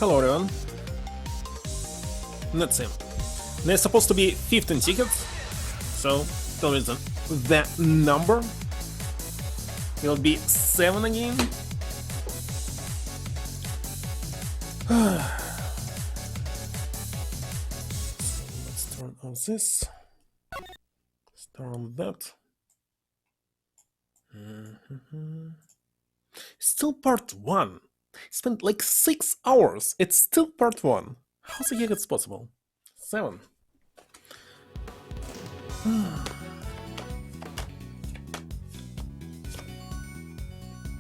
Hello everyone. Let's see. There's supposed to be 15 tickets, so tell me the number. It'll be 7 again. Let's turn on this. Let's turn on that. Still part 1. Spent like 6 hours. It's still part 1. How the heck it's possible? 7.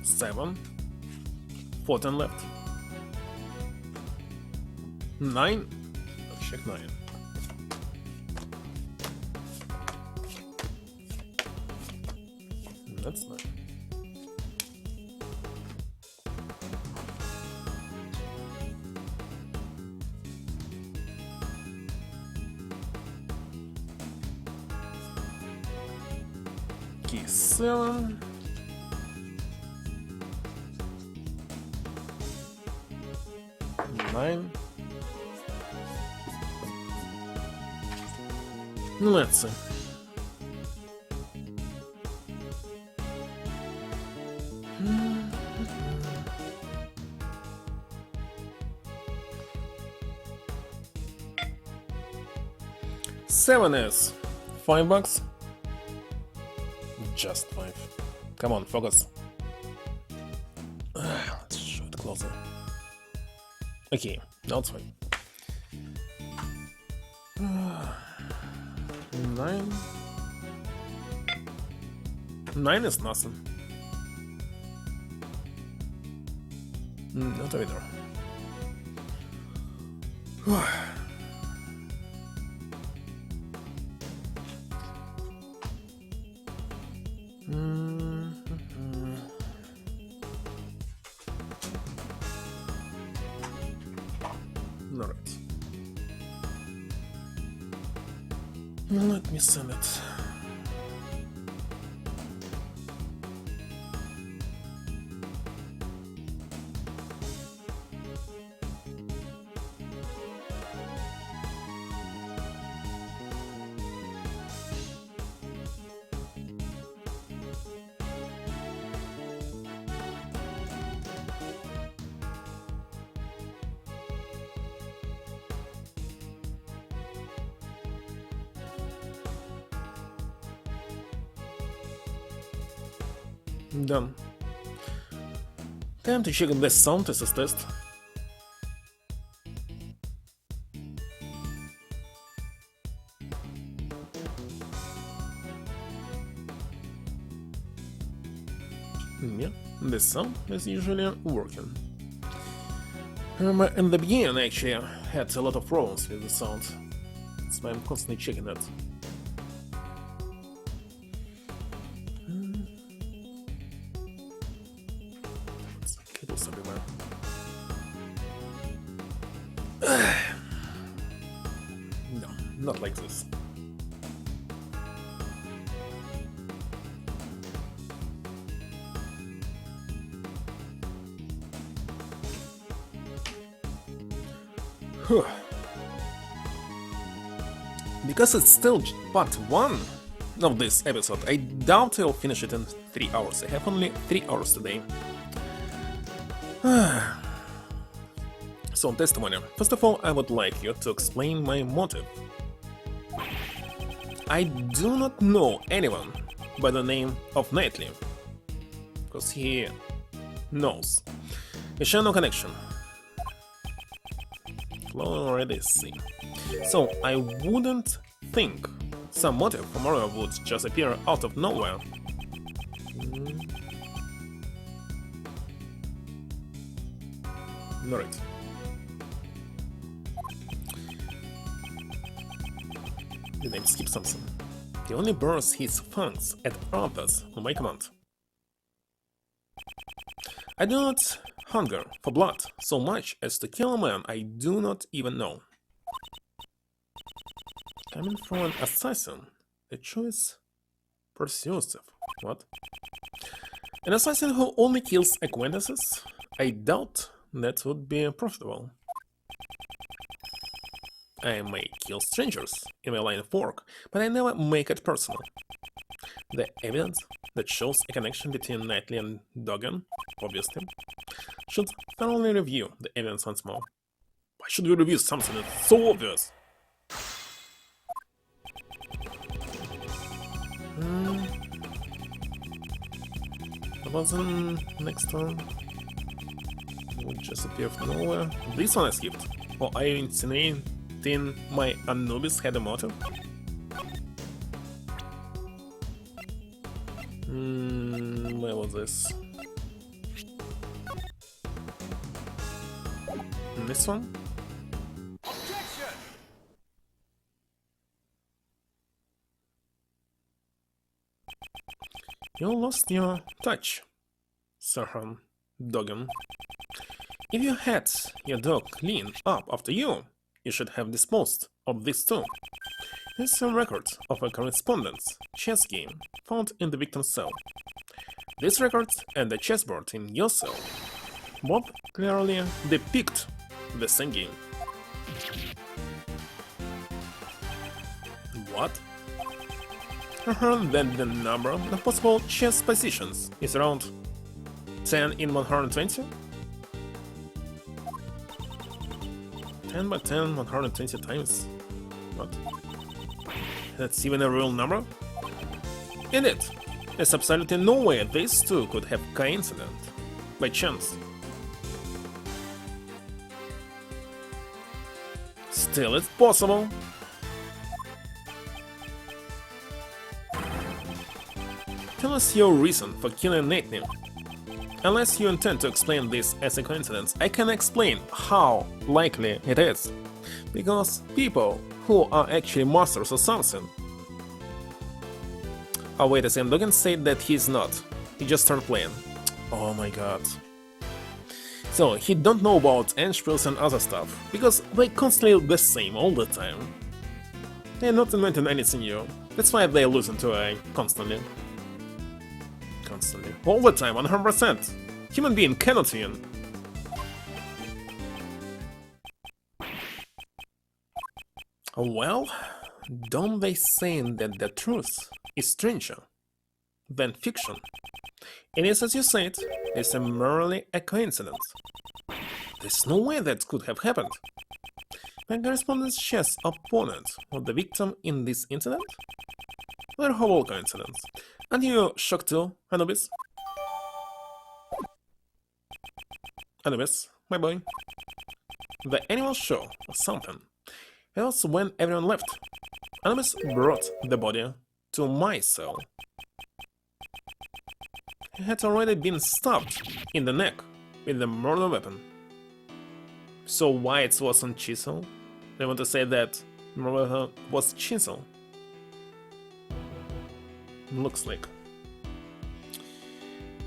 7. 14 left. 9. Let's check 9. That's 9. Key 7. Nine. Let's see. Seven is $5. Just 5. Come on, focus. Let's show it closer. Okay, now it's fine. 9. 9 is nothing. Not either. Alright. Let me send it. Done. Time to check the sound assist test. Yeah, the sound is usually working. In the beginning, actually, I had a lot of problems with the sound. That's why I'm constantly checking it. Cables everywhere. No, not like this. Because it's still part 1 of this episode, I doubt I'll finish it in 3 hours. I have only 3 hours today. So, testimony. First of all, I would like you to explain my motive. I do not know anyone by the name of Nightly, because he knows. We share no connection. Well, already see. So, I wouldn't think some motive for Mario would just appear out of nowhere. Alright. Did I skip something? He only burns his fangs at others on my command. I do not hunger for blood so much as to kill a man I do not even know. Coming from an assassin, the choice persuasive. What? An assassin who only kills acquaintances? I doubt that would be profitable. I may kill strangers in my line of work, but I never make it personal. The evidence that shows a connection between Knightley and Dogen, obviously, should thoroughly review the evidence once more. Why should we review something that's so obvious? What was the next one? It would just appear from nowhere. This one I skipped. Or are you insinuating my Anubis had a motive? Where was this? This one? Objection! You lost your touch, Sirhan Dogen. If you had your dog clean up after you, you should have disposed of this too. This is a record of a correspondence chess game found in the victim's cell. This record and the chessboard in your cell both clearly depict the same game. What? I heard that the number of possible chess positions is around 10 in 120? 10 by 10, 120 times? What? That's even a real number? Indeed, there's absolutely no way these two could have coincided by chance. Still, it's possible. Tell us your reason for killing Nathan. Unless you intend to explain this as a coincidence, I can explain how likely it is. Because people who are actually masters of something... Oh wait a second, Dogen said that he's not. He just started playing. Oh my god. So, he don't know about Endspills and other stuff, because they constantly the same all the time. They're not inventing anything new. That's why they lose to AI constantly. Constantly. All the time, 100%. Human being cannot win. Well, don't they say that the truth is stranger than fiction? It is as you said, it's merely a coincidence. There's no way that could have happened. My correspondence chess opponent was the victim in this incident? What a horrible coincidence. Aren't you shocked too, Anubis? Anubis, my boy. The annual show or something. It was when everyone left. Anubis brought the body to my cell. He had already been stabbed in the neck with the murder weapon. So why it wasn't chisel? They want to say that murder weapon was chisel. Looks like.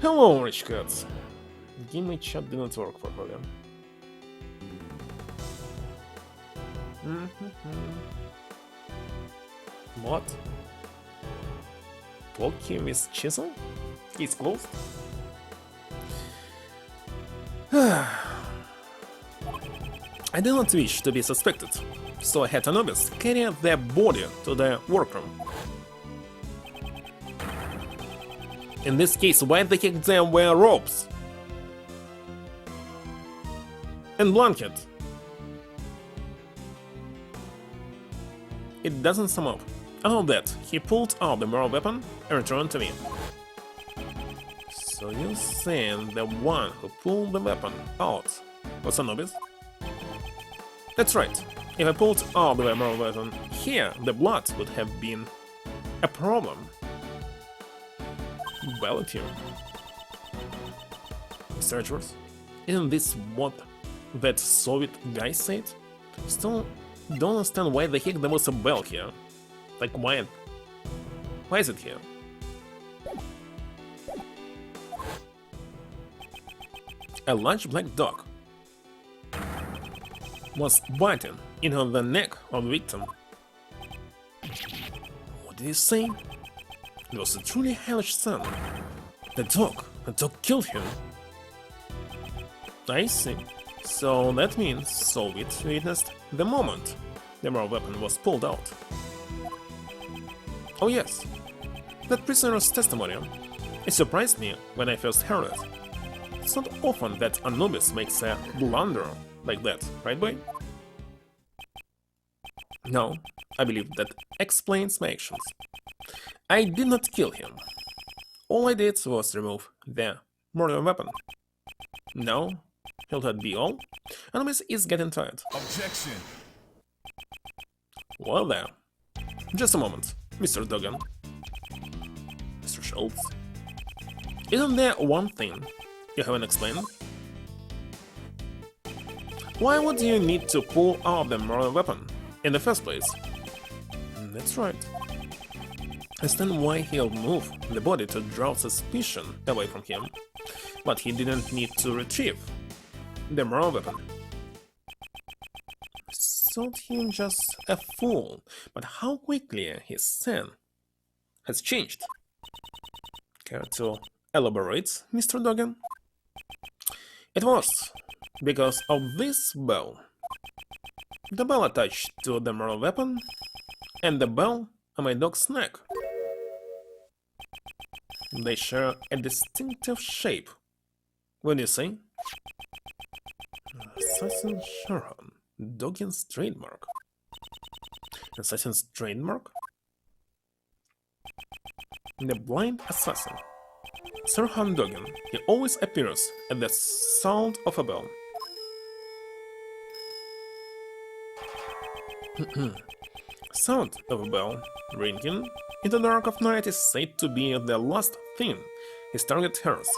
Hello, rich cats. Game chat didn't work properly. What? Poke with chisel? It's closed? I did not wish to be suspected, so I had Anubis carry their body to the workroom. In this case, why the heck there were ropes? And blanket. It doesn't sum up. All that, he pulled out the murder weapon and returned to me. So you're saying the one who pulled the weapon out was Anubis? That's right. If I pulled out the murder weapon here, the blood would have been a problem. Valid here. Searchers, isn't this what that Soviet guy said? Still don't understand why the heck there was a bell here. Like why is it here? A large black dog was biting into the neck of the victim. What did he say? It was a truly hellish son. The dog killed him. I see. So that means Soviet witnessed the moment the murder weapon was pulled out. Oh yes, that prisoner's testimony. It surprised me when I first heard it. It's not often that Anubis makes a blunder like that, right boy? No, I believe that explains my actions. I did not kill him. All I did was remove the murder weapon. No, will that be all? Anubis is getting tired. Objection. Well there. Just a moment, Mr. Duggan. Mr. Schultz. Isn't there one thing you haven't explained? Why would you need to pull out the murder weapon in the first place? That's right. I understand why he'll move the body to draw suspicion away from him, but he didn't need to retrieve the murder weapon. Thought him just a fool, but how quickly his sin has changed. Care to elaborate, Mr. Duggan? It was because of this bell. The bell attached to the murder weapon, and the bell on my dog's neck. They share a distinctive shape. What do you say? Assassin Sherhan. Duggan's trademark. Assassin's trademark? The blind assassin. Sirhan Duggan. He always appears at the sound of a bell. Sound of a bell ringing in the dark of night is said to be the last thing his target hears.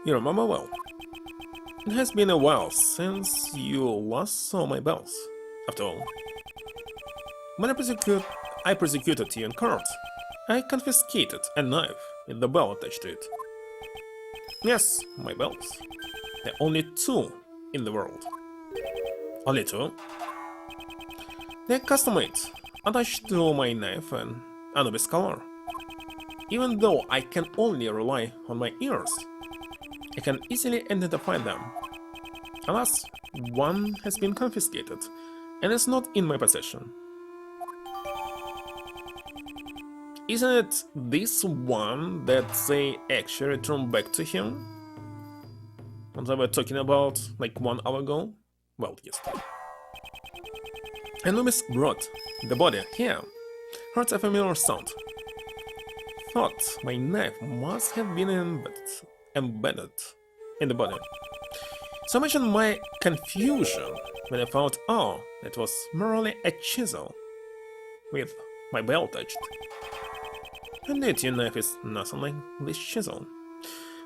You remember well. It has been a while since you last saw my bells, after all. When I persecuted you in court, I confiscated a knife with the bell attached to it. Yes, my bells. There are only 2 in the world. Only 2? They're custom-made, attached to my knife and Anubis collar. Even though I can only rely on my ears, I can easily identify them. Alas, one has been confiscated and is not in my possession. Isn't it this one that they actually returned back to him? What they were talking about like 1 hour ago? Well, yes. Anubis brought the body here. Heard a familiar sound. thought my knife must have been embedded in the body. So imagine my confusion when I found out it was merely a chisel with my belt touched. Indeed, your knife is nothing like this chisel.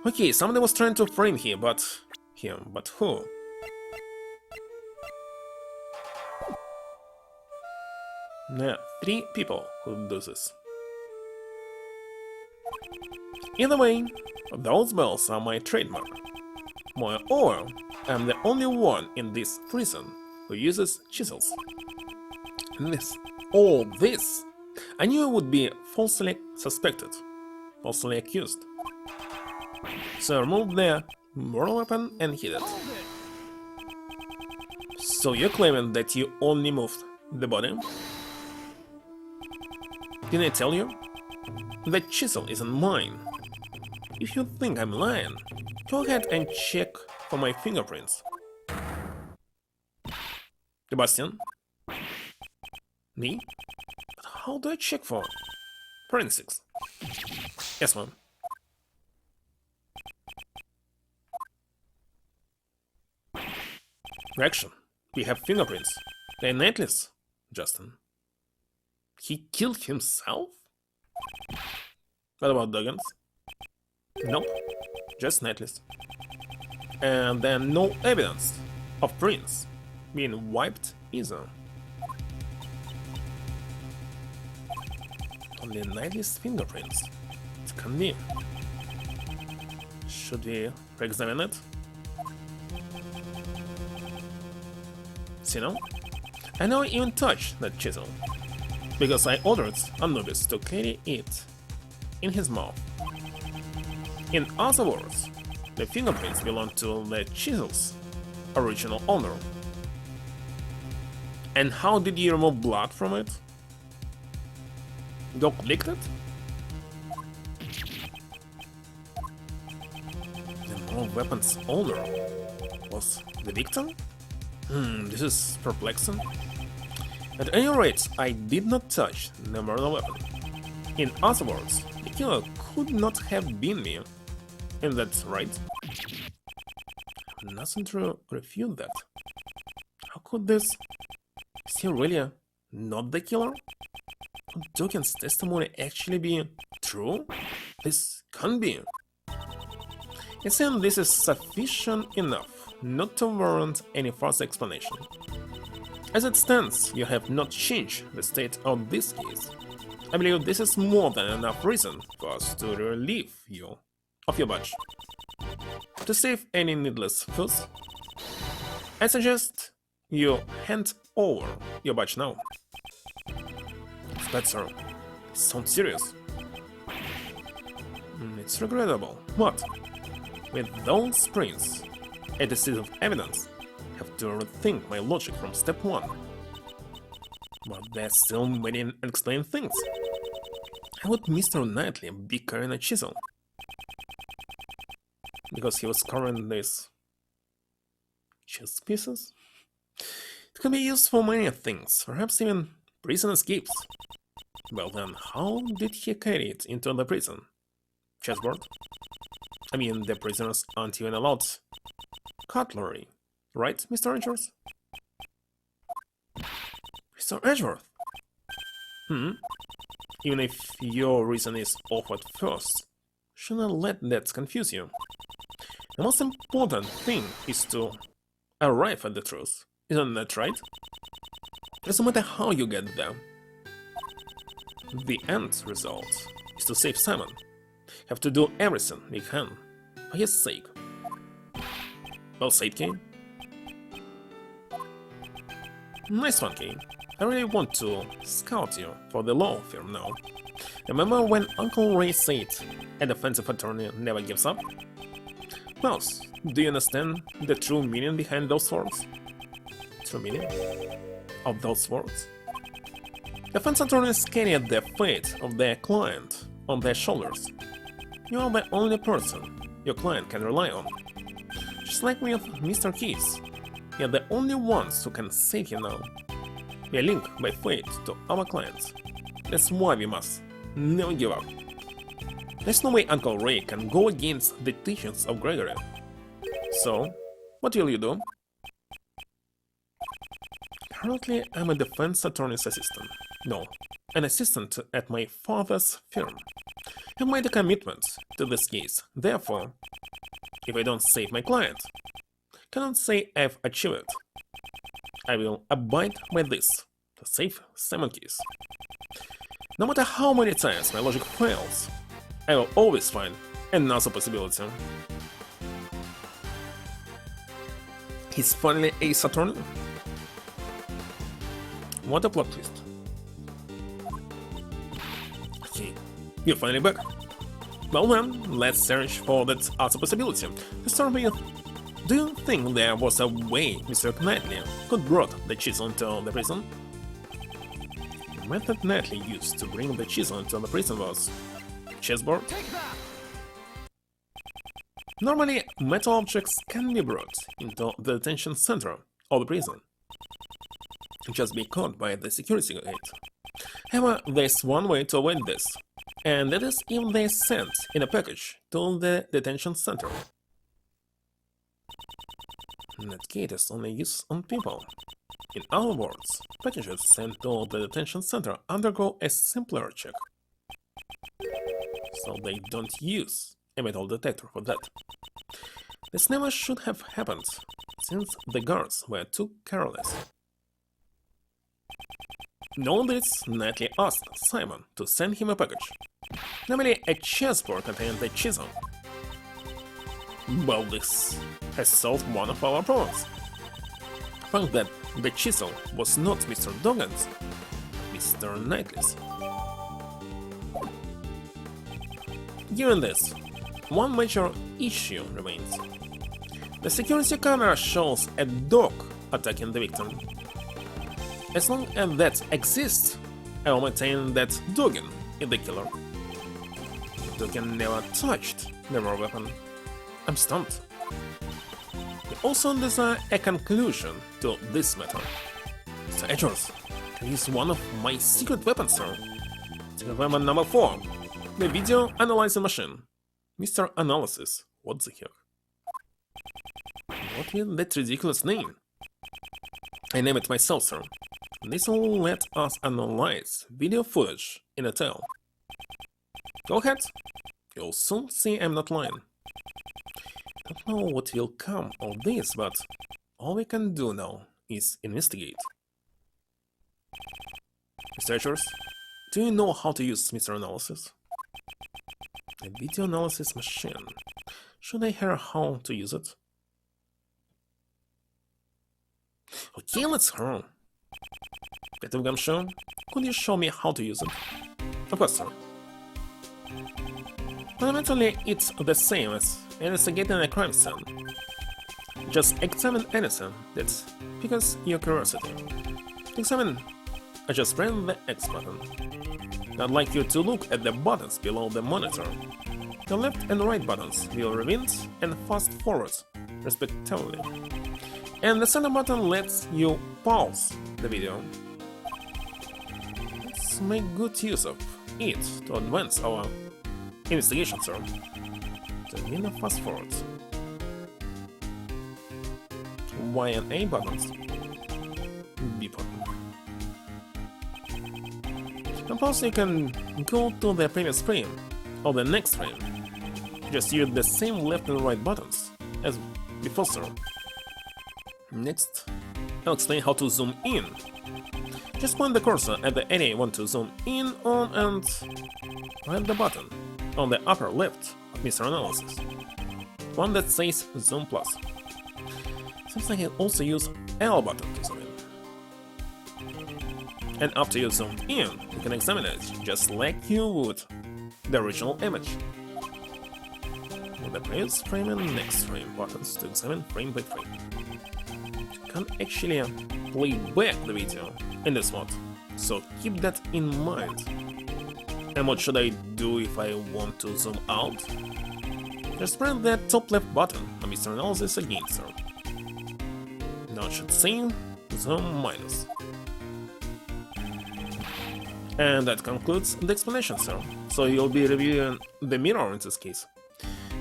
Okay, somebody was trying to frame him, but who? There are 3 people who do this. Either way, those bells are my trademark. Moreover, I'm the only one in this prison who uses chisels. And all this, I knew I would be falsely suspected, falsely accused. So I removed the murder weapon and hid it. So you're claiming that you only moved the body? Didn't I tell you? That chisel isn't mine. If you think I'm lying, go ahead and check for my fingerprints. Sebastian? Me? But how do I check for forensics? Yes, ma'am. Reaction. We have fingerprints. They're nightless, Justin. He killed himself? What about Duggins? Nope, just nightless. And then no evidence of prints being wiped either. Only nightless fingerprints. It can be. Should we re-examine it? See now? I never even touched that chisel, because I ordered Anubis to carry it in his mouth. In other words, the fingerprints belong to the chisel's original owner. And how did you remove blood from it? Doc licked it? The more weapons owner was the victim? This is perplexing. At any rate, I did not touch the murder weapon. In other words, the killer could not have been me. Isn't that right? Nothing to refute that. How could this? Is he really not the killer? Could Dogen's testimony actually be true? This can't be. It seems this is sufficient enough not to warrant any further explanation. As it stands, you have not changed the state of this case. I believe this is more than enough reason for us to relieve you of your badge. To save any needless fuss, I suggest you hand over your badge now. Spencer, it sounds serious. It's regrettable, but with those prints, a decisive of evidence, I have to rethink my logic from step 1. But there's still many unexplained things. How would Mr. Knightley be carrying a chisel? Because he was carrying these chess pieces? It can be used for many things, perhaps even prison escapes. Well then, how did he carry it into the prison? Chessboard? I mean, the prisoners aren't even allowed cutlery, right, Mr. Edgeworth? Mr. Edgeworth? Even if your reason is off at first, shouldn't let that confuse you. The most important thing is to arrive at the truth, isn't that right? Doesn't matter how you get there. The end result is to save Simon. Have to do everything we can for his sake. Well said, Kane. Nice one, Kane. I really want to scout you for the law firm now. Remember when Uncle Ray said a defensive attorney never gives up? Well, do you understand the true meaning behind those words? True meaning of those words? Defense attorneys carry the fate of their client on their shoulders. You are the only person your client can rely on. Just like with Mr. Keys, we are the only ones who can save him now. We are linked by fate to our clients. That's why we must never give up. There's no way Uncle Ray can go against the teachings of Gregory. So, what will you do? Currently, I'm a defense attorney's assistant. No, an assistant at my father's firm. I've made a commitment to this case. Therefore, if I don't save my client, cannot say I've achieved it. I will abide by this to save Simon Keys. No matter how many times my logic fails, I will always find another possibility. He's finally Ace Attorney? What a plot twist. Okay, you're finally back. Well then, let's search for that other possibility. To start with, do you think there was a way Mr. Knightley could brought the chisel into the prison? The method Knightley used to bring the chisel into the prison was chessboard. Normally, metal objects can be brought into the detention center of the prison, just be caught by the security gate. However, there's one way to avoid this, and that is if they sent in a package to the detention center. That gate is only used on people. In other words, packages sent to the detention center undergo a simpler check, so they don't use a metal detector for that. This never should have happened, since the guards were too careless. Knowing this, Knightley asked Simon to send him a package, namely a chessboard containing the chisel. Well, this has solved one of our problems. Found that the chisel was not Mr. Dogan's, but Mr. Knightley's. Given this, one major issue remains. The security camera shows a dog attacking the victim. As long as that exists, I will maintain that Dogan is the killer. Dogan never touched the raw weapon. I'm stumped. I also desire a conclusion to this matter. Mr. Edgeworth, can you use one of my secret weapons, sir? Secret weapon number 4. The video analyzing machine. Mr. Analysis, what the heck? What is that ridiculous name? I name it myself, sir. This will let us analyze video footage in detail. Go ahead. You'll soon see I'm not lying. Don't know what will come of this, but all we can do now is investigate. Researchers, do you know how to use Mr. Analysis? A video analysis machine. Should I hear how to use it? Okay, let's hear. Detective Gumshoe, could you show me how to use it? Of course, sir. Fundamentally, it's the same as investigating a crime scene. Just examine anything that piques your curiosity. To examine, I just press the X button. I'd like you to look at the buttons below the monitor. The left and right buttons will rewind and fast forward, respectively. And the center button lets you pause the video. Let's make good use of it to advance our investigation, sir. The winner fast forward. Y and A buttons. B button. Suppose you can go to the previous frame or the next frame. Just use the same left and right buttons as before, sir. Next, I'll explain how to zoom in. Just point the cursor at the area you want to zoom in on and press the button on the upper left of Mr. Analysis, one that says Zoom Plus. Seems like I also use L button to zoom in. And after you zoom in, you can examine it just like you would the original image. With the previous frame and next frame buttons to examine frame by frame. You can actually play back the video in this mode, so keep that in mind. And what should I do if I want to zoom out? Just press the top left button on Mr. Analysis again, sir. Now it should say zoom minus. And that concludes the explanation, sir. so you'll be reviewing the mirror in this case.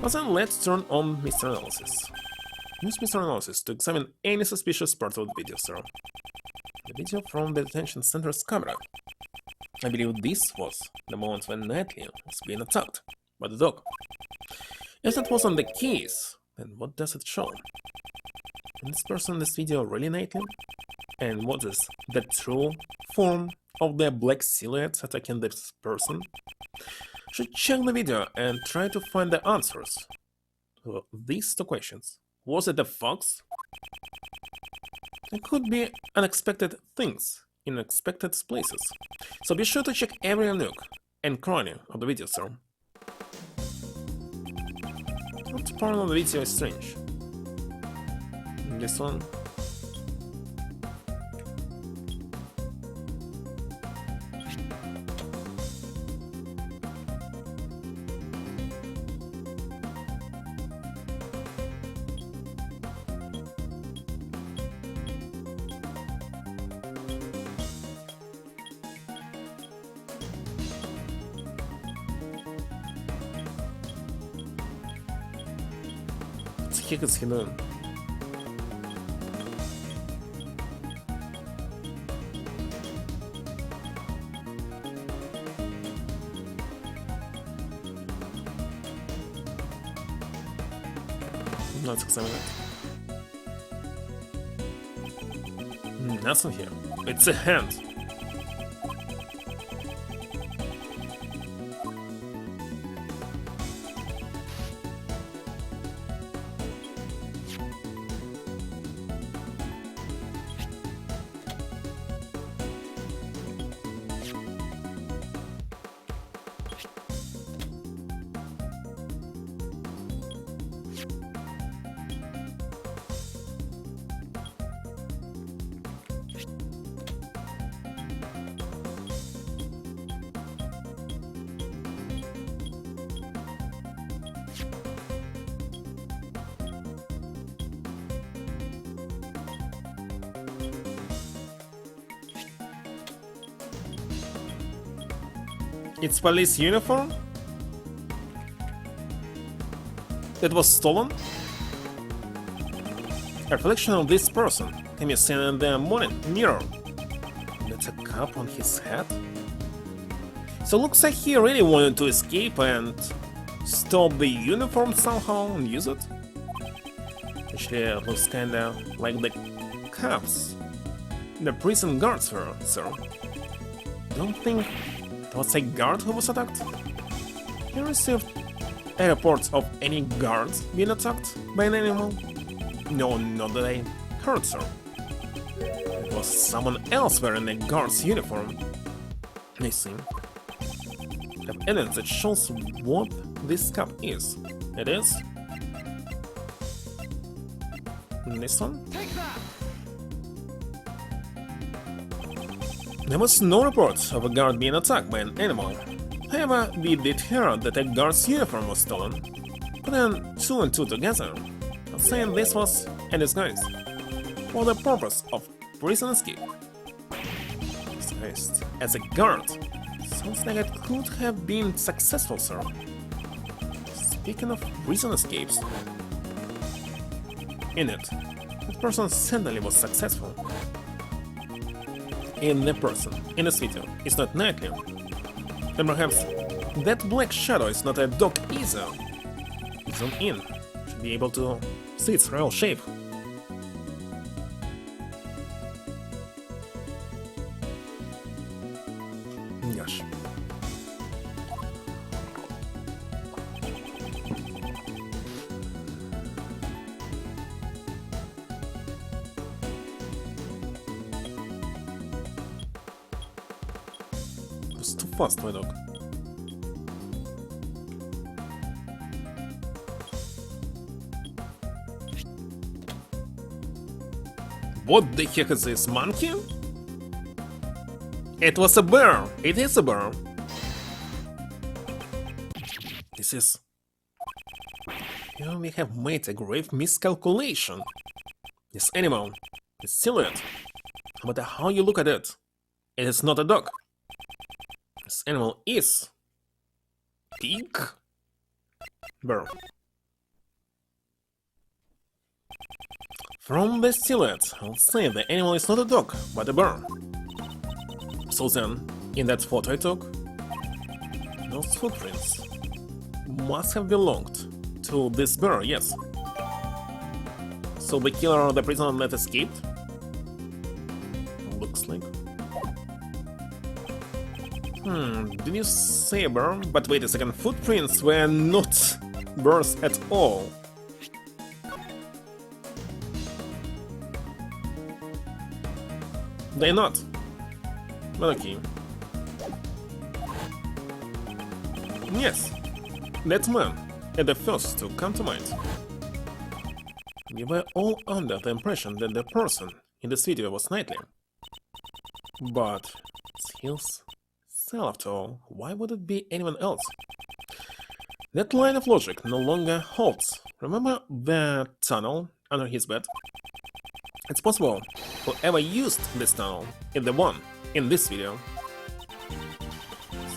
But then let's turn on Mr. Analysis. Use Mr. Analysis to examine any suspicious part of the video, sir. The video from the detention center's camera. I believe this was the moment when Natalie was being attacked by the dog. If that wasn't the case, then what does it show? Is this person in this video really Natalie? And what is the true form of the black silhouette attacking this person? Should check the video and try to find the answers to these two questions. Was it a fox? There could be unexpected things in unexpected places, so be sure to check every nook and cranny of the video, sir. What part of the video is strange? This one? It's hidden. Let's examine it. Nothing here. It's a hand. It's police uniform? It was stolen? A reflection of this person can be seen in the morning mirror. That's a cap on his head? So looks like he really wanted to escape and stole the uniform somehow and use it? Actually, it looks kinda like the caps the prison guards were, sir. Don't think it was a guard who was attacked? You received a report of any guards being attacked by an animal? No, not that I heard, sir. It was someone else wearing a guard's uniform. I see. I have evidence that shows what this cap is. It is this one? Take that! There was no report of a guard being attacked by an animal. However, we did hear that a guard's uniform was stolen. Put in 2 and 2 together, saying this was a disguise for the purpose of prison escape. Disguised as a guard. Sounds like it could have been successful, sir. Speaking of prison escapes, in it, that person certainly was successful. And the person in this video is not Nightly. And perhaps that black shadow is not a dog either. Zoom in, should be able to see its real shape. Gosh. It's too fast, my dog. What the heck is this, monkey? It was a bear! It is a bear! This is... Here we have made a grave miscalculation. This animal, this silhouette, no matter how you look at it, it is not a dog. This animal is Pig? Bear. From the silhouette, I'll say the animal is not a dog, but a bear. So then, in that photo I took, those footprints must have belonged to this bear, yes. So the killer or the prisoner that escaped? Looks like. Did you say a bear? But wait a second, footprints were not bears at all. They're not. But okay. Yes, that man at the first to come to mind. We were all under the impression that the person in this video was Knightley. But it's his cell after all, why would it be anyone else? That line of logic no longer holds. Remember the tunnel under his bed? It's possible whoever used this tunnel is the one in this video.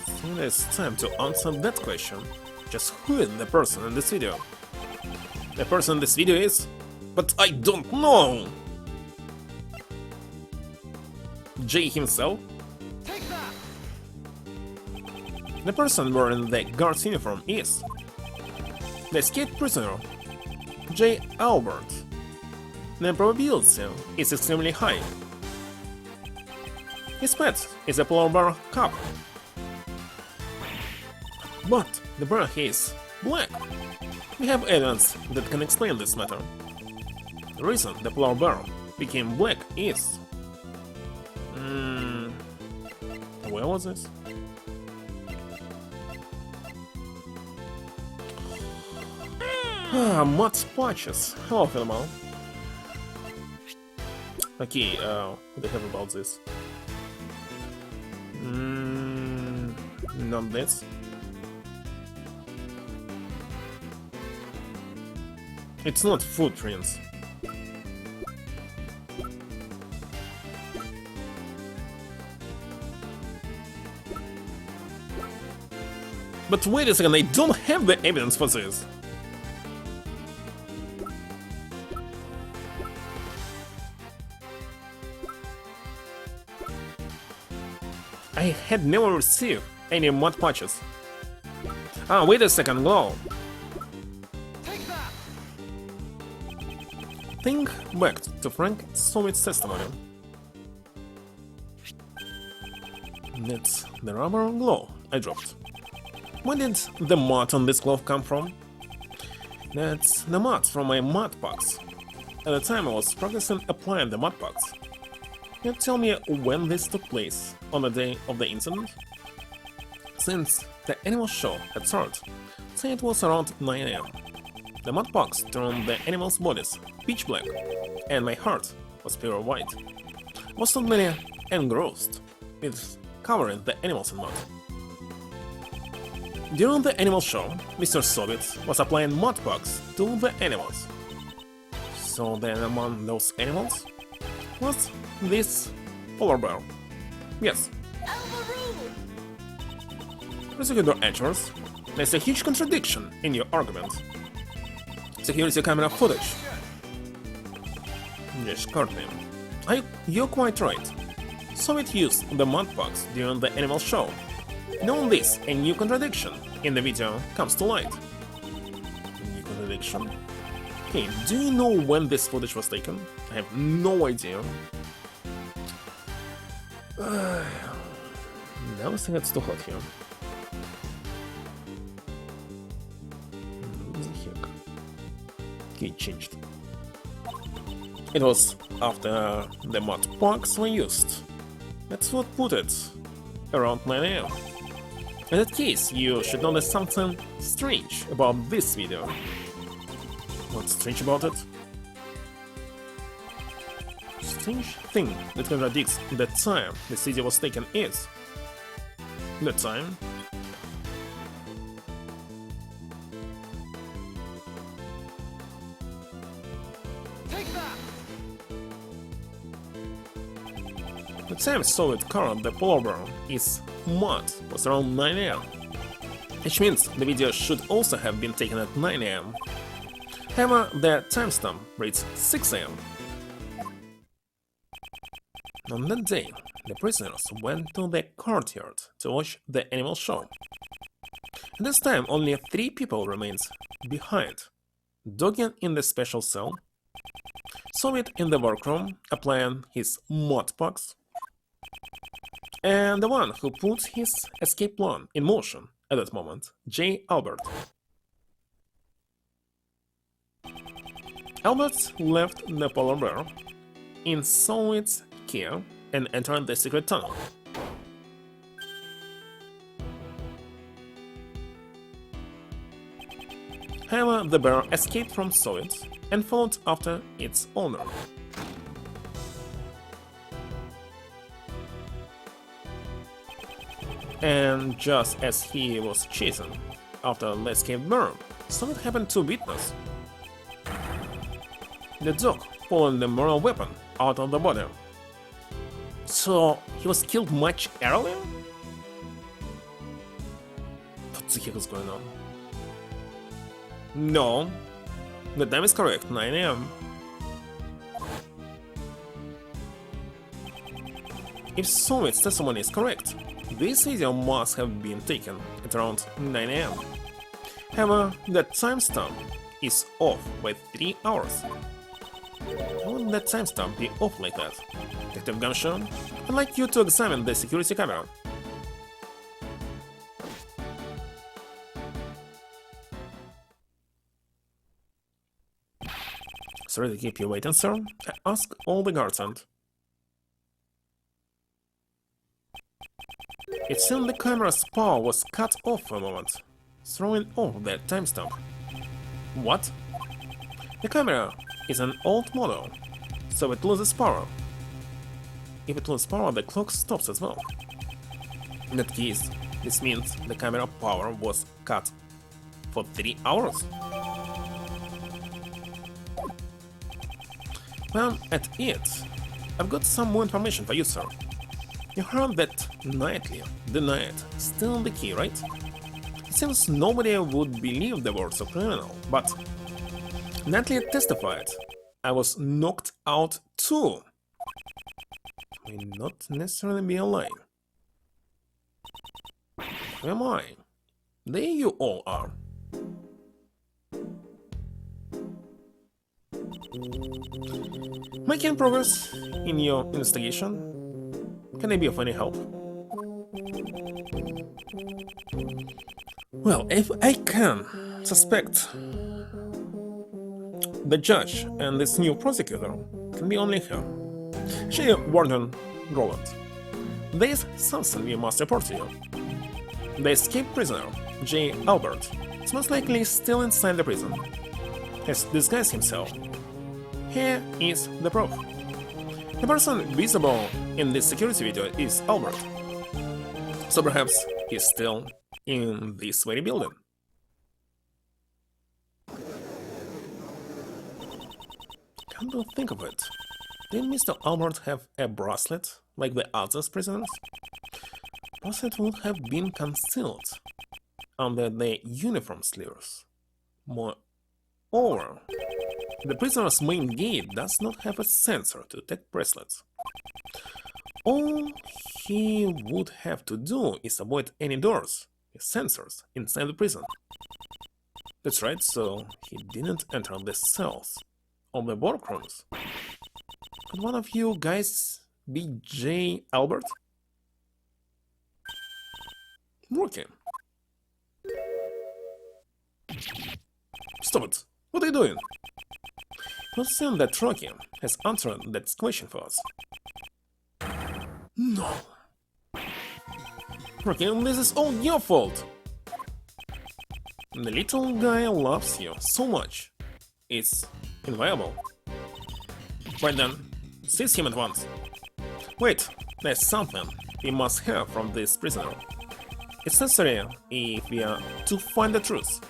So it's time to answer that question. Just who is the person in this video? The person in this video is... But I don't know! Jay himself? Take that! The person wearing the guard's uniform is... the escaped prisoner, J. Albert. The probability is extremely high. His pet is a polar bear cub. But the bear is black. We have evidence that can explain this matter. The reason the polar bear became black is... where was this? Mud patches. Hello, Filmal. Okay, what the hell about this? Not this. It's not footprints. But wait a second, I don't have the evidence for this. I had never received any mud patches. Ah, wait a second, glow. Take that! Think back to Frank Summit's testimony. That's the rubber glove I dropped. Where did the mud on this glove come from? That's the mud from my mud packs. At the time I was practicing applying the mud packs. Can you tell me when this took place on the day of the incident? Since the animal show had started, say it was around 9 AM. The mud packs turned the animals' bodies pitch black, and my heart was pure white. I was totally engrossed with covering the animals in mud. During the animal show, Mr. Soviet was applying mud packs to the animals. So then among those animals was this polar bear. Yes. Prosecutor answers, there's a huge contradiction in your argument. Security camera footage. Yes, Courtney. You're quite right. Soviet used the mud packs during the animal show. Knowing this, a new contradiction in the video comes to light. New contradiction? Okay, do you know when this footage was taken? I have no idea. Now I think it's too hot here. What the heck? Okay, it changed. It was after the mud packs were used. That's what put it around 9 AM. In that case, you should notice something strange about this video. What's strange about it? Strange thing that contradicts the time this video was taken is... the time. Take that! The time Soviet current the polar bear is mud was around 9 AM. which means the video should also have been taken at 9 AM. However, the timestamp reads 6 AM. On that day, the prisoners went to the courtyard to watch the animal show. At this time, only 3 people remained behind. Doggen in the special cell, Soviet in the workroom applying his modpox, and the one who put his escape plan in motion at that moment, J. Albert. Albert left the polar bear in Soviet's care and entered the secret tunnel. However, the bear escaped from Soviet and followed after its owner. And just as he was chasing after the escaped bear, something happened to witness. The dog pulled the murder weapon out of the body. So he was killed much earlier? What the heck is going on? No, the time is correct, 9 AM. If Soviet's testimony is correct, this video must have been taken at around 9 AM. However, the timestamp is off by 3 hours. How would that timestamp be off like that? Detective Gunshow, I'd like you to examine the security camera. Sorry to keep you waiting, sir. I asked all the guards and... It seemed the camera's power was cut off for a moment, throwing off the timestamp. What? The camera is an old model, so it loses power. If it loses power, the clock stops as well. In that case, this means the camera power was cut for 3 hours. Well, at it, I've got some more information for you, sir. You heard that nightly, the night, still the key, right? It seems nobody would believe the words of criminal, but Natalie testified I was knocked out too. May not necessarily be a lie. Who am I? There you all are. Making progress in your investigation? Can I be of any help? Well, if I can suspect the judge and this new prosecutor, can be only her. She, Warden Roland. There is something we must report to you. The escaped prisoner, J. Albert, is most likely still inside the prison. Has disguised himself. Here is the proof. The person visible in this security video is Albert. So perhaps he's still in this very building. Come to think of it, didn't Mr. Albert have a bracelet like the other prisoners? Bracelet would have been concealed under the uniform sleeves. Moreover, the prisoner's main gate does not have a sensor to detect bracelets. All he would have to do is avoid any doors with sensors inside the prison. That's right, so he didn't enter the cells or the workrooms. Could one of you guys be J. Albert? Rookie. Stop it! What are you doing? It seems that Rocky has answered that question for us. No. Rocky, this is all your fault. The little guy loves you so much. It's inviolable. Right then, seize him at once. Wait, there's something we must hear from this prisoner. It's necessary if we are to find the truth.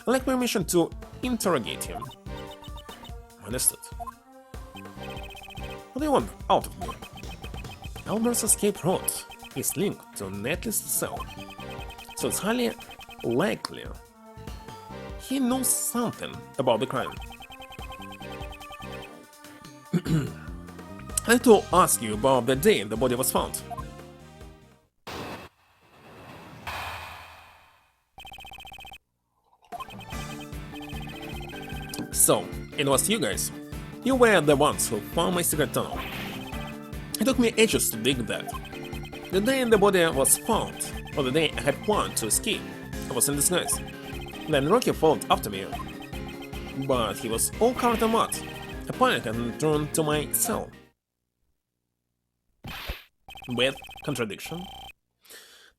I'd like permission to interrogate him. Understood. What do you want out of me? Albert's escape route is linked to Natalie's cell, so it's highly likely he knows something about the crime. I have to ask you about the day the body was found. So, it was you guys. You were the ones who found my secret tunnel. It took me ages to dig that. The day the body was found, or the day I had planned to escape, I was in disguise. Then Rocky followed after me, but he was all covered in mud. I panicked and returned to my cell. With contradiction.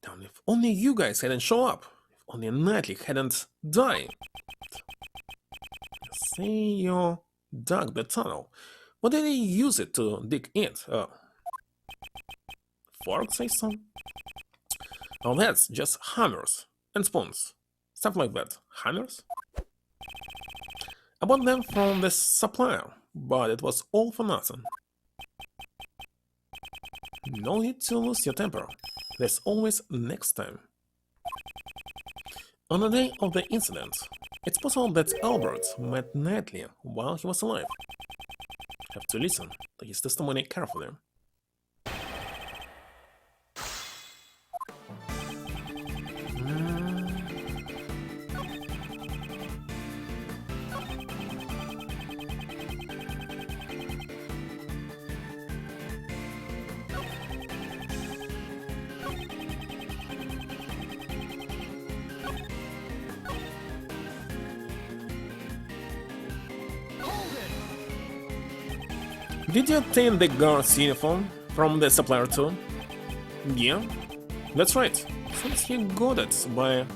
Damn, if only you guys hadn't shown up. If only Nightly hadn't died. Say you dug the tunnel. What did he use it to dig it? Fork, say so? Oh, that's just hammers and spoons. Stuff like that. Hammers? I bought them from the supplier, but it was all for nothing. No need to lose your temper. There's always next time. On the day of the incident, it's possible that Albert met Nightly while he was alive. Have to listen to his testimony carefully. Did you obtain the guard's uniform from the supplier too? Yeah, that's right. Since he got it by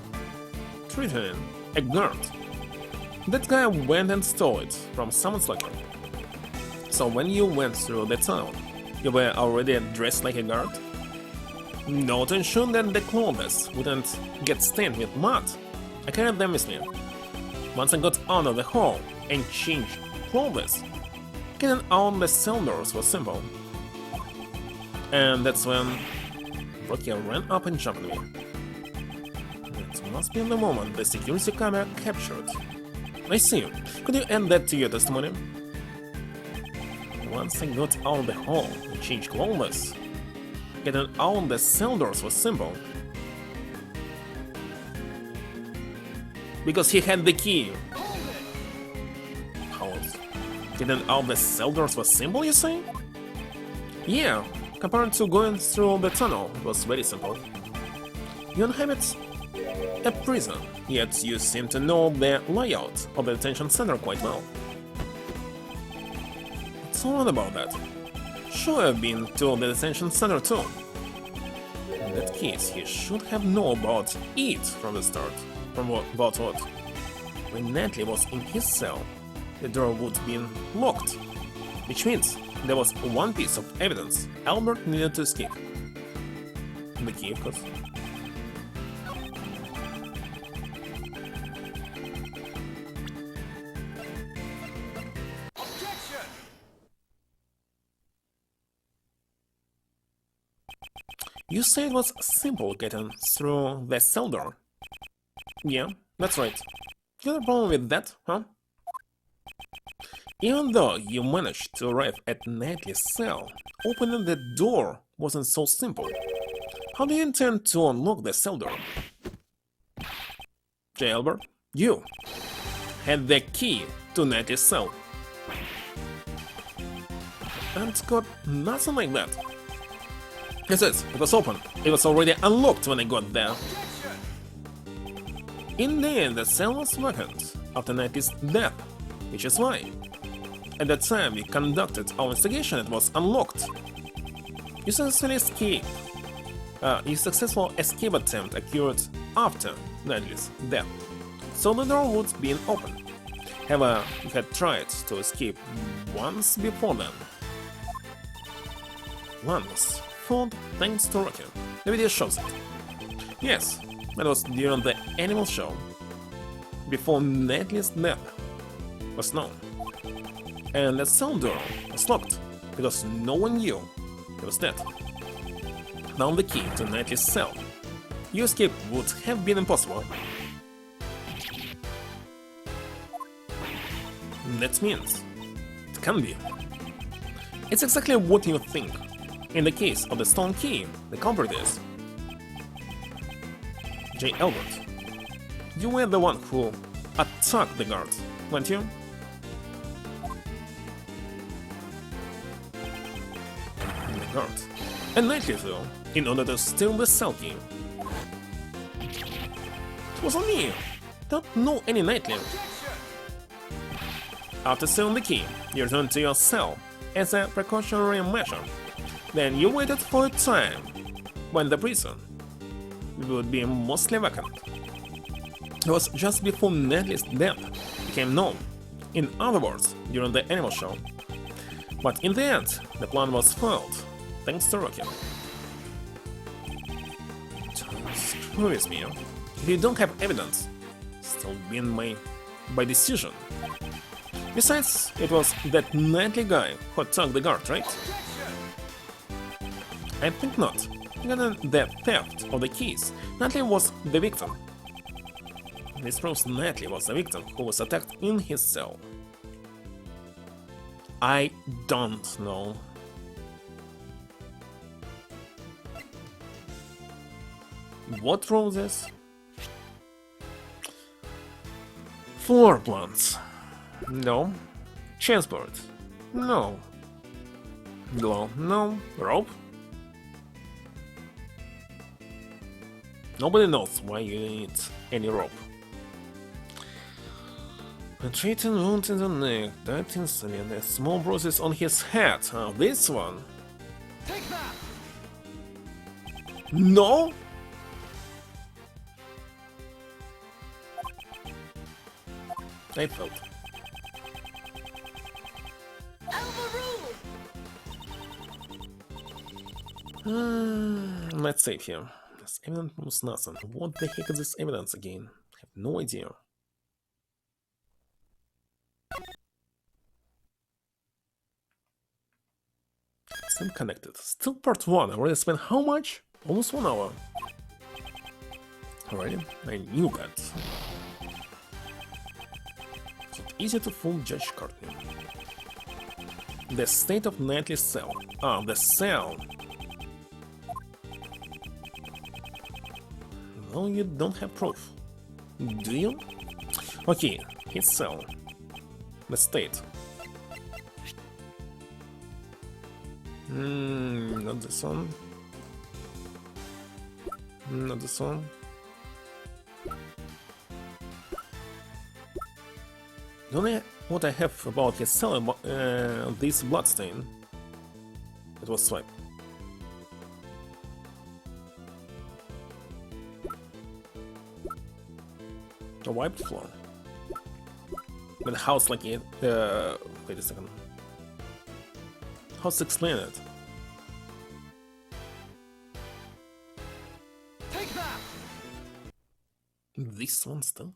treating a guard. That guy went and stole it from someone's locker. So when you went through the town, you were already dressed like a guard? No, to ensure that the clothes wouldn't get stained with mud, I carried them with me. Once I got out of the hall and changed clothes, getting out the cell doors was simple. And that's when Rocky ran up and jumped me. It must be the moment the security camera captured. I see. Could you add that to your testimony? Once I got out of the hall and changed clothes, getting out the cell doors was simple. Because he had the key. How else? Getting out the cell doors was simple, you say? Yeah, compared to going through the tunnel, it was very simple. You inhabit a prison, yet you seem to know the layout of the detention center quite well. What's all about that? Sure, I've been to the detention center too. In that case, he should have known about it from the start. From about what? When Nightly was in his cell, the door would have been locked, which means there was one piece of evidence Albert needed to escape. The key, of course. Objection! You say it was simple getting through the cell door? Yeah, that's right. You have a problem with that, huh? Even though you managed to arrive at Nightly's cell, opening the door wasn't so simple. How do you intend to unlock the cell door? J. Albert, you had the key to Nightly's cell. And got nothing like that. Yes, it was open. It was already unlocked when I got there. In the end, the cell was vacant after Nightly's death, which is why, at the time we conducted our investigation, it was unlocked. Your successful escape attempt occurred after Nightly's death, so the door would have been open. However, you had tried to escape once before then. One was found thanks to Rocky. The video shows it. Yes, that was during the animal show, before Nightly's death was known. And the cell door was locked, because no one knew he was dead. Now the key to Nightly's cell. Your escape would have been impossible. That means it can be. It's exactly what you think. In the case of the stone key, the culprit is J. Albert. You were the one who attacked the guard, weren't you? The guard. And Knightley, though, in order to steal the cell key. It was on me. Don't know any Knightley. After stealing the key, you returned to your cell as a precautionary measure. Then you waited for a time when the prison would be mostly vacant. It was just before Knightley's death became known. In other words, during the animal show. But in the end, the plan was foiled, thanks to Rocky. Don't screw with me. If you don't have evidence, still win by decision. Besides, it was that Knightley guy who attacked the guard, right? I think not. Given the theft of the keys, Knightley was the victim. This proves Knightley was the victim who was attacked in his cell. I don't know. What roses? Floor plants. No. Transport. No. Glow. No. Rope. Nobody knows why you need any rope. A treating wound in the neck, that instantly, and a small bruises on his head. This one. Take that! No? I felt. Let's save here. This evidence proves nothing. What the heck is this evidence again? I have no idea. Still connected. Still part 1. I already spent how much? Almost 1 hour. Alright, I knew that. It's not easy to fool Judge Courtney. The state of Knightley's cell. Ah, the cell. No, you don't have proof. Do you? Okay, his cell. The state. Not this one. Not this one. Don't know what I have about his cell, this bloodstain. It was swiped. A wiped floor. But how's like it? Wait a second. How to explain it? Take that! This one still?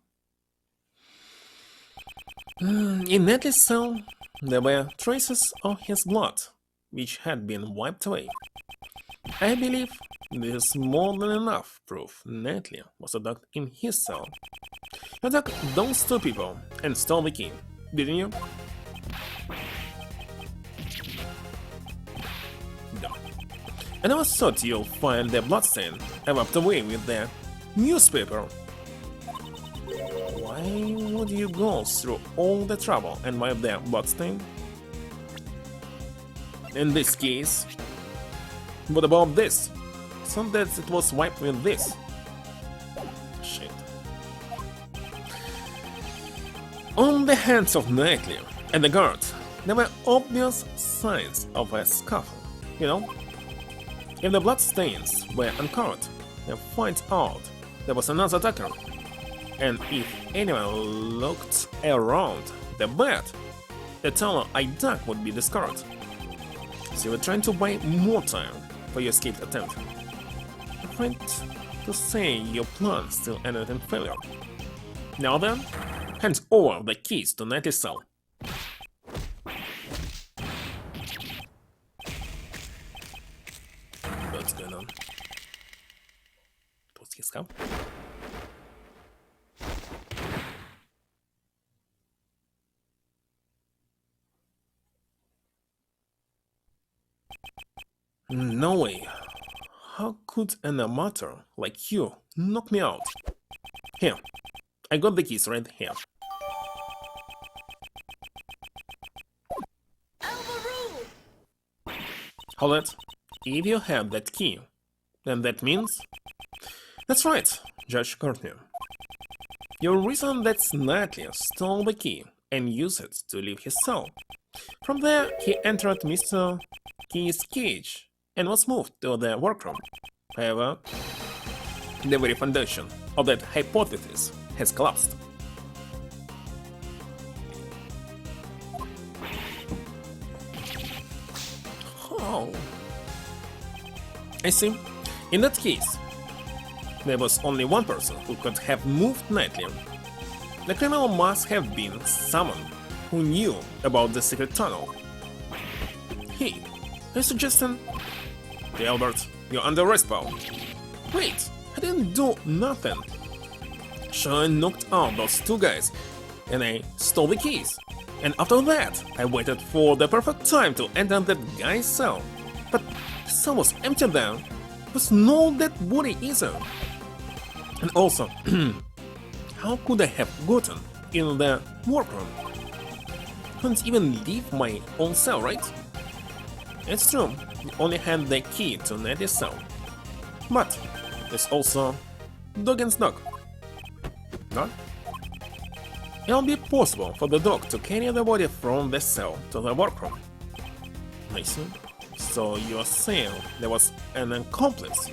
In Netley's cell, there were traces of his blood, which had been wiped away. I believe this is more than enough proof Netley was attacked in his cell. You attacked those two people and stole the key, didn't you? No. And I was thought you'll find the bloodstain I wiped away with the newspaper. Why would you go through all the trouble and wipe the bloodstain? In this case, what about this? So that it was wiped with this. Shit. On the hands of Knightley and the guard, there were obvious signs of a scuffle, you know? If the bloodstains were uncovered, they'd find out there was another attacker. And if anyone looked around the bed, the tunnel I dug would be discovered. So you were trying to buy more time for your escape attempt. I'm afraid to say your plan still ended in failure. Now then, hand over the keys to Knightley's cell. What's going on? What's his come? No way. How could an amateur like you knock me out? Here, I got the keys right here. Hold it. If you have that key, then that means... That's right, Judge Courtney. Your reason that Snidely stole the key and used it to leave his cell. From there, he entered Mr. Key's cage and was moved to the workroom. However, the very foundation of that hypothesis has collapsed. Oh. I see. In that case, there was only one person who could have moved Nightly. The criminal must have been someone who knew about the secret tunnel. Hey, are you suggesting? Hey Albert, you're under arrest, pal. Wait, I didn't do nothing. Sure, I knocked out those two guys, and I stole the keys. And after that, I waited for the perfect time to enter that guy's cell. But the cell was empty there. There was no dead body either. And also, how could I have gotten in the workroom? Couldn't even leave my own cell, right? It's true, you only had the key to Neddy's cell. But there's also Dogen's dog. No? It'll be possible for the dog to carry the body from the cell to the workroom. I see. So you're saying there was an accomplice?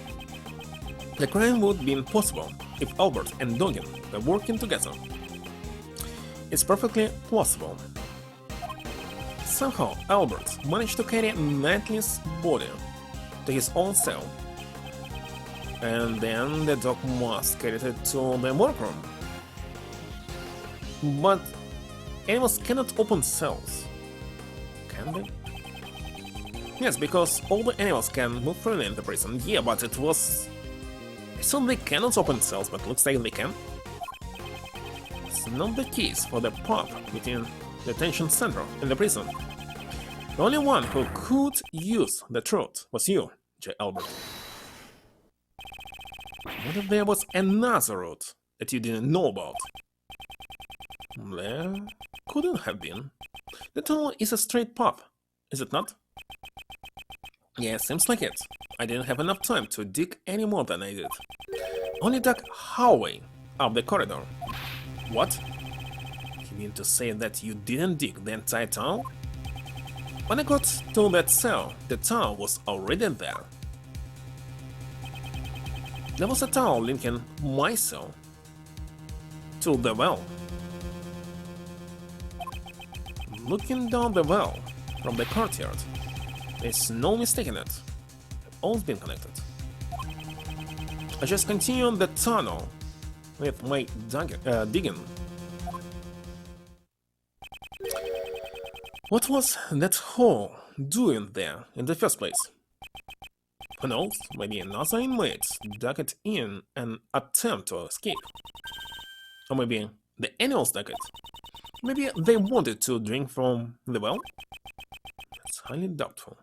The crime would be impossible if Albert and Dogen were working together. It's perfectly plausible. Somehow Albert managed to carry Nightly's body to his own cell, and then the dog must carry it to the workroom. But animals cannot open cells, can they? Yes, because all the animals can move freely in the prison. Yeah, but it was... So they cannot open cells, but looks like they can. It's not the case for the pub within the detention center in the prison. The only one who could use the truth was you, J. Albert. What if there was another route that you didn't know about? There couldn't have been. The tunnel is a straight path, is it not? Yeah, seems like it. I didn't have enough time to dig any more than I did. Only dug halfway up the corridor. What? You mean to say that you didn't dig the entire tunnel? When I got to that cell, the tunnel was already there. There was a tunnel linking my cell to the well. Looking down the well from the courtyard, there's no mistaking it. They've all been connected. I just continued the tunnel with my digging. What was that hole doing there in the first place? Who knows, maybe another inmate dug it in an attempt to escape. Or maybe the animals dug it. Maybe they wanted to drink from the well? It's highly doubtful.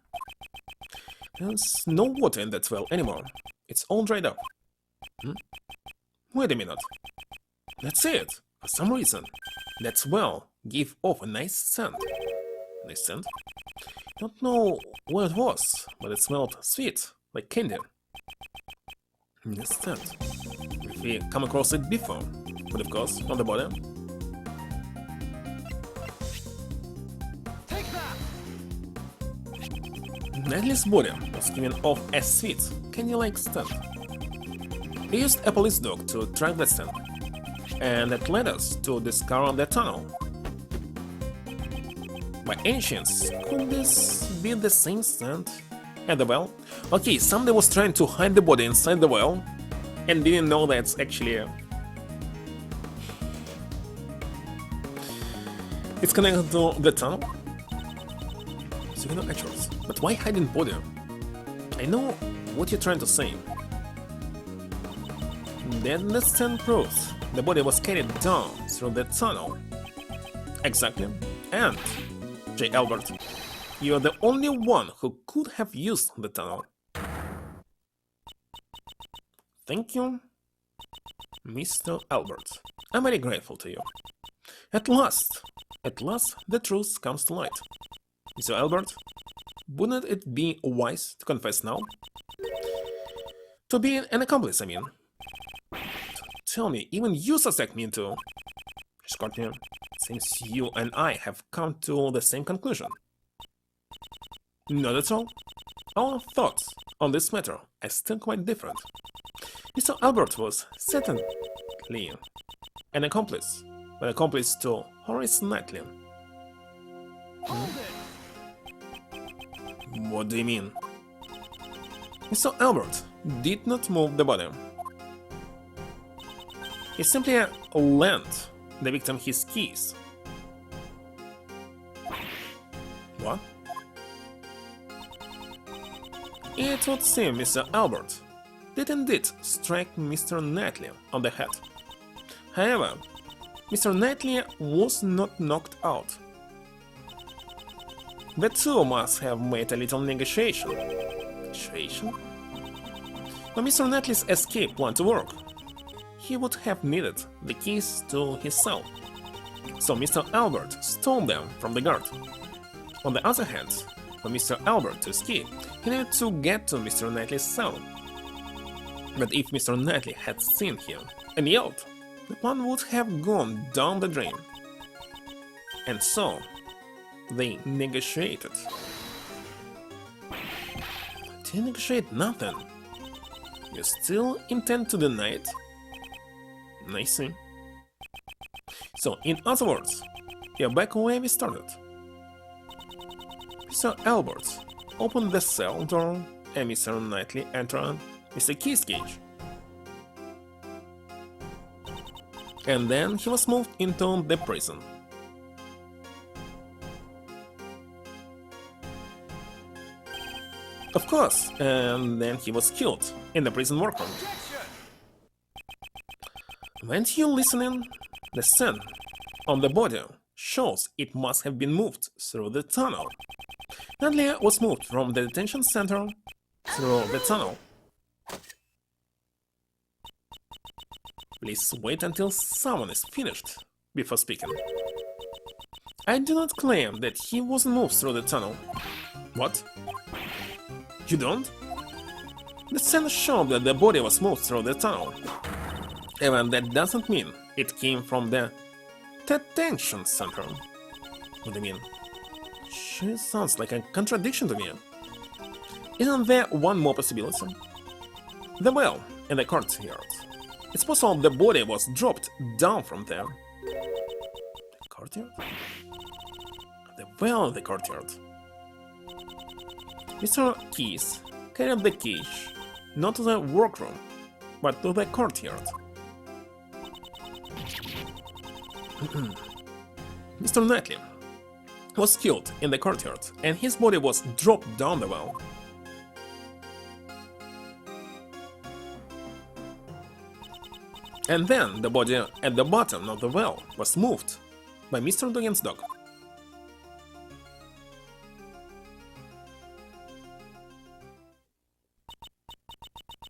There's no water in that well anymore. It's all dried up. Wait a minute. That's it. For some reason, that well gave off a nice scent. Nice scent? Don't know what it was, but it smelled sweet, like candy. Nice scent. If we come across it before, but of course, on the body. Nightly's body was giving off a sweet, candy-like scent. We used a police dog to track that scent, and that led us to discover the tunnel. By any chance, could this be the same scent at the well? Okay, somebody was trying to hide the body inside the well, and didn't know that it's actually... It's connected to the tunnel? So you know actuals. But why hiding body? I know what you're trying to say. Then the scent proves the body was carried down through the tunnel. Exactly. And, J. Albert, you're the only one who could have used the tunnel. Thank you, Mr. Albert. I'm very grateful to you. At last, the truth comes to light. Mr. Albert, wouldn't it be wise to confess now? To be an accomplice, I mean. Tell me, even you suspect me too. Scorpion, since you and I have come to the same conclusion. Not at all. Our thoughts on this matter are still quite different. Mr. Albert was certainly an accomplice to Horace Knightley. Hold it! What do you mean? Mr. Albert did not move the body. He simply lent the victim his keys. What? It would seem Mr. Albert did indeed strike Mr. Knightley on the head. However, Mr. Knightley was not knocked out. The two must have made a little negotiation. For Mr. Knightley's escape plan to work, he would have needed the keys to his cell. So Mr. Albert stole them from the guard. On the other hand, for Mr. Albert to escape, he needed to get to Mr. Knightley's cell. But if Mr. Knightley had seen him and yelled, the plan would have gone down the drain. And so, they negotiated. To negotiate nothing. You still intend to deny it? I see. So, in other words, you're back where we started. Mr. Albert opened the cell door and Mr. Knightley entered Mr. Key's cage. And then he was moved into the prison. Of course, and then he was killed in the prison workroom. Weren't you listening? The scent on the body shows it must have been moved through the tunnel. Knightley was moved from the detention center through the tunnel. Please wait until someone is finished before speaking. I do not claim that he wasn't moved through the tunnel. What? You don't? The scent showed that the body was moved through the tunnel. Even that doesn't mean it came from the detention center. What do you mean? Sure sounds like a contradiction to me. Isn't there one more possibility? The well in the courtyard. It's possible the body was dropped down from there. The courtyard? The well in the courtyard. Mr. Keys carried the cage not to the workroom, but to the courtyard. Mr. Knightley was killed in the courtyard, and his body was dropped down the well. And then the body at the bottom of the well was moved by Mr. Duggan's dog.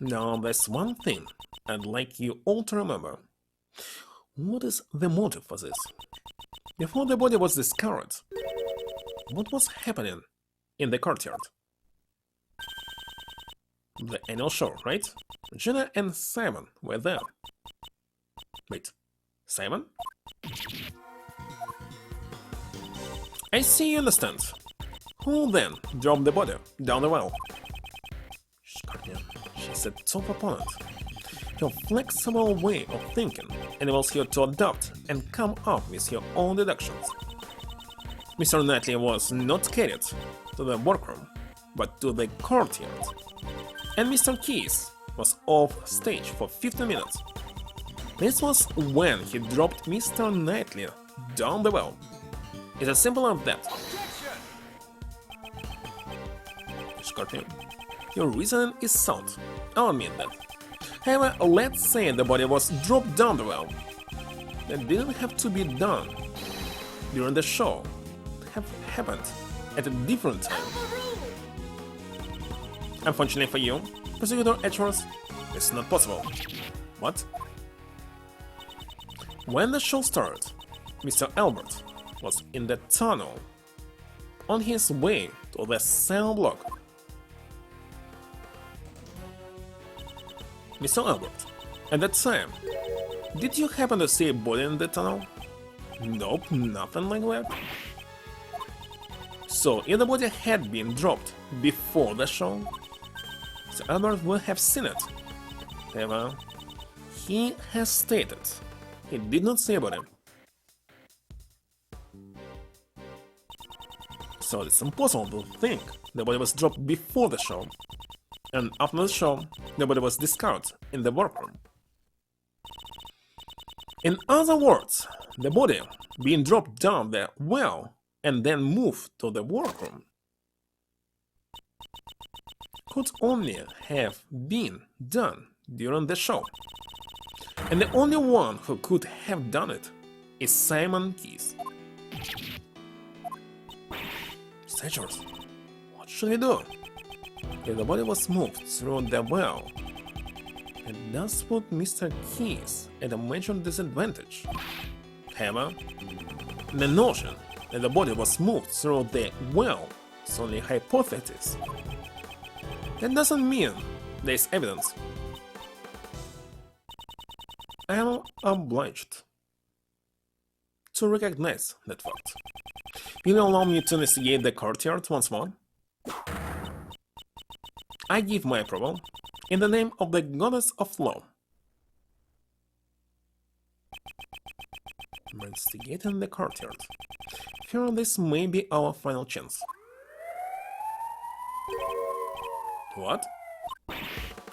Now there's one thing I'd like you all to remember. What is the motive for this? Before the body was discovered, what was happening in the courtyard? The annual show, right? Jenna and Simon were there. Wait, Simon? I see you understand. Who then dropped the body down the well? Scorpion, she's a top opponent. Your flexible way of thinking enables you to adapt and come up with your own deductions. Mr. Knightley was not carried to the workroom, but to the courtyard. And Mr. Keys was off stage for 15 minutes. This was when he dropped Mr. Knightley down the well. It's as simple as that. Scorpion, your reasoning is sound, I'll admit that. However, let's say the body was dropped down the well. That didn't have to be done during the show. It happened at a different time. Unfortunately for you, Prosecutor Edgeworth, it's not possible. What? When the show started, Mr. Albert was in the tunnel on his way to the cell block. Mr. Albert, at that time, did you happen to see a body in the tunnel? Nope, nothing like that. So, if the body had been dropped before the show, Mr. Albert would have seen it. However, he has stated he did not see a body. So it's impossible to think the body was dropped before the show, and after the show, the body was discarded in the workroom. In other words, the body being dropped down the well and then moved to the workroom could only have been done during the show, and the only one who could have done it is Simon Keys. Statues, what should we do? If the body was moved through the well, it does put Mr. Keys at a major disadvantage. However, the notion that the body was moved through the well is only a hypothesis. That doesn't mean there is evidence. I am obliged to recognize that fact. Will you allow me to investigate the courtyard once more? I give my approval in the name of the goddess of law. I'm investigating the courtyard. Fear this may be our final chance. What?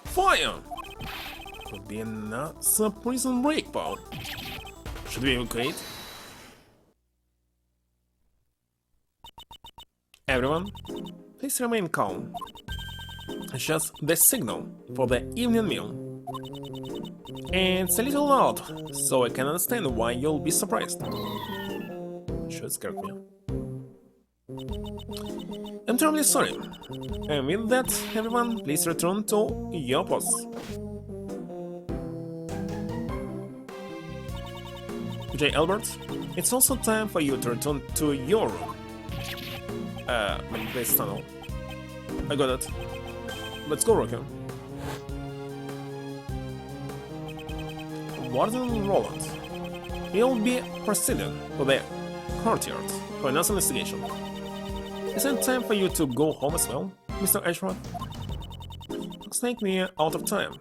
Fire! Could be another prison breakpoint. Should we evacuate? Everyone, please remain calm. It's just the signal for the evening meal. And it's a little loud, so I can understand why you'll be surprised. Should scare me. I'm terribly sorry. And with that, everyone, please return to your posts. J. Albert, it's also time for you to return to your room. This tunnel. I got it. Let's go, Rocky. Warden Roland, you'll be proceeding to the courtyard for another investigation. Isn't it time for you to go home as well, Mr. Ashworth? Looks like we're out of time.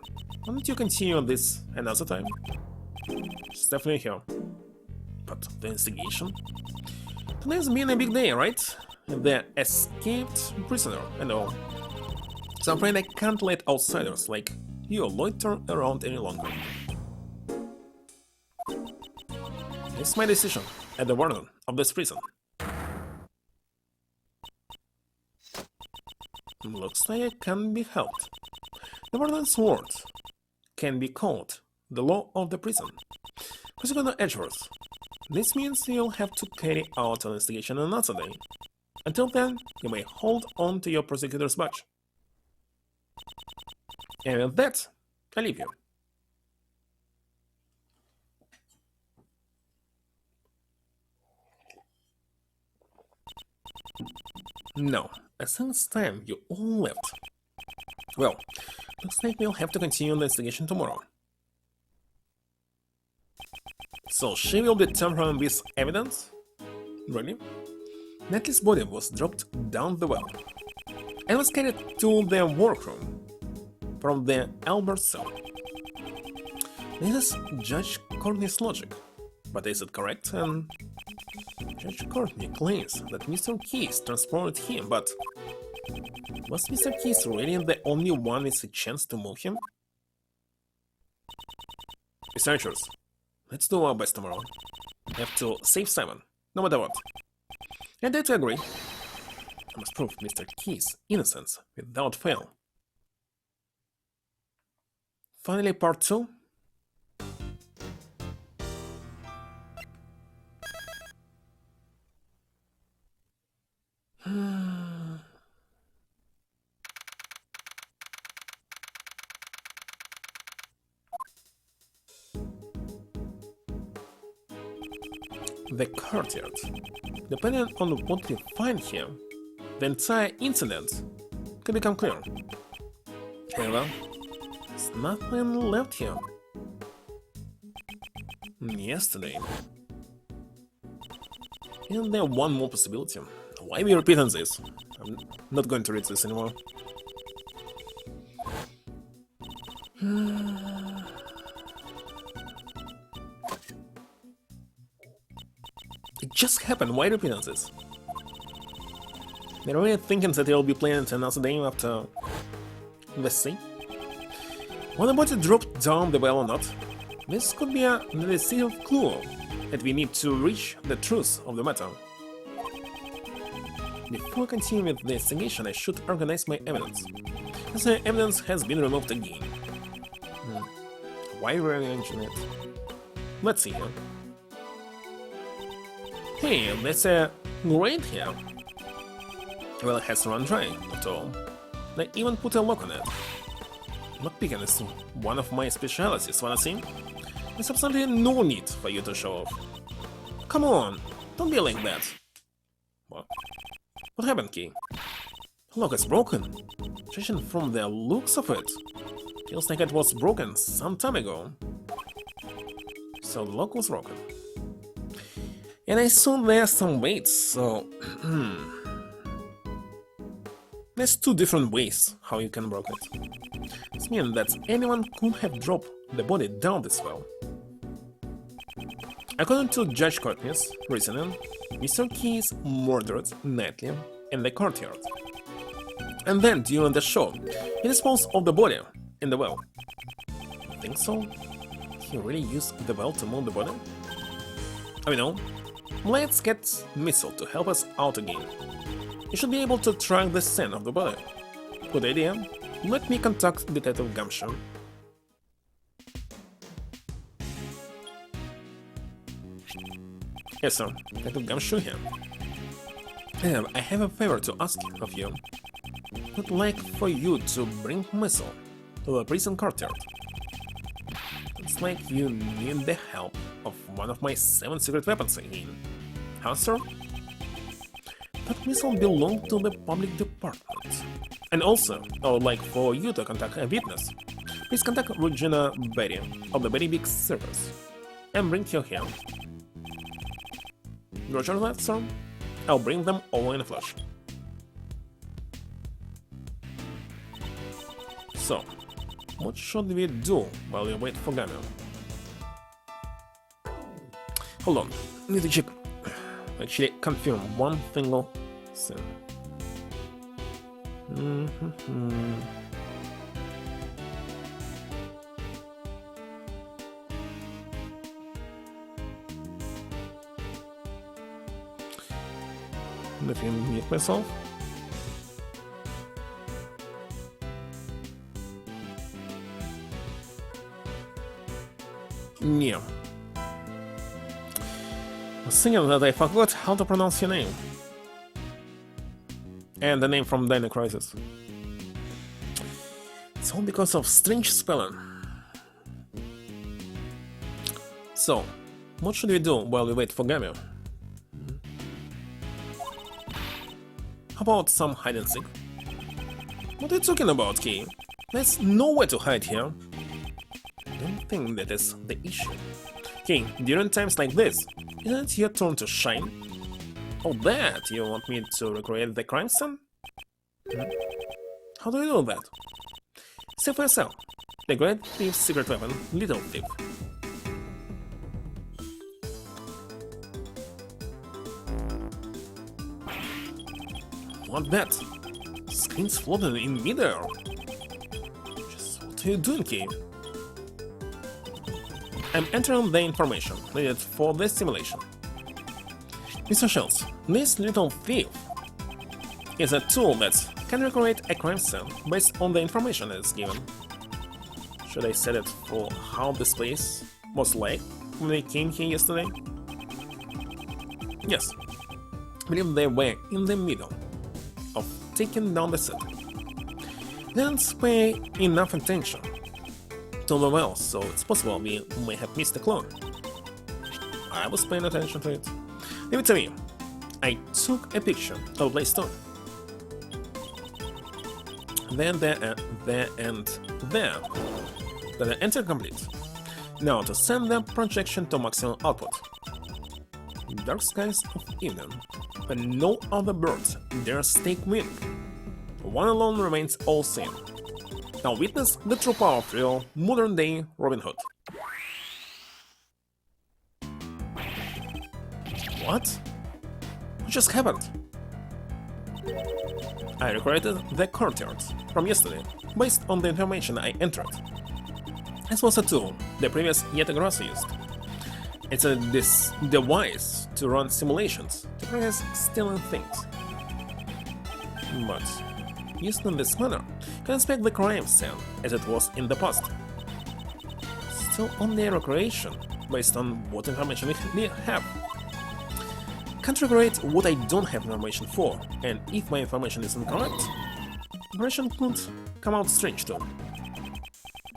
Why don't you continue this another time? She's definitely here. But the investigation? Today's been a big day, right? The escaped prisoner and all. So I'm afraid I can't let outsiders like you loiter around any longer. It's my decision as the warden of this prison. Looks like it can be helped. The warden's word can be called the law of the prison. Prosecutor Edgeworth, this means you'll have to carry out an investigation another day. Until then, you may hold on to your prosecutor's badge. And with that, I leave you. No, as soon as time you all left. Well, looks like we'll have to continue the investigation tomorrow. So she will be tampering with evidence? Really? Natalie's body was dropped down the well and was carried to the workroom from the Albert cell. This is Judge Courtney's logic, but is it correct? And Judge Courtney claims that Mr. Keys transported him, but was Mr. Keys really the only one with a chance to move him? Researchers, let's do our best tomorrow. We have to save Simon, no matter what. And I do agree. I must prove Mr. Keys' innocence without fail. Finally, part 2. the courtyard. Depending on what we find here, the entire incident could become clear. However, there's nothing left here. Yesterday. Isn't there one more possibility? Why are we repeating this? I'm not going to read this anymore. It just happened, why repeating this? They're really thinking that they'll be playing another game after the sea? Whether the body dropped down the well or not, this could be a decisive clue that we need to reach the truth of the matter. Before I continue with the investigation, I should organize my evidence, as the evidence has been removed again. Why rearranging it? Let's see here. Hey, that's a great here. Well, it has run dry, after all. They even put a lock on it. Lockpicking is one of my specialities, wanna see? There's absolutely no need for you to show off. Come on, don't be like that. What? What happened, Key? The lock is broken. Judging from the looks of it, feels like it was broken some time ago. So the lock was broken. And I saw there some weights, so... There's two different ways how you can break it. This means that anyone could have dropped the body down this well. According to Judge Courtney's reasoning, Mr. Key is murdered nightly in the courtyard. And then, during the show, he disposed of the body in the well. I think so? He really used the well to move the body? I mean, no. Let's get Missile to help us out again. You should be able to track the scent of the body. Good idea. Let me contact Detective Gumshoe. Yes, sir. Detective Gumshoe here. I have a favor to ask of you. I'd like for you to bring Missile to the prison courtyard. It's like you need the help of one of my 7 secret weapons again. Huh, sir? That Missile belongs to the public department. And also, I would like for you to contact a witness. Please contact Regina Berry of the Berry Big Circus and bring her here. Roger that, sir. I'll bring them all in a flash. So, what should we do while we wait for Gamma? Hold on, need to check. Actually, confirm one single thing. Let me mute myself. Yeah. I was thinking that I forgot how to pronounce your name. And the name from Dino Crisis. It's all because of strange spelling. So, what should we do while we wait for Gamma? How about some hide and seek? What are you talking about, Key? There's nowhere to hide here. I don't think that is the issue. Key, during times like this, isn't it your turn to shine? Oh, that? You want me to recreate the crime scene? How do you do that? See for yourself. The Great Thief's secret weapon, Little Thief. What that? Screens floating in midair. Just what are you doing, Key? I'm entering the information needed for the simulation. Mr. Shells, this Little Thief is a tool that can recreate a crime scene based on the information it is given. Should I set it for how this place was like when we came here yesterday? Yes, I believe they were in the middle of taking down the city. Didn't pay enough attention to the well, so it's possible we may have missed the clone. I was paying attention to it. Leave it to me. I took a picture of Blaystone. Then there and there. Then enter complete. Now to send the projection to maximum output. Dark skies of evening, but no other birds dare stake wing. One alone remains all-seeing. Now witness the true power of real modern-day Robin Hood. What? What just happened? I recreated the courtyard from yesterday, based on the information I entered. This was a tool the previous Yetagrasu used. It's a device to run simulations to practice stealing things. But, used in this manner, you can inspect the crime scene as it was in the past. Still only a recreation, based on what information we have. Can't recreate what I don't have information for, and if my information is incorrect, operation could come out strange too.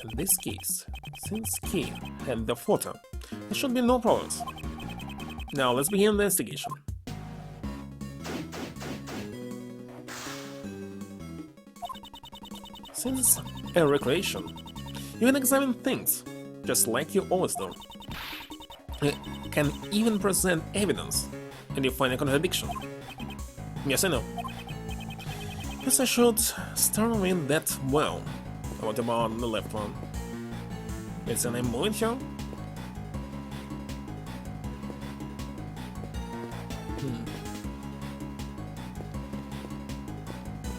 In this case, since Key had the photo, there should be no problems. Now let's begin the investigation. Since a recreation, you can examine things, just like you always do. You can even present evidence, and you find a contradiction. Yes, I know. Guess I should start with that well. What about the left one? Is there any moving here?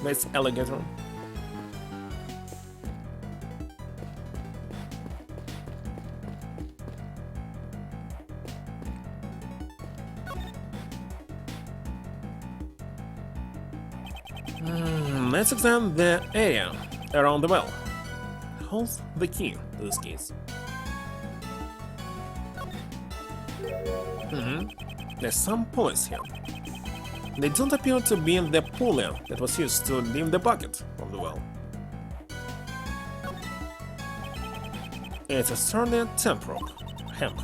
Nice alligator. Let's examine the area around the well. Holds the key to this case. There's some pulleys here. They don't appear to be the pulley that was used to lift the bucket from the well. It's a sturdy temp rope. Hemp.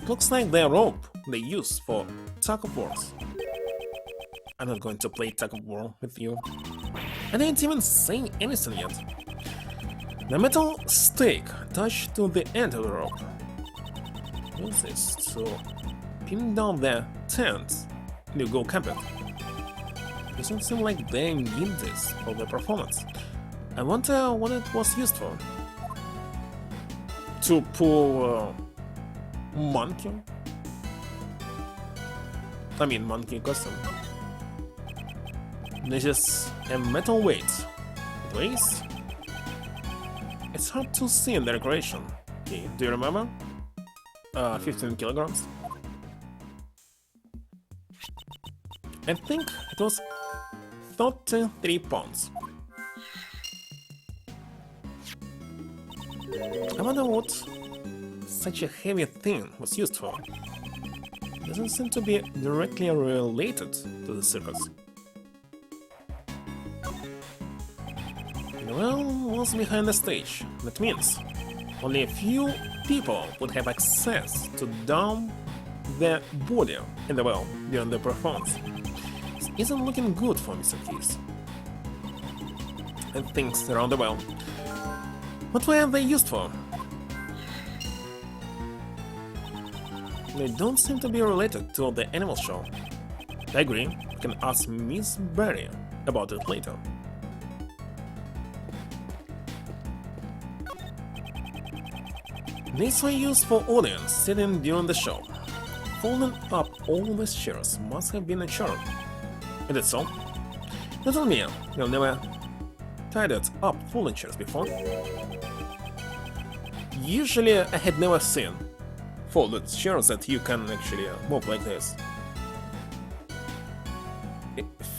Looks like the rope they use for tug of wars. I'm not going to play tug of war with you. I didn't even say anything yet. The metal stake attached to the end of the rope. Use this to pin down the tent and you go camping. Doesn't seem like they need this for the performance. I wonder what it was used for. To pull monkey? I mean monkey costume. This is a metal weight. It weighs? It's hard to see in the decoration. Okay, do you remember? 15 kilograms. I think it was 33 pounds. I wonder what such a heavy thing was used for. It doesn't seem to be directly related to the circus. The well was behind the stage. That means only a few people would have access to dump their body in the well during the performance. This isn't looking good for Mr. Keys. And things around the well. What were they used for? They don't seem to be related to the animal show. I agree, you can ask Miss Berry about it later. These were used for audience sitting during the show. Folding up all the chairs must have been a charm. Is it so? Don't tell me you've never tidied up folding chairs before. Usually I had never seen folded chairs that you can actually move like this.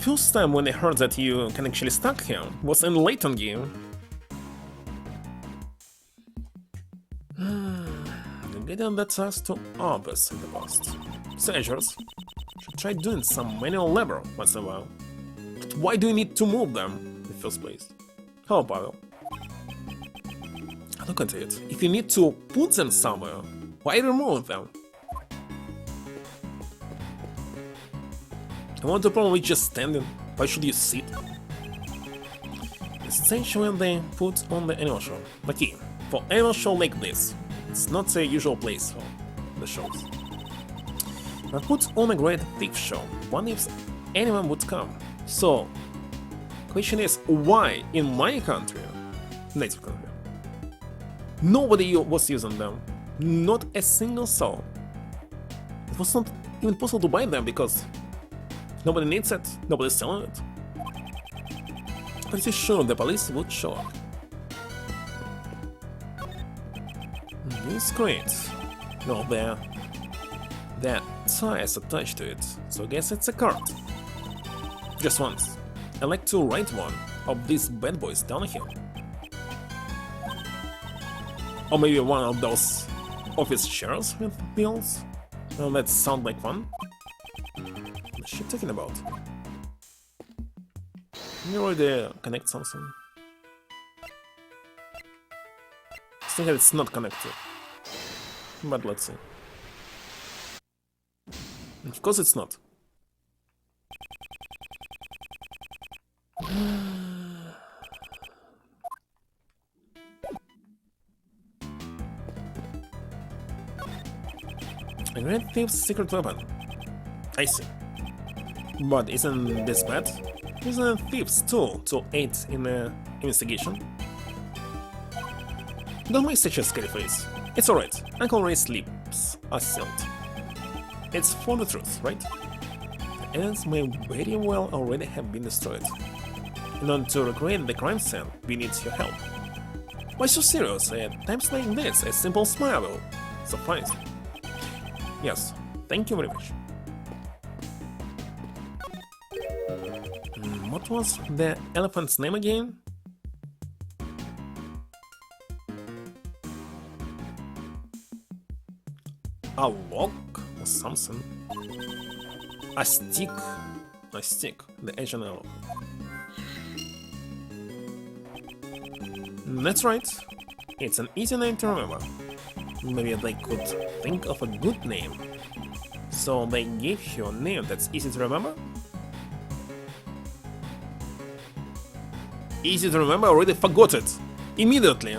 First time when I heard that you can actually stack here was in Layton game. Getting that task to others in the past. Soldiers should try doing some manual labor once in a while. But why do you need to move them in the first place? Hello, Pavel. Look at it. If you need to put them somewhere, why remove them? What's the problem with just standing? Why should you sit? The stage where they put on the animal show. The key for animal show like this. It's not the usual place for the shows. But put on a great thief show. What if anyone would come? So, question is, why in my country, native country, nobody was using them? Not a single soul. It was not even possible to buy them because nobody needs it, nobody's selling it. Pretty sure the police would show up. This crate. No, there tie is attached to it, so I guess it's a card. Just once. I'd like to ride one of these bad boys down here. Or maybe one of those office chairs with wheels. Well, that sounds like fun. What's she talking about? Can you already connect something? I think that it's not connected. But let's see. Of course it's not. A great thief's secret weapon. I see. But isn't this bad? Isn't a thief's tool to aid in an investigation? Don't make such a scary face. It's alright. Uncle Ray's lips are sealed. It's for the truth, right? The evidence may very well already have been destroyed. In order to recreate the crime scene, we need your help. Why so serious? At times like this, a simple smile will suffice. Yes, thank you very much. What was the elephant's name again? A lock or something? A stick? A stick, the Asian elephant. That's right. It's an easy name to remember. Maybe they could think of a good name. So they gave you a name that's easy to remember? Easy to remember, I already forgot it. Immediately.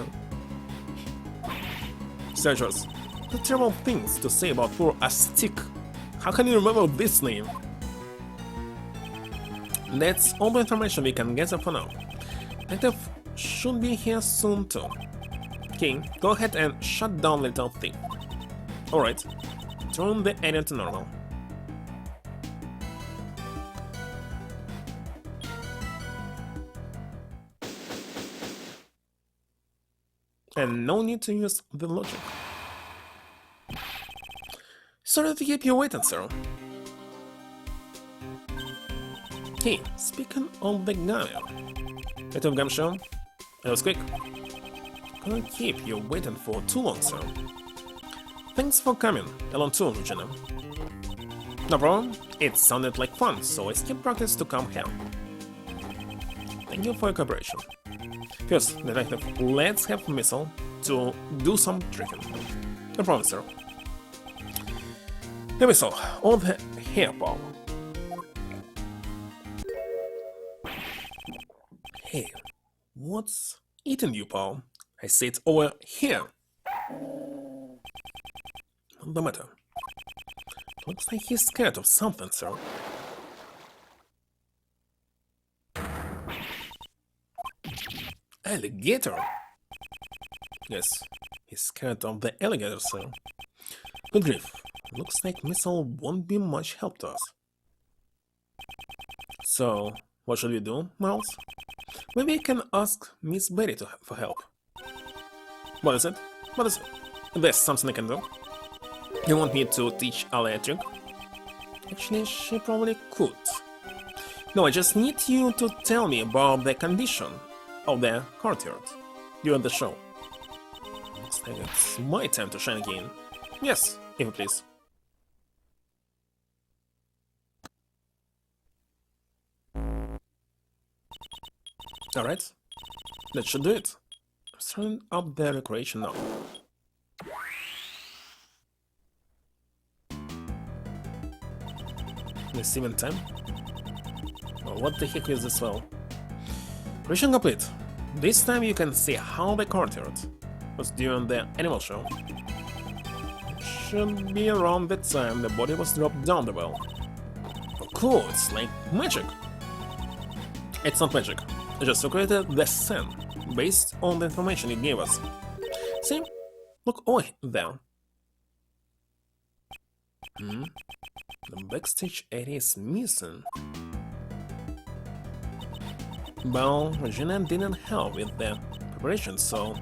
Searchers, the terrible things to say about poor Astic. How can you remember this name? That's all the information we can gather for now. Detective should be here soon too. King, go ahead and shut down Little Thief. Alright, turn the area to normal. And no need to use the logic. Sorry to keep you waiting, sir. Hey, speaking of the guy, bit of gumshoe. That was quick. Couldn't keep you waiting for too long, sir. Thanks for coming along too, Regina. No problem. It sounded like fun, so I skipped practice to come here. Thank you for your cooperation. First, detective, let's have Missile to do some tricking. No problem, sir. The Missile, all the hair ball. Hey, what's eating you, Paul? I said over here. What's the matter? Looks like he's scared of something, sir. Alligator? Yes, he's scared of the alligator, sir. Good grief. Looks like Missile won't be much help to us. So, what should we do, Miles? Maybe I can ask Miss Berry for help. What is it? What is it? There's something I can do. You want me to teach Ali a trick? Actually, she probably could. No, I just need you to tell me about the condition of the courtyard during the show. Looks like it's my time to shine again. Yes, if you please. Alright, that should do it. I'm starting up the recreation now. Receiving time. What the heck is this well? Mission complete. This time you can see how the courtyard was during the animal show. Should be around the time the body was dropped down the well. Oh, cool, it's like magic. It's not magic. I just recreated the scene based on the information it gave us. See? Look over there. The backstage area is missing. Well, Regina didn't help with the preparation, so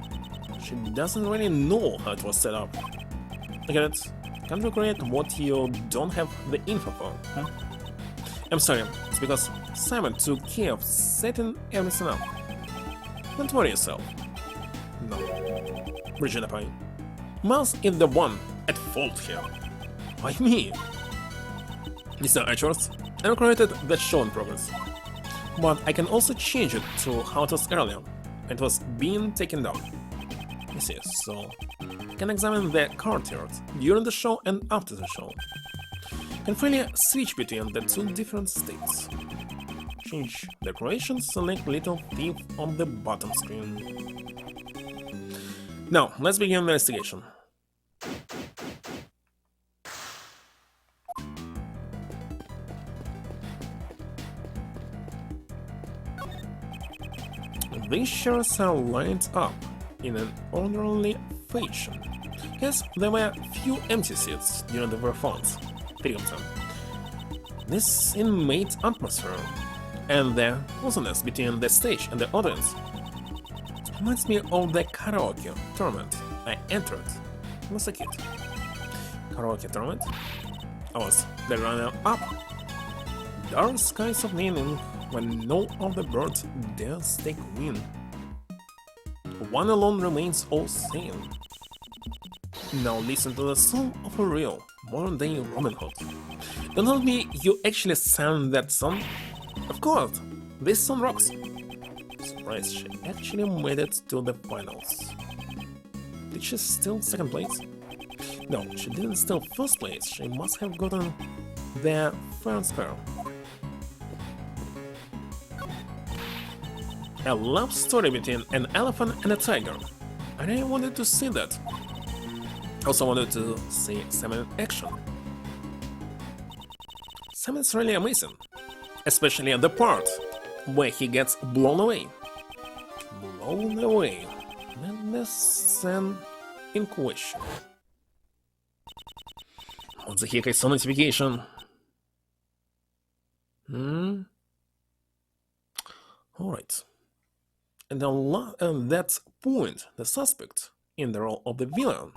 she doesn't really know how it was set up. I get it. Can't recreate what you don't have the info for, huh? I'm sorry, it's because Simon took care of setting everything up. Don't worry yourself. No. Regina Pine. Miles is the one at fault here. Why me? Mr. Edgeworth, I recreated the show in progress. But I can also change it to how it was earlier. It was being taken down. I see, so I can examine the courtyard during the show and after the show. I can freely switch between the two different states. Change decorations, select little thief on the bottom screen. Now, let's begin the investigation. These chairs are lined up in an orderly fashion. Yes, there were few empty seats during the performance, 3 of them. This inmate atmosphere and the closeness between the stage and the audience reminds me of the karaoke tournament I entered when I was a kid. Karaoke tournament? I was the runner-up. Dark skies of evening when no other bird dares take wing. One alone remains all sane. Now listen to the song of a real, modern-day Robin Hood. Don't tell me you actually sang that song? Of course, this song rocks. Surprised she actually made it to the finals. Did she steal second place? No, she didn't steal first place. She must have gotten there fair and square. A love story between an elephant and a tiger. I really wanted to see that. Also wanted to see Simon in action. Simon's really amazing, especially at the part where he gets blown away. Blown away. Then the scene in question. What the heck, I saw notification. Alright. And at that point, the suspect, in the role of the villain,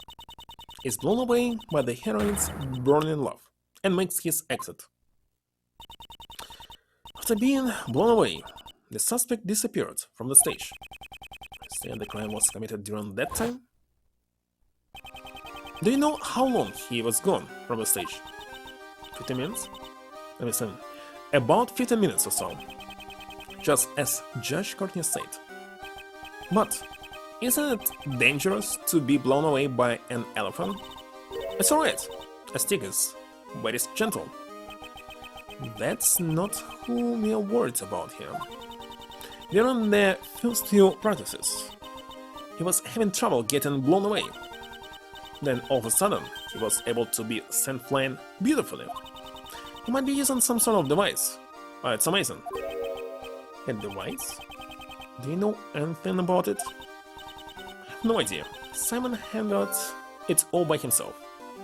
is blown away by the heroine's burning love and makes his exit. After being blown away, the suspect disappeared from the stage. Say the crime was committed during that time? Do you know how long he was gone from the stage? 50 minutes? Let me see. About 15 minutes or so. Just as Judge Courtney said. But isn't it dangerous to be blown away by an elephant? It's alright. A stick is very gentle. That's not who we are worried about here. During the first few practices, he was having trouble getting blown away. Then all of a sudden, he was able to be sent flying beautifully. He might be using some sort of device. Oh, it's amazing. A device? Do you know anything about it? I have no idea. Simon handled it all by himself.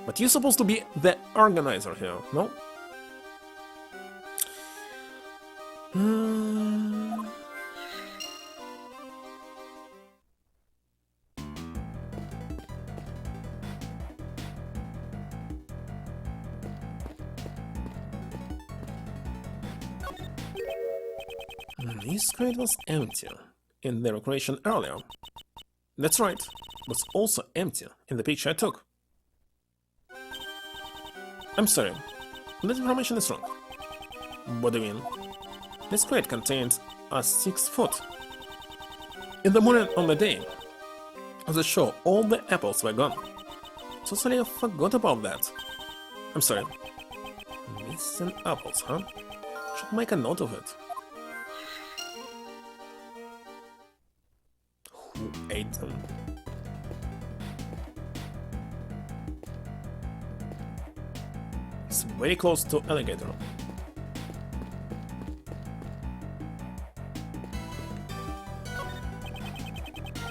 But you're supposed to be the organizer here, no? This crate was empty in the recreation earlier. That's right, it was also empty in the picture I took. I'm sorry, this information is wrong. What do you mean? This crate contains a 6 foot. In the morning on the day of the show, all the apples were gone. Totally forgot about that. I'm sorry. Missing apples, huh? Should make a note of it. Who ate them? It's very close to alligator.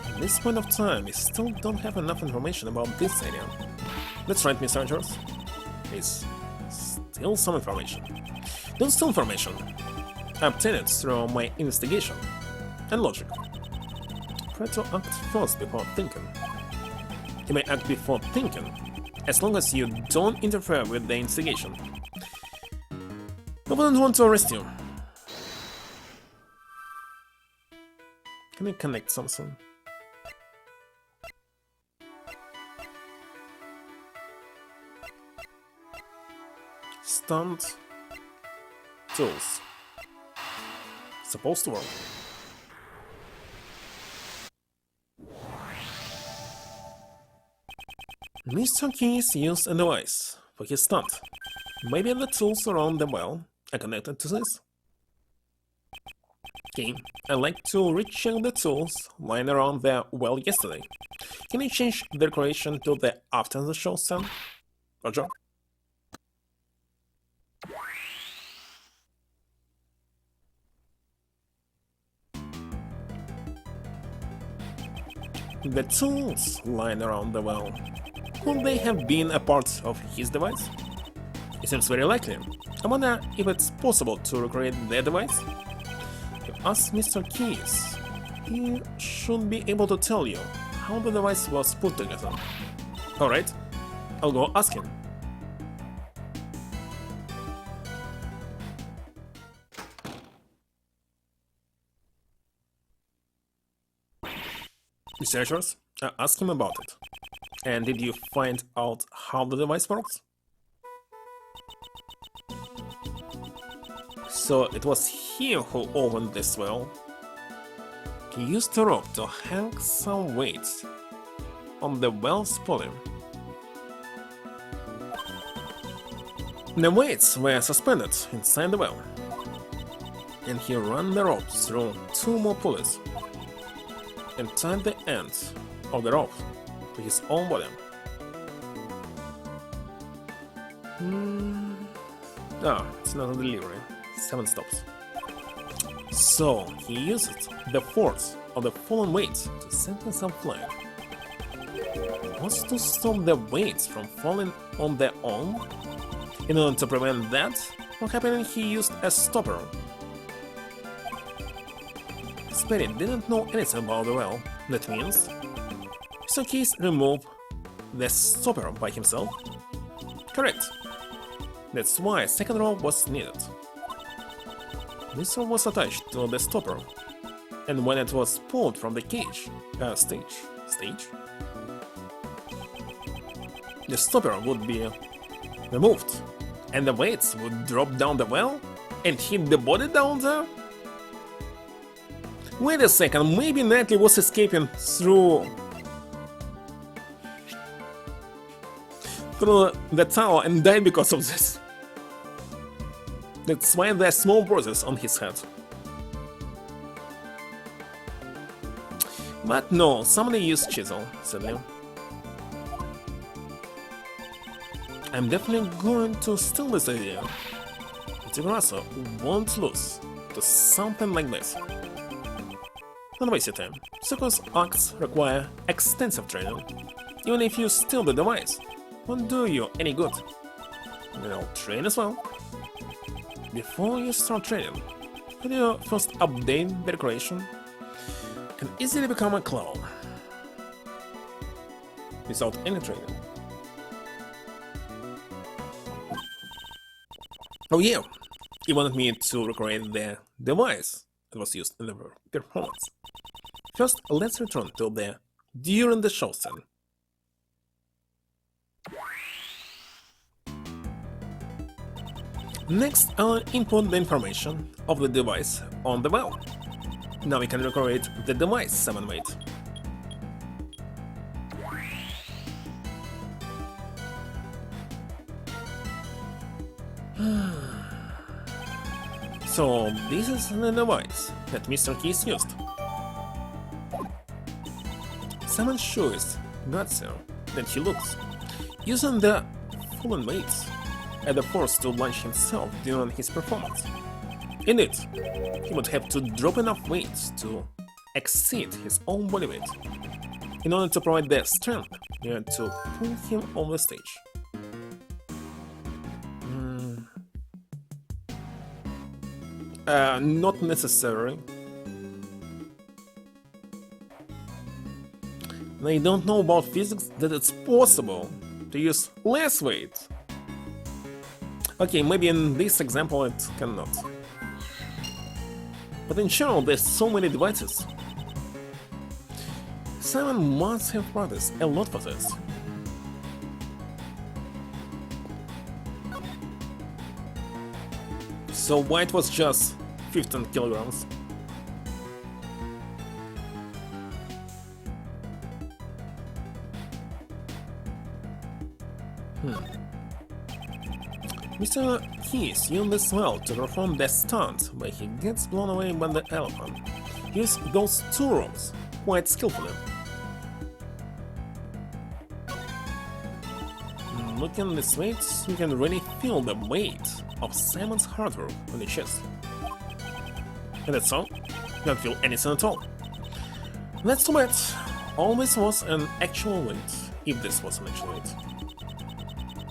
At this point of time, we still don't have enough information about this area. That's right, Mr. Rogers. It's still some information. Don't steal information. I obtained it through my investigation and logic. Try to act first before thinking. You may act before thinking, as long as you don't interfere with the investigation. I wouldn't want to arrest you. Can I connect something? Stunt tools. Supposed to work. Mr. Keys used a device for his stunt. Maybe the tools around the well are connected to this. Okay, I'd like to recheck the tools lying around the well yesterday. Can you change the decoration to the after the show scene? Roger. The tools lying around the well. Could they have been a part of his device? It seems very likely. I wonder if it's possible to recreate their device? If you ask Mr. Keys, he should be able to tell you how the device was put together. Alright, I'll go ask him. Researchers, ask him about it. And did you find out how the device works? So it was he who opened this well. He used a rope to hang some weights on the well's pulley. The weights were suspended inside the well, and he ran the rope through 2 more pulleys and tied the end of the rope to his own body. It's not a delivery. 7 stops. So he used the force of the fallen weights to send himself flying. Was to stop the weights from falling on their own? In order to prevent that from happening, he used a stopper. Spirit didn't know anything about the well. That means Mr. Keys removed the stopper by himself? Correct. That's why a second rope was needed. This rope was attached to the stopper, and when it was pulled from the stage, the stopper would be removed, and the weights would drop down the well and hit the body down there? Wait a second, maybe Natalie was escaping through the tower and died because of this. That's why there are small bruises on his head. But no, somebody used chisel, said Leo. I'm definitely going to steal this idea. Tigrasso won't lose to something like this. Don't waste your time. Circus acts require extensive training. Even if you steal the device, won't do you any good. Then I'll train as well. Before you start training, could you first update the decoration? Can easily become a clown without any training. Oh yeah, he wanted me to recreate the device that was used in the performance. First, let's return to the during the show scene. Next, I'll input the information of the device on the well. Now we can recreate the device 7 weight. So this is the device that Mr. Keys used. Simon shows gutsier than he looks, using the fallen weights as the force to launch himself during his performance. Indeed, he would have to drop enough weights to exceed his own body weight in order to provide the strength needed to pull him on the stage. Not necessary. They don't know about physics that it's possible to use less weight. Okay, maybe in this example it cannot. But in general, there's so many devices. Simon must have practiced a lot for this. So why it was just 15 kilograms? Mr. Keys used this well to perform the stunt where he gets blown away by the elephant. He used those two ropes quite skillfully. Looking at this weight, you can really feel the weight of Simon's hard work on the chest. And that's all. You don't feel anything at all. That's too bad. All this was an actual weight, if this was an actual weight.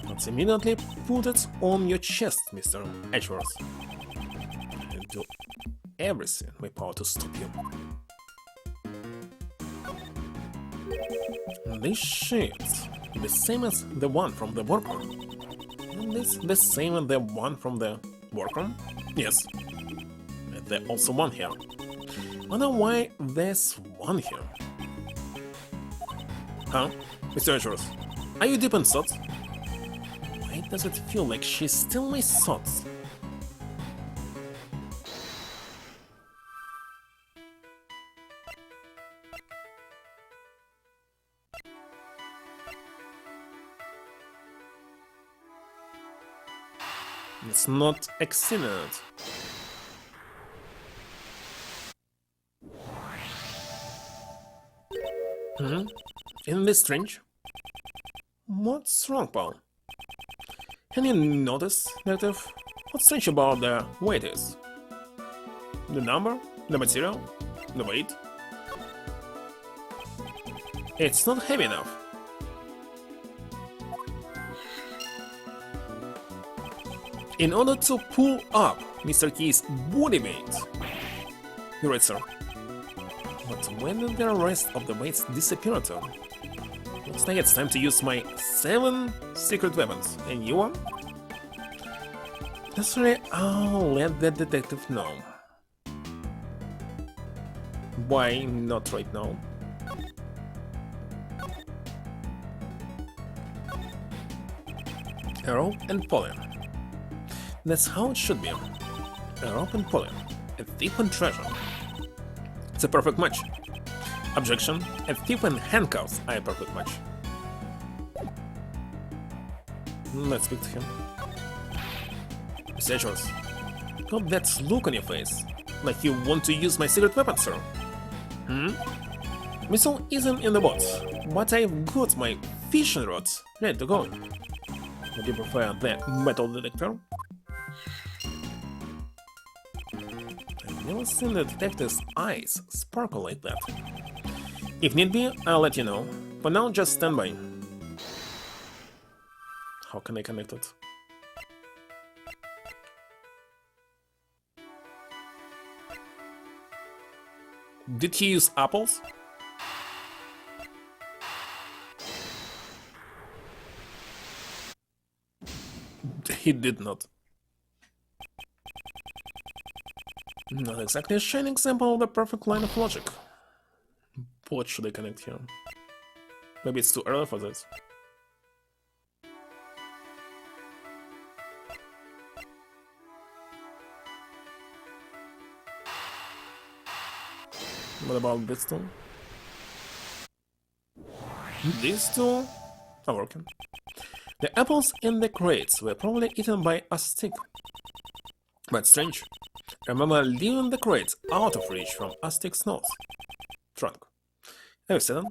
Let's immediately put it on your chest, Mr. Edgeworth. And do everything in my power to stop you. This sheet is the same as the one from the workroom. And this the same as the one from the workroom? Yes. And there's also one here. Wonder why there's one here. Huh? Mr. Edgeworth, are you deep in thought? Why does it feel like she's still my thoughts? It's not excellent. Isn't this strange? What's wrong, Paul? Can you notice, Detective? What's strange about the weight is? The number? The material? The weight? It's not heavy enough. In order to pull up Mr. Key's body weight. You're right, sir. But when did the rest of the weights disappear to? Looks like it's time to use my 7 secret weapons. And you want? That's right, I'll let the detective know. Why not right now? A rope and pollen. That's how it should be. A rope and pollen. A thief and treasure. It's a perfect match. Objection. A thief and handcuffs are a perfect match. Let's speak to him. Mr. Edgeworth, got that look on your face. Like you want to use my secret weapon, sir. Missile isn't in the box, but I've got my fishing rods ready to go. Would you prefer the metal detector? I've never seen the detective's eyes sparkle like that. If need be, I'll let you know. For now, just stand by. How can I connect it? Did he use apples? He did not. Not exactly a shining example of the perfect line of logic. What should I connect here? Maybe it's too early for this. What about this two? These two are working. The apples in the crates were probably eaten by a stick. But strange. Remember leaving the crates out of reach from Aztec's nose. Trunk. Have you seen them?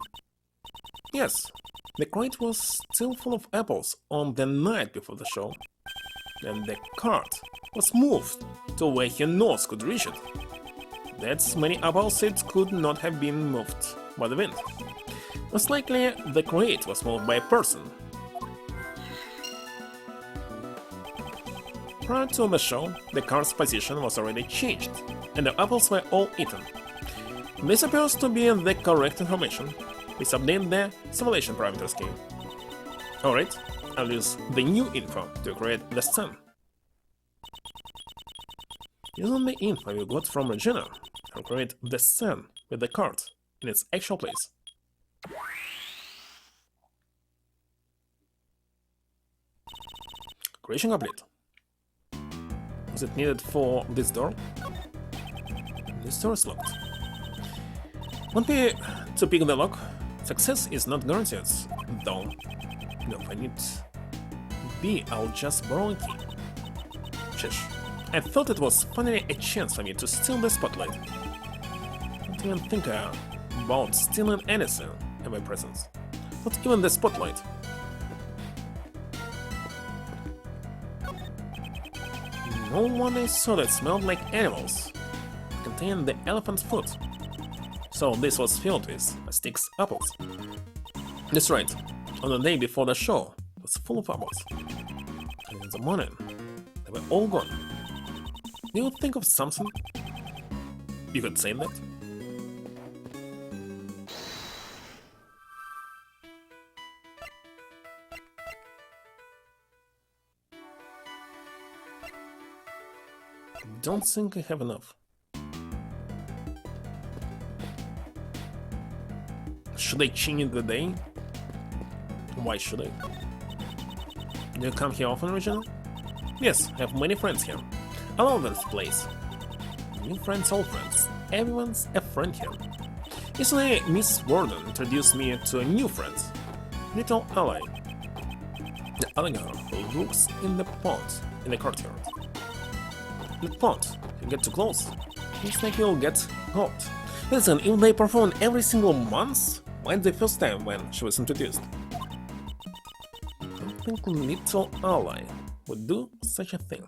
Yes, the crate was still full of apples on the night before the show, and the cart was moved to where your nose could reach it. That many apples it could not have been moved by the wind. Most likely, the crate was moved by a person. Prior to the show, the cart's position was already changed, and the apples were all eaten. This appears to be the correct information. Please update the simulation parameters key. Alright, I'll use the new info to create the scene. Using the info you got from Regina, I'll create the scene with the cart in its actual place. Creation complete. Was it needed for this door? This door is locked. Want me to pick the lock? Success is not guaranteed, though. No, I need B, I'll just borrow a key. Shish. I thought it was finally a chance for me to steal the spotlight. Don't even think about stealing anything in my presence. Not even the spotlight. No one I saw that smelled like animals. It contained the elephant's foot. So this was filled with sticks apples. That's right, on the day before the show, it was full of apples. And in the morning, they were all gone. Do you think of something? You could say that? Don't think I have enough. Should I change the day? Why should I? Do you come here often, Regina? Yes, I have many friends here. I love this place. New friends, old friends. Everyone's a friend here. Recently, Miss Warden introduced me to a new friend, little ally. The other girl who looks in the pond in the courtyard. The pond, you get too close. Looks like you'll get hurt. Listen, if they perform every single month, why the first time when she was introduced? I don't think little ally would do such a thing.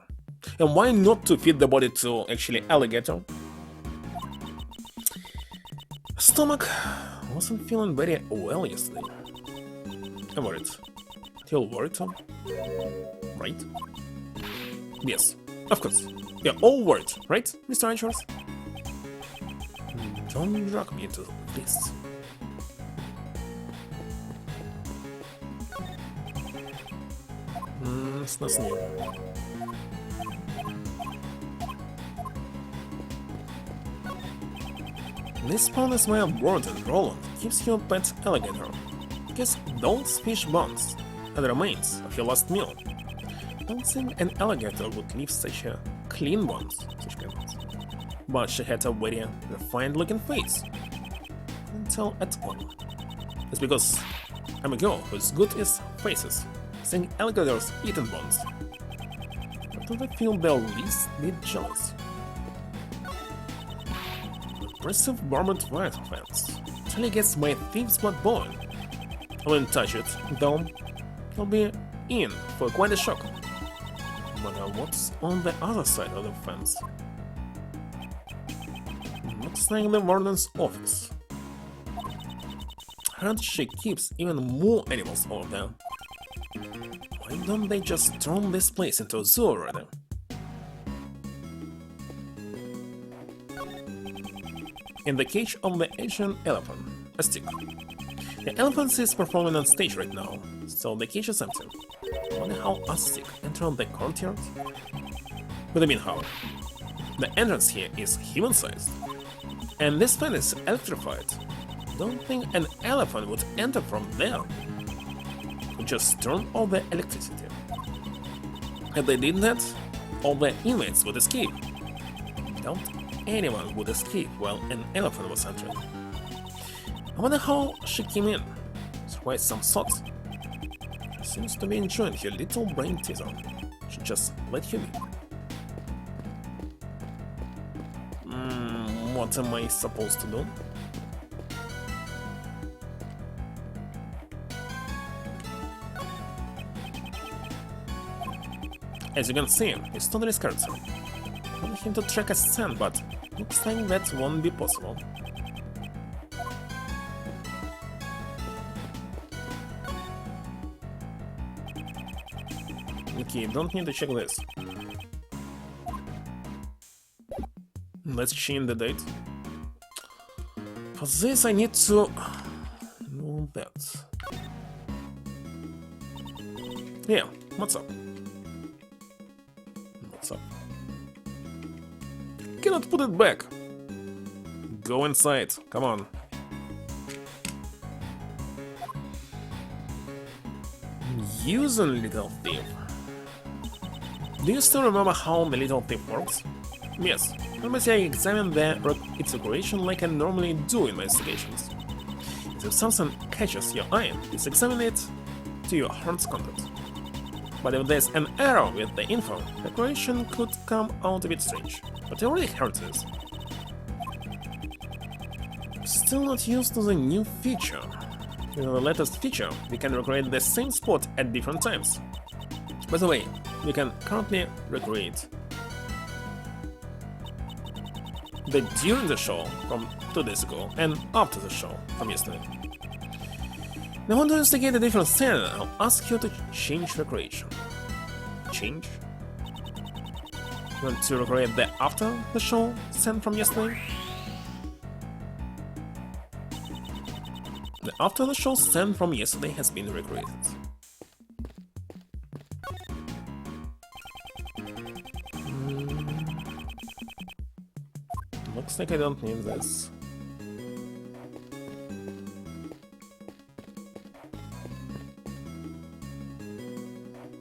And why not to feed the body to actually alligator? Stomach wasn't feeling very well yesterday. I'm worried. You're worried, Tom? Right? Yes, of course. You're all worried, right, Mr. Archers? Don't drag me into this. It's not new. This pond is where Warden Roland keeps your pet alligator. Guess those fish bones are the remains of your last meal. Don't think an alligator would leave such a clean bones, but she had a very refined looking face. Can't tell at all. It's because I'm a girl who's good at faces, seeing alligators eating bones. But do I feel the least bit jealous? Impressive barbed wire fence. Totally gets my thief's blood boiling. I won't touch it, though I'll be in for quite a shock. But what's on the other side of the fence? Looks like the warden's office. Heard she keeps even more animals over there. Why don't they just turn this place into a zoo already? In the cage of the Asian elephant, a stick. The elephant is performing on stage right now, so the cage is empty. Wonder how a stick entered the courtyard? What do you mean how? The entrance here is human-sized. And this fan is electrified. Don't think an elephant would enter from there. Would just turn off the electricity. If they did that, all the inmates would escape. Don't anyone would escape while an elephant was entering. I wonder how she came in. Surprise some sort. She seems to be enjoying her little brain teaser. Should just let her be. What am I supposed to do? As you can see, it's totally scared, sir. I want him to track a scent, but looks like that won't be possible. Okay, don't need to check this. Let's change the date. For this I need to know that. Yeah, what's up? What's up? Cannot put it back. Go inside, come on. Use a little thief. Do you still remember how the little thief works? Yes, let I examine its operation like I normally do in my investigations. If something catches your eye, just examine it to your heart's content. But if there's an error with the info, the operation could come out a bit strange. But I already heard this. Still not used to the new feature. In the latest feature, we can recreate the same spot at different times. By the way, we can currently recreate the during the show from 2 days ago and after the show from yesterday. Now, I want to investigate a different scene. I'll ask you to change recreation. Change? You want to recreate the after the show scene from yesterday? The after the show scene from yesterday has been recreated. Looks like I don't need this.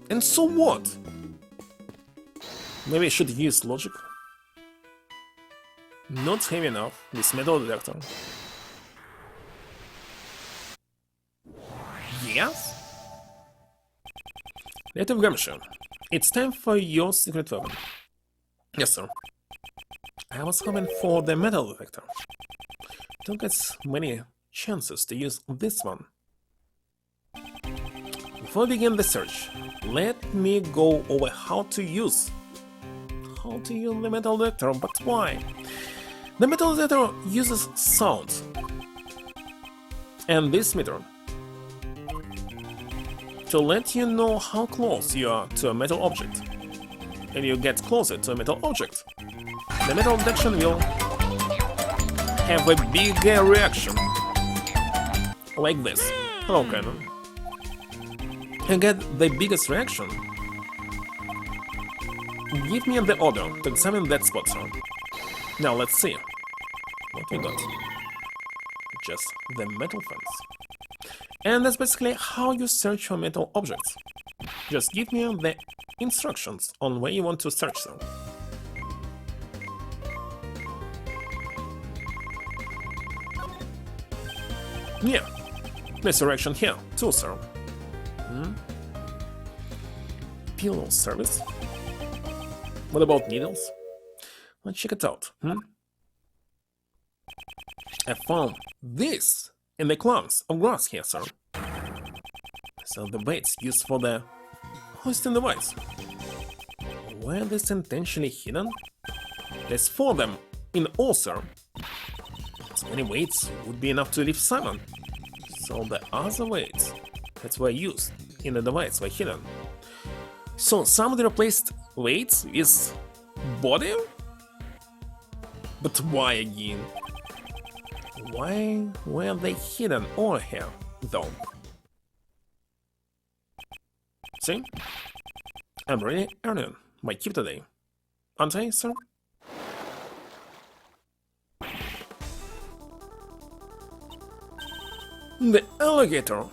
And so what? Maybe I should use logic? Not heavy enough, this metal detector. Yes? Native Gumshoe, it's time for your secret weapon. Yes, sir. I was hoping for the metal detector. Don't get many chances to use this one. Before we begin the search, let me go over how to use the metal detector, but why? The metal detector uses sound and this meter to let you know how close you are to a metal object. If you get closer to a metal object, the metal detection will have a bigger reaction. Like this. Hello, Canon. And get the biggest reaction. Give me the order to examine that spot, sir. Now let's see what we got. Just the metal fence. And that's basically how you search for metal objects. Just give me the instructions on where you want to search them. Yeah, there's a reaction here too, sir. Pillow service? What about needles? Let's check it out. I found this in the clumps of grass here, sir. So the baits used for the hoisting device. Were these intentionally hidden? There's 4 of them in all, sir. So many weights would be enough to lift Simon. So the other weights that were used in the device were hidden. So somebody replaced weights with body? But why again? Why were they hidden over here, though? See? I'm really earning my keep today. Aren't I, sir? The alligator.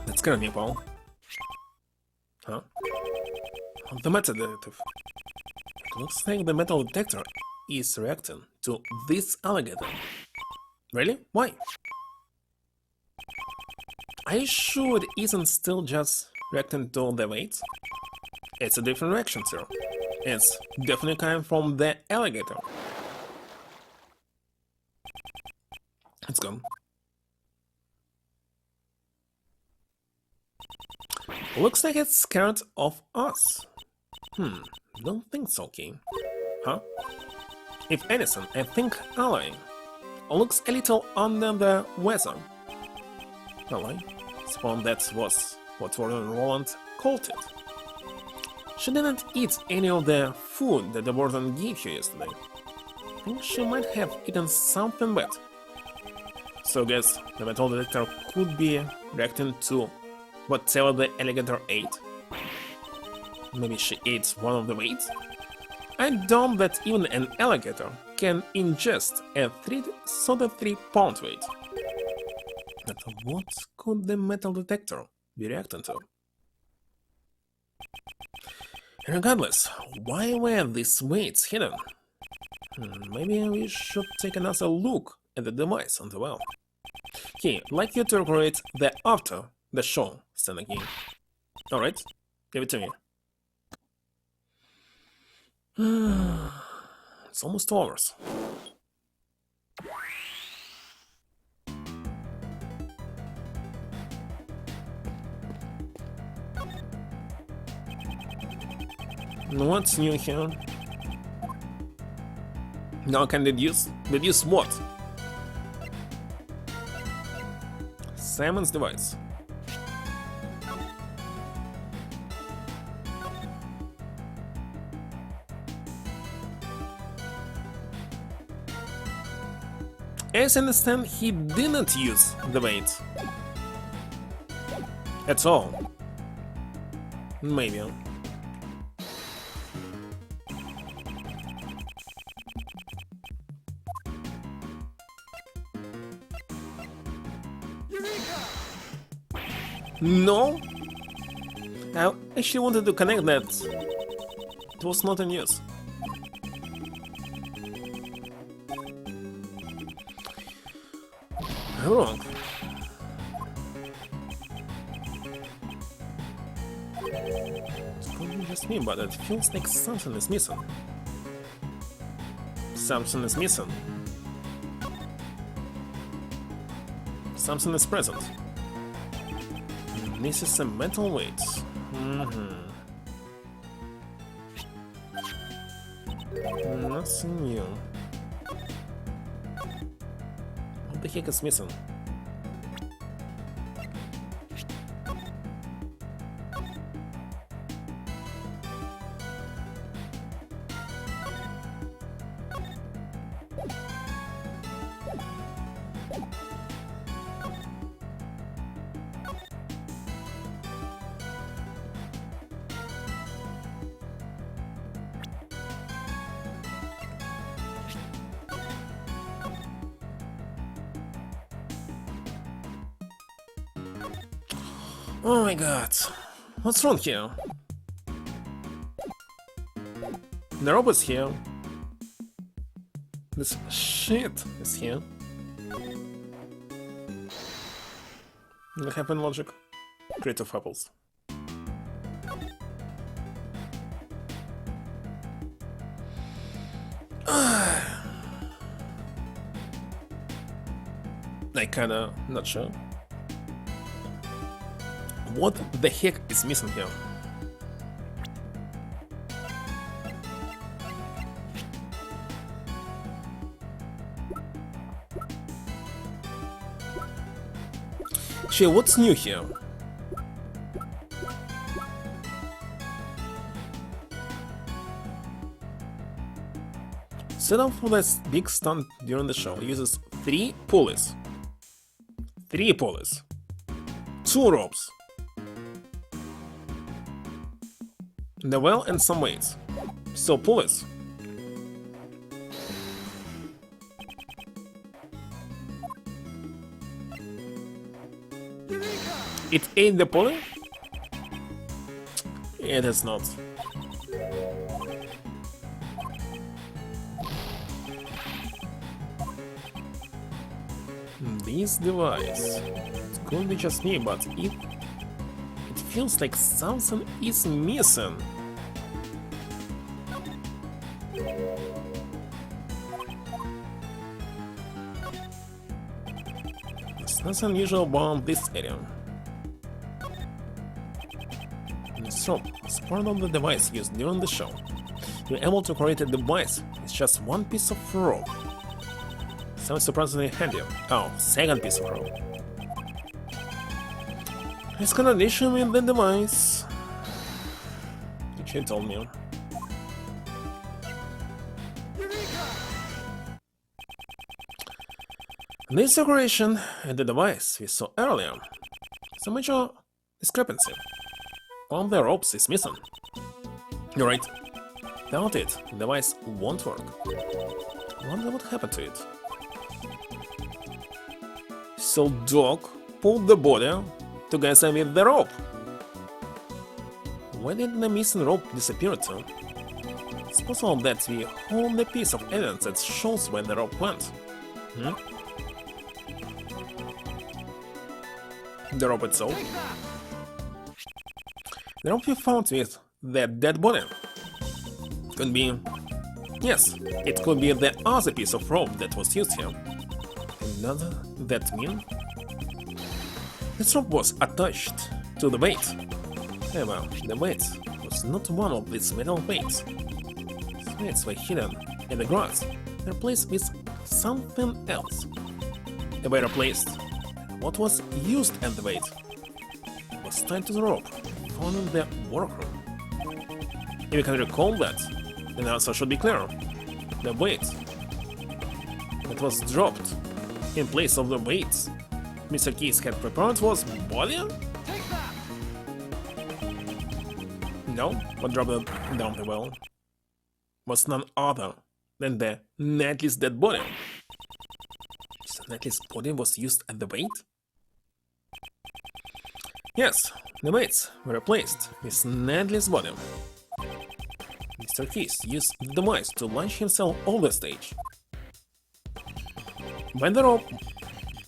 That scared me, Paul. Huh? The metal detective. It looks like the metal detector is reacting to this alligator. Really? Why? Are you sure it isn't still just reacting to the weight? It's a different reaction, sir. It's definitely coming from the alligator. It's gone. Looks like it's scared of us. Don't think so, Key. Huh? If anything, I think Ally looks a little under the weather. Ally? Suppose that was what Warden Roland called it. She didn't eat any of the food that the Warden gave her yesterday. I think she might have eaten something bad. So I guess the metal detector could be reacting to whatever the alligator ate. Maybe she ate one of the weights? I doubt that even an alligator can ingest a 3 pound weight. But what could the metal detector be reacting to? Regardless, why were these weights hidden? Maybe we should take another look at the device on the wall. Hey, like you to create the after the show scene again. Alright, give it to me. It's almost 2 hours. What's new here? Now I can deduce? Deduce what? Simon's device. As I understand, he didn't use the weight. At all. Maybe. No? I actually wanted to connect that. It was not in use. I'm wrong. It's probably just me, but it feels like something is missing. Something is missing. Something is present. This is a metal weight. Nothing new. What the heck is missing? Oh my god. What's wrong here? The robot's here. This shit is here. What happened, logic? Creative apples. I kinda not sure. What the heck is missing here? Che, what's new here? Set up for this big stunt during the show uses 3 pulleys. 3 pulleys. 2 ropes. The well and some weights. So pulleys. It ate the pulley? It is not. This device. It could be just me, but it feels like something is missing. There's nothing unusual about this area. This rope is part of the device used during the show. You're able to create a device with just one piece of rope. Sounds surprisingly handy. Oh, second piece of rope. It's got an issue with the device. She told me. This decoration and the device we saw earlier is a major discrepancy. One of the ropes is missing. You're right. Without it, the device won't work. I wonder what happened to it. So Doc pulled the body together with the rope. Where did the missing rope disappear to? It's possible that we hold a piece of evidence that shows where the rope went. The rope itself. The rope we found with the dead body. Could be... Yes, it could be the other piece of rope that was used here. Another that mean? This rope was attached to the weight. However, the weight was not one of these metal weights. These weights were hidden in the grass, replaced with something else. They were replaced. What was used as the weight was tied to the rope found in the workroom. If you can recall that, then the answer should be clear. The weight that was dropped in place of the weights Mr. Keys had prepared was body? No, what dropped it down the well was none other than the Natalie's dead body. So Natalie's body was used as the weight? Yes, the weights were replaced with Natalie's body. Mr. Keys used the device to launch himself off the stage. When the rope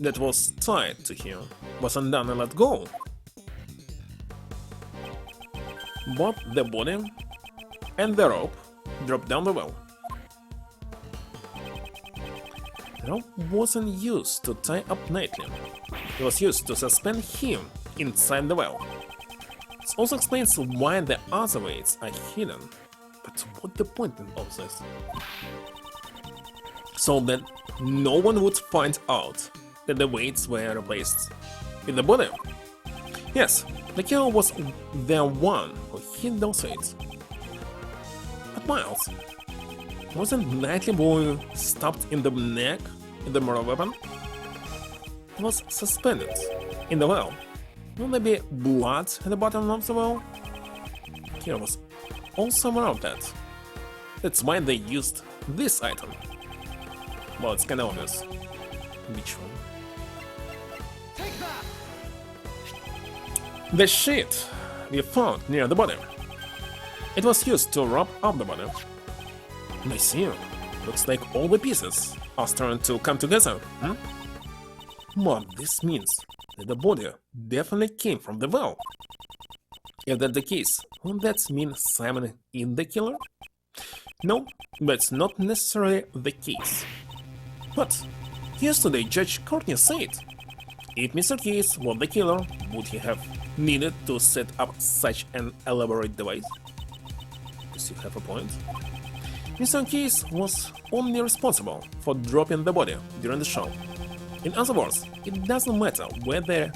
that was tied to him was undone and let go, both the body and the rope dropped down the well. The rope wasn't used to tie up Nightly. It was used to suspend him inside the well. This also explains why the other weights are hidden. But what's the point of this? So that no one would find out that the weights were replaced with the body. Yes, the killer was the one who hid those weights. But Miles, wasn't Nightly Boy stabbed in the neck with the murder weapon? He was suspended in the well. Will there be blood at the bottom of the well? The killer was also aware of that. That's why they used this item. Well, it's kinda obvious. Which one? The sheet we found near the body. It was used to wrap up the body. I see. Looks like all the pieces are starting to come together, But this means that the body definitely came from the well. If that's the case, won't that mean Simon is the killer? No, that's not necessarily the case. But yesterday Judge Courtney said, if Mr. Keys was the killer, would he have needed to set up such an elaborate device? Does he have a point? Mr. Keys was only responsible for dropping the body during the show. In other words, it doesn't matter where the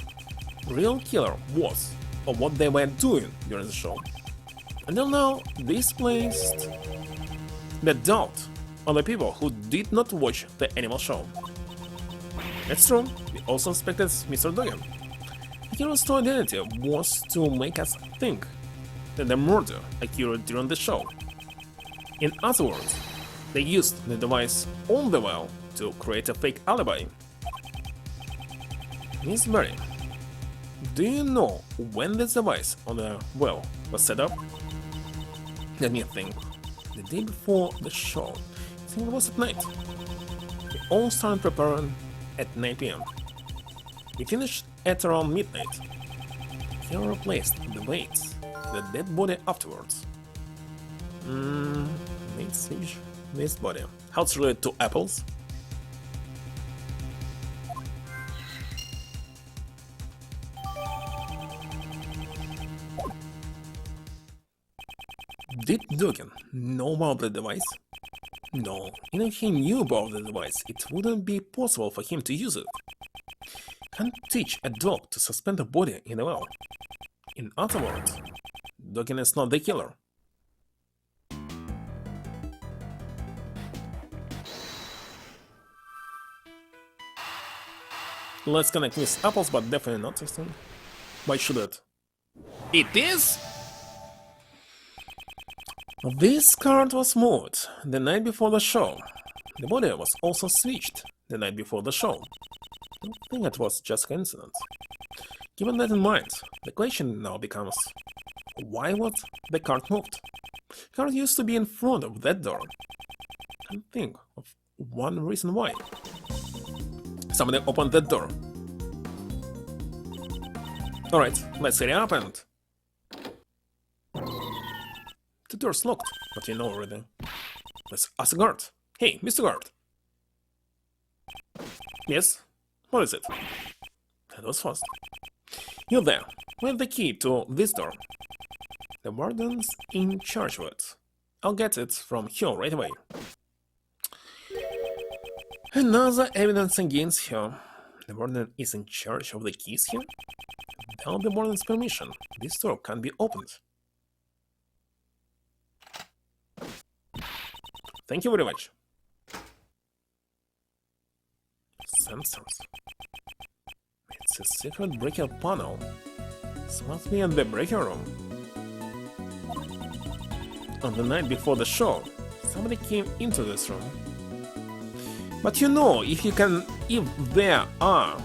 real killer was or what they were doing during the show. Until now, this placed the doubt on the people who did not watch the animal show. That's true, we also suspected Mr. Duggan. The killer's true identity was to make us think that the murder occurred during the show. In other words, they used the device on the well to create a fake alibi. Miss Berry, do you know when this device on the well was set up? Let me think. The day before the show. I think it was at night. We all started preparing at 9 PM. We finished at around midnight. The killer replaced the weights, the dead body afterwards. Let's see this body. How it's related to apples? Did Dogen know about the device? No, even if he knew about the device, it wouldn't be possible for him to use it. Can't teach a dog to suspend a body in a well. In other words, Dogen is not the killer. Let's connect with apples, but definitely not this time. Why should it? It is? This card was moved the night before the show. The body was also switched the night before the show. I don't think it was just coincidence. Given that in mind, the question now becomes, why was the card moved? The card used to be in front of that door. I can't think of one reason why. Somebody opened that door. Alright, let's reopen it. The door's locked, but you know already. Let's ask the guard. Hey, Mr. Guard. Yes? What is it? That was fast. You're there. We have the key to this door. The warden's in charge of it. I'll get it from here right away. Another evidence against her. The warden is in charge of the keys here? Without the warden's permission, this door can't be opened. Thank you very much. Sensors. It's a secret breaker panel. This must be in the breaker room. On the night before the show, somebody came into this room. But you know, if there are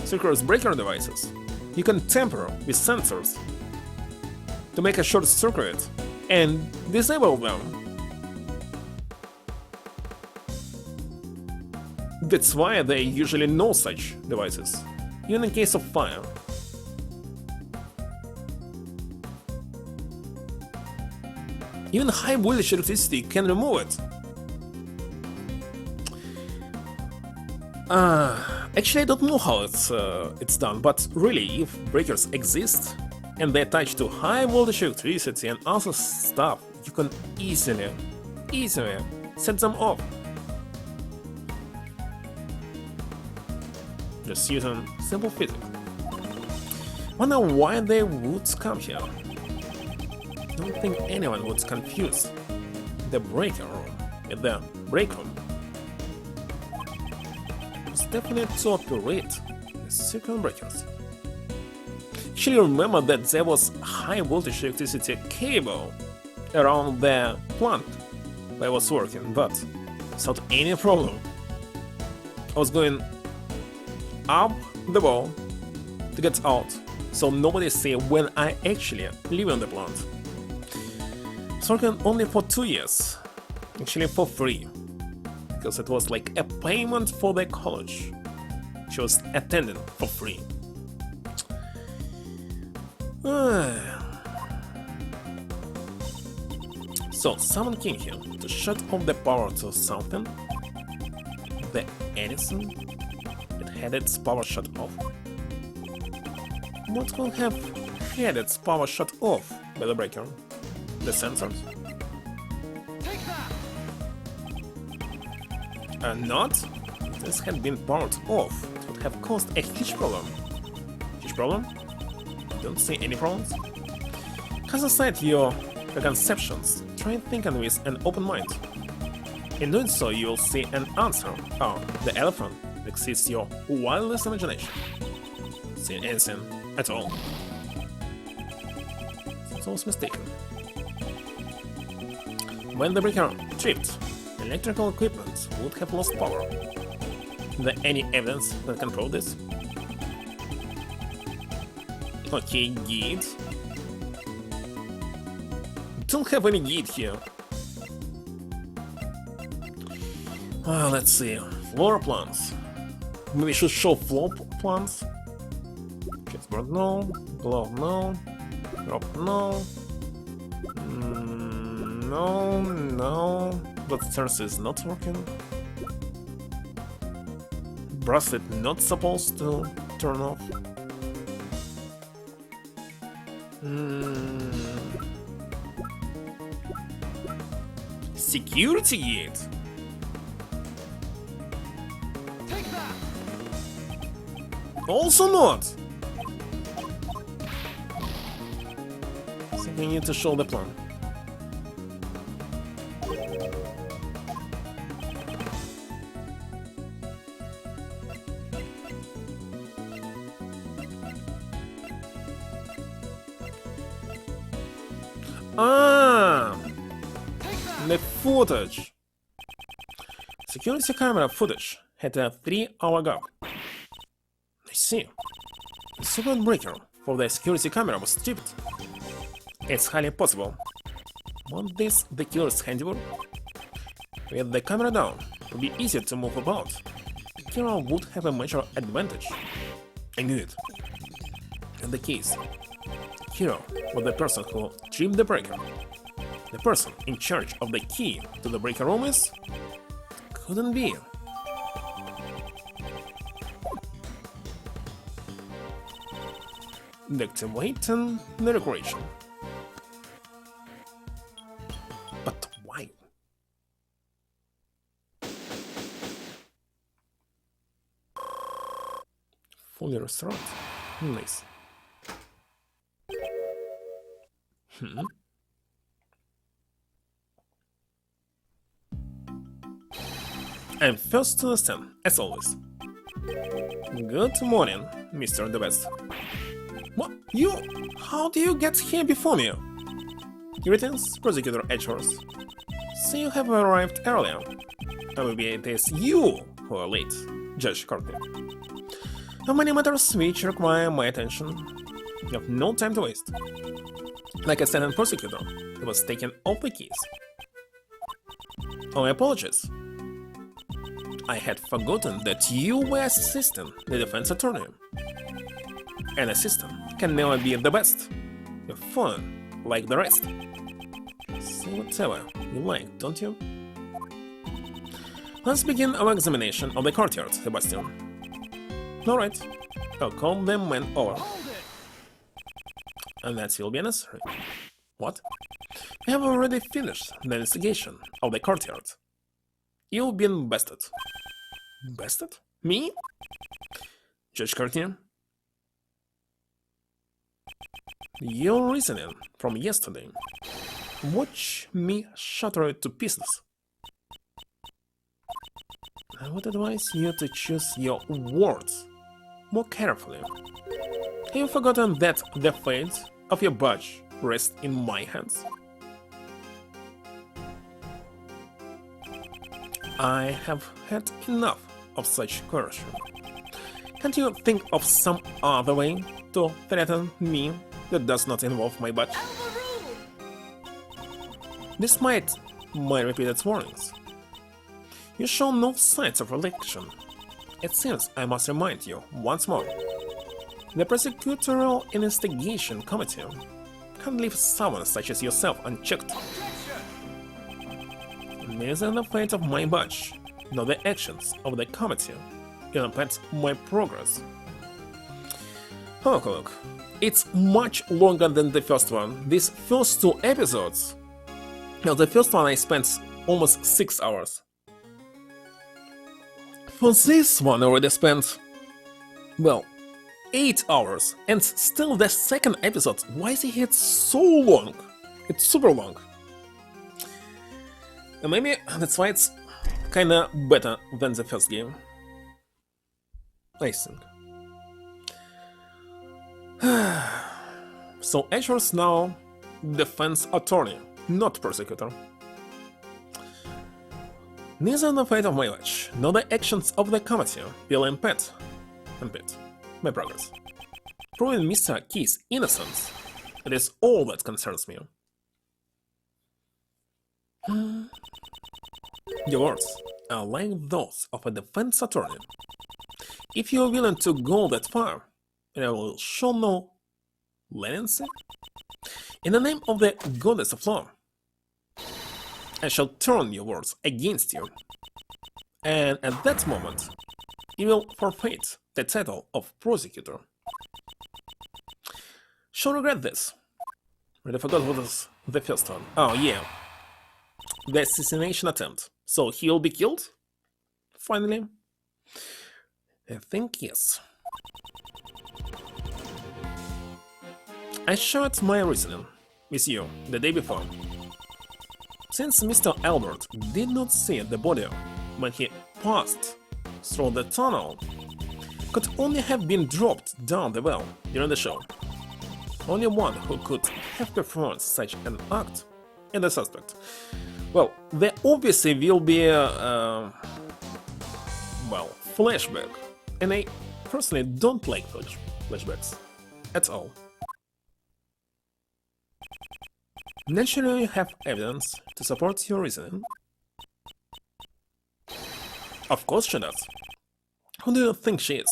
secret breaker devices, you can tamper with sensors to make a short circuit and disable them. That's why there are usually no such devices, even in case of fire. Even high voltage electricity can remove it. Actually, I don't know how it's done, but really, if breakers exist and they attach to high voltage electricity and other stuff, you can easily set them off. Just using simple physics. Wonder why they would come here. Don't think anyone would confuse the breaker room with the break room. It's definitely to operate the circuit breakers. Actually, remember that there was high voltage electricity cable around the plant where I was working, but without any problem. I was going up the wall to get out, so nobody see when I actually leave on the plant. I was working only for 2 years, actually for free, because it was like a payment for the college. She was attending for free. So someone came here to shut off the power to something. The Edison, it had its power shut off. What could have had its power shut off by the breaker? The sensors? Not? If this had been powered off, it would have caused a huge problem. Huge problem? Don't see any problems? Cast aside your preconceptions, try thinking with an open mind. In doing so, you'll see an answer. Oh, the elephant exceeds your wildest imagination. See anything at all. I was mistaken. When the breaker tripped, electrical equipment would have lost power. Is there any evidence that can prove this? Okay, gate. Don't have any gate here. Let's see. Floor plans. Maybe we should show floor plans. Chessboard no. Glove no. Rope no. No. But stairs is not working. Bracelet not supposed to turn off. Security gate. Take that! Also not. So we need to show the plan. Ah, the footage. Security camera footage had a 3-hour gap. I see. The circuit breaker for the security camera was stripped. It's highly possible. But this the killer's handiwork? With the camera down, it would be easier to move about. The killer would have a major advantage. I knew it. In the case, Hero was the person who tripped the breaker. The person in charge of the key to the breaker room is... couldn't be. Deactivating the decoration. But why? Fully restored. Nice. I'm first to the stand, as always. Good morning, Mr. The Best. What? You? How do you get here before me? Greetings, Prosecutor Edgeworth. So you have arrived earlier. Maybe it is you who are late, Judge Courtney. How many matters which require my attention? You have no time to waste. Like a standard prosecutor, he was taking off the keys. Oh, I apologize. I had forgotten that you were assisting the defense attorney. An assistant can never be the best. You're fun, like the rest. Say whatever you like, don't you? Let's begin our examination of the courtyard, Sebastian. Alright, I'll call the men over. And that will be necessary. What? We have already finished the investigation of the courtyard. You've been bested. Bested? Me? Judge Cartier? Your reasoning from yesterday. Watch me shatter it to pieces. I would advise you to choose your words more carefully. Have you forgotten that the fate of your badge rests in my hands? I have had enough of such coercion. Can't you think of some other way to threaten me that does not involve my badge? Despite my repeated warnings, you show no signs of religion. It seems I must remind you once more. The Prosecutorial Investigation Committee can't leave someone such as yourself unchecked. Neither the fate of my badge nor the actions of the committee impact my progress. Oh, look, it's much longer than the first one. These first 2 episodes. Now, the first one I spent almost 6 hours. For this one, I already spent, well, 8 hours, and still the second episode. Why is it so long? It's super long. And maybe that's why it's kinda better than the first game. I think. So Asher's now defense attorney, not prosecutor. Neither the fate of my watch nor the actions of the committee will impede my progress. Proving Mr. Key's innocence, it is all that concerns me. Your words are like those of a defense attorney. If you are willing to go that far, and I will show no leniency, in the name of the goddess of law, I shall turn your words against you, and at that moment, you will forfeit the title of prosecutor. Shall regret this. But I forgot what was the first one. Oh, yeah. the assassination attempt. So he'll be killed? Finally? I think yes. I shared my reasoning with you the day before. Since Mr. Albert did not see the body when he passed through the tunnel, could only have been dropped down the well during the show. Only one who could have performed such an act is the suspect. Well, there obviously will be a flashback, and I personally don't like flashbacks at all. Naturally, you have evidence to support your reasoning. Of course she does. Who do you think she is?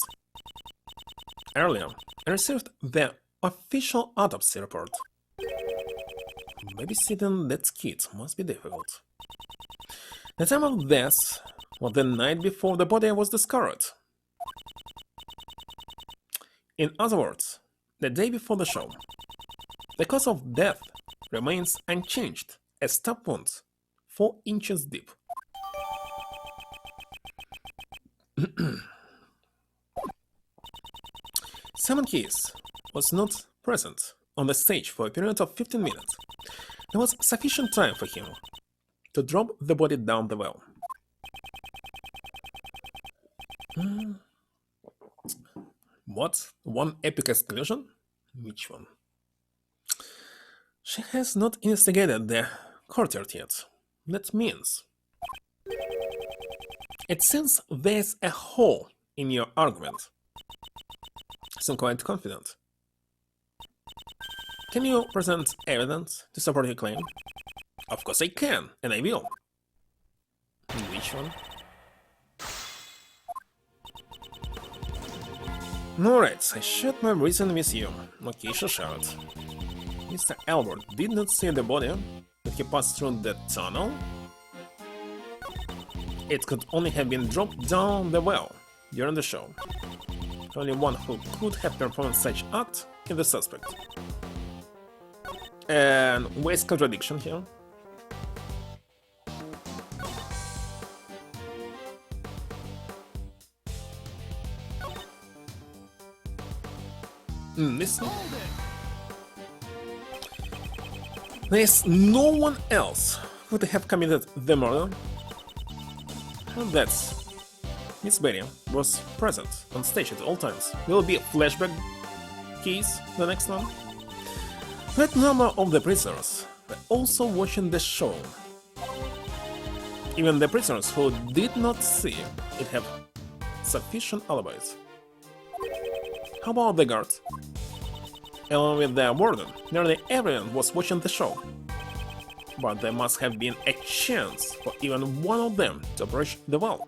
Earlier, I received the official autopsy report. Babysitting that kid must be difficult. The time of death was the night before the body was discovered. In other words, the day before the show. The cause of death remains unchanged, a stab wound 4 inches deep. Simon Keys was not present on the stage for a period of 15 minutes. There was sufficient time for him to drop the body down the well. What? One epic exclusion? Which one? She has not investigated the courtyard yet. That means... It seems there's a hole in your argument. So I'm quite confident. Can you present evidence to support your claim? Of course I can, and I will. Which one? Alright, I shared my reason with you. Okay, she shared. Mr. Albert did not see the body that he passed through the tunnel. It could only have been dropped down the well during the show. Only one who could have performed such act is the suspect. And where's contradiction here? Listen. There's no one else who would have committed the murder. And that's Miss Betty was present on stage at all times. There will be a flashback case, the next one. That number of the prisoners were also watching the show. Even the prisoners who did not see it have sufficient alibis. How about the guards? Along with the warden, nearly everyone was watching the show. But there must have been a chance for even one of them to approach the well.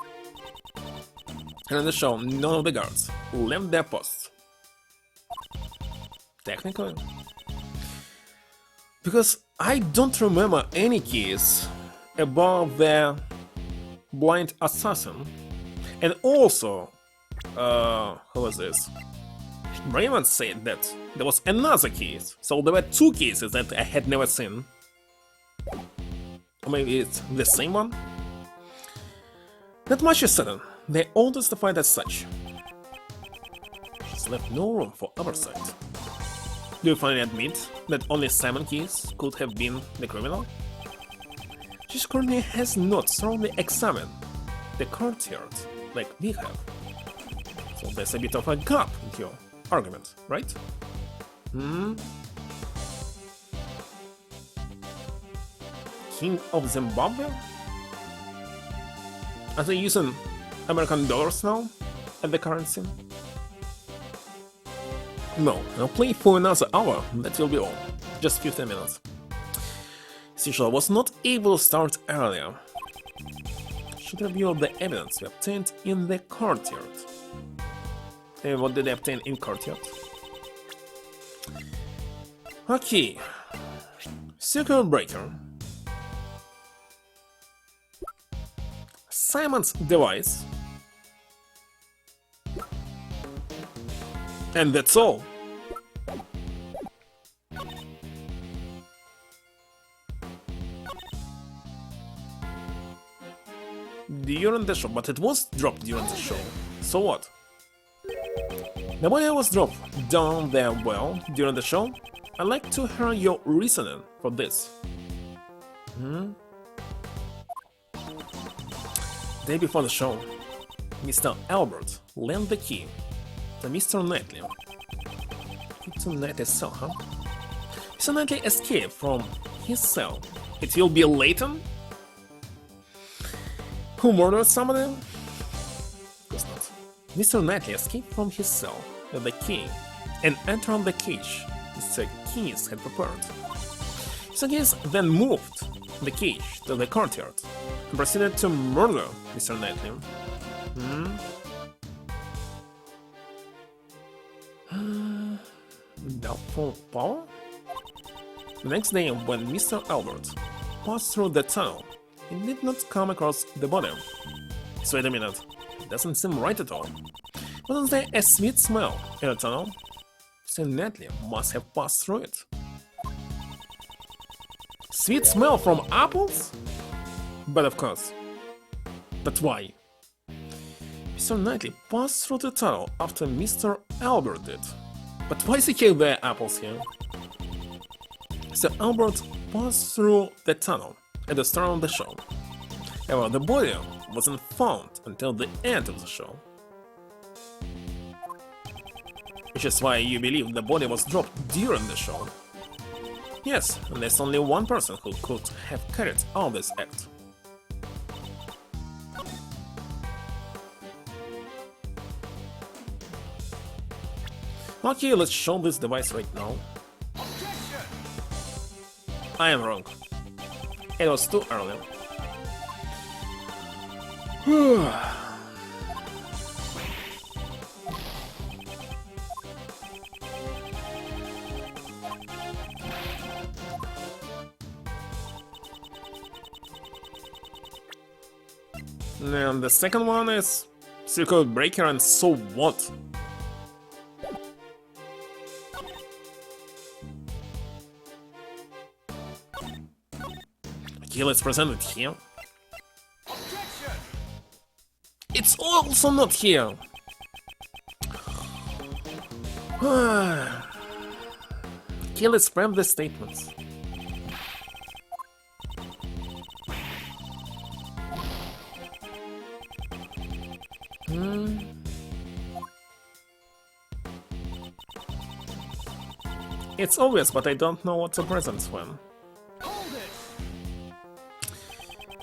And in the show, none of the guards left their posts. Technically. Because I don't remember any case about the blind assassin. And also, who was this? Raymond said that there was another case, so there were 2 cases that I had never seen. Or maybe it's the same one? That much is certain, they all testified as such. She's left no room for oversight. Do you finally admit that only Simon Keys could have been the criminal? She currently has not thoroughly examined the courtyard like we have. So there's a bit of a gap in your argument, right? King of Zimbabwe? Are they using American dollars now as the currency? No, I'll play for another hour, that will be all. Just 15 minutes. Cecil was not able to start earlier. Should review the evidence we obtained in the courtyard. What did they obtain in courtyard? Okay. Circuit breaker. Simon's device. And that's all. during the show, but it was dropped during the show. So what? The body was dropped down there well during the show. I'd like to hear your reasoning for this. Day before the show, Mr. Albert lent the key to Mr. Knightley. It's a Knightley's cell, huh? Mr. Knightley escaped from his cell. It will be Leighton? Who murdered somebody? Of course not. Mr. Knightley escaped from his cell with the key and entered the cage Mr. Keys had prepared. Mr. Keys then moved the cage to the courtyard and proceeded to murder Mr. Knightley. Doubtful power? The next day, when Mr. Albert passed through the tunnel, he did not come across the body. So wait a minute, it doesn't seem right at all. Wasn't there a sweet smell in the tunnel? Mr. Knightley must have passed through it. Sweet smell from apples? But of course. But why? Mr. Knightley passed through the tunnel after Mr. Albert did. But why is there apples here? Mr. Albert passed through the tunnel at the start of the show. However, the body wasn't found until the end of the show. Which is why you believe the body was dropped during the show. Yes, and there's only one person who could have carried out this act. Okay, let's show this device right now. I am wrong. It was too early. And the second one is circuit breaker, and so what? Okay, let's present it here. It's also not here. Okay, let's prep the statements. It's obvious, but I don't know what to present when.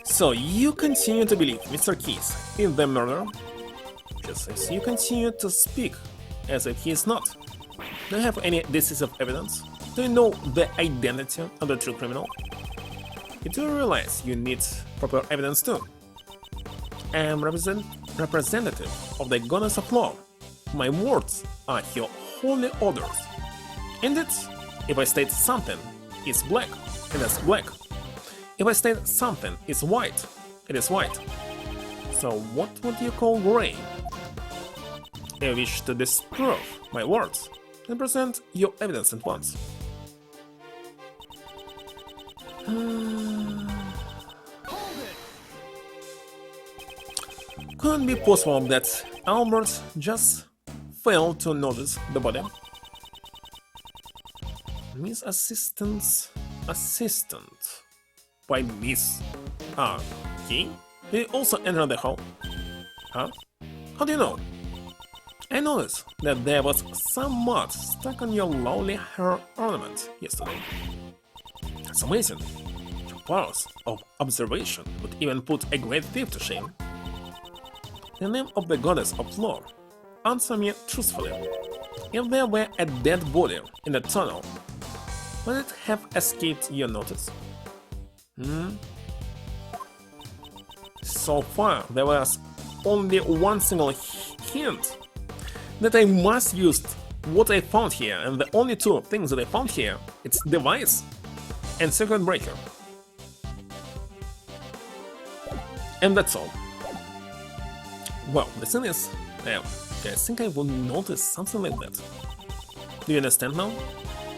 So, you continue to believe Mr. Keys is the murderer, just as you continue to speak as if he is not. Do you have any decisive evidence? Do you know the identity of the true criminal? You do realize you need proper evidence too. I am representative of the goddess of law. My words are your holy orders. Indeed, if I state something is black, it is black. If I state something is white, it is white. So what would you call gray? If you wish to disprove my words, then present your evidence at once. Could it be possible that Albert just failed to notice the body? Miss Assistant's assistant by Miss Key? Did you also enter the hall? Huh? How do you know? I noticed that there was some mud stuck on your lovely hair ornament yesterday. That's amazing. Your powers of observation would even put a great thief to shame. In the name of the goddess of law, answer me truthfully. If there were a dead body in the tunnel, would it have escaped your notice? So far, there was only one single hint that I must use what I found here, and the only two things that I found here, it's device and circuit breaker. And that's all. Well, the thing is, I think I would notice something like that. Do you understand now?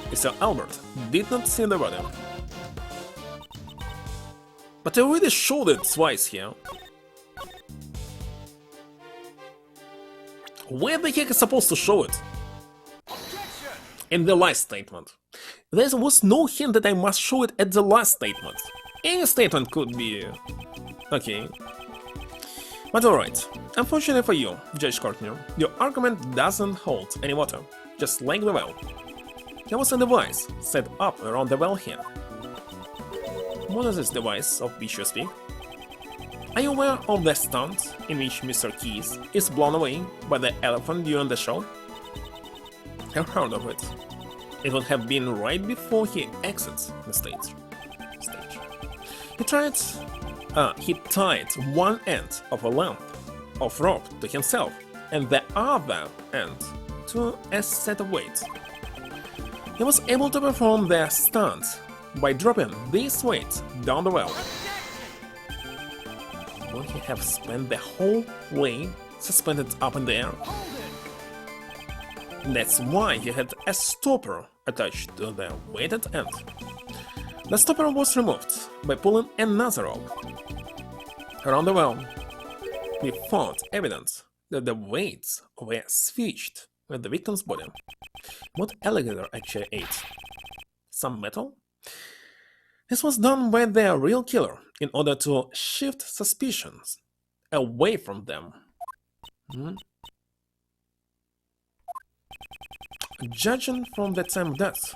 Mr. Albert did not see the body. But I already showed it twice here. Where the heck is supposed to show it? Objection! In the last statement. There was no hint that I must show it at the last statement. Any statement could be... okay. But alright. Unfortunately for you, Judge Courtney, your argument doesn't hold any water, just like the well. There was a device set up around the well here. What is this device of which you speak? Are you aware of the stunt in which Mr. Keys is blown away by the elephant during the show? I've heard of it. It would have been right before he exits the stage. He tied one end of a length of rope to himself and the other end to a set of weights. He was able to perform the stunt by dropping these weights down the well. Would he have spent the whole way suspended up in the air? That's why he had a stopper attached to the weighted end. The stopper was removed by pulling another rope. Around the well, we found evidence that the weights were switched with the victim's body. What alligator actually ate? Some metal? This was done by the real killer in order to shift suspicions away from them. Judging from the time of death,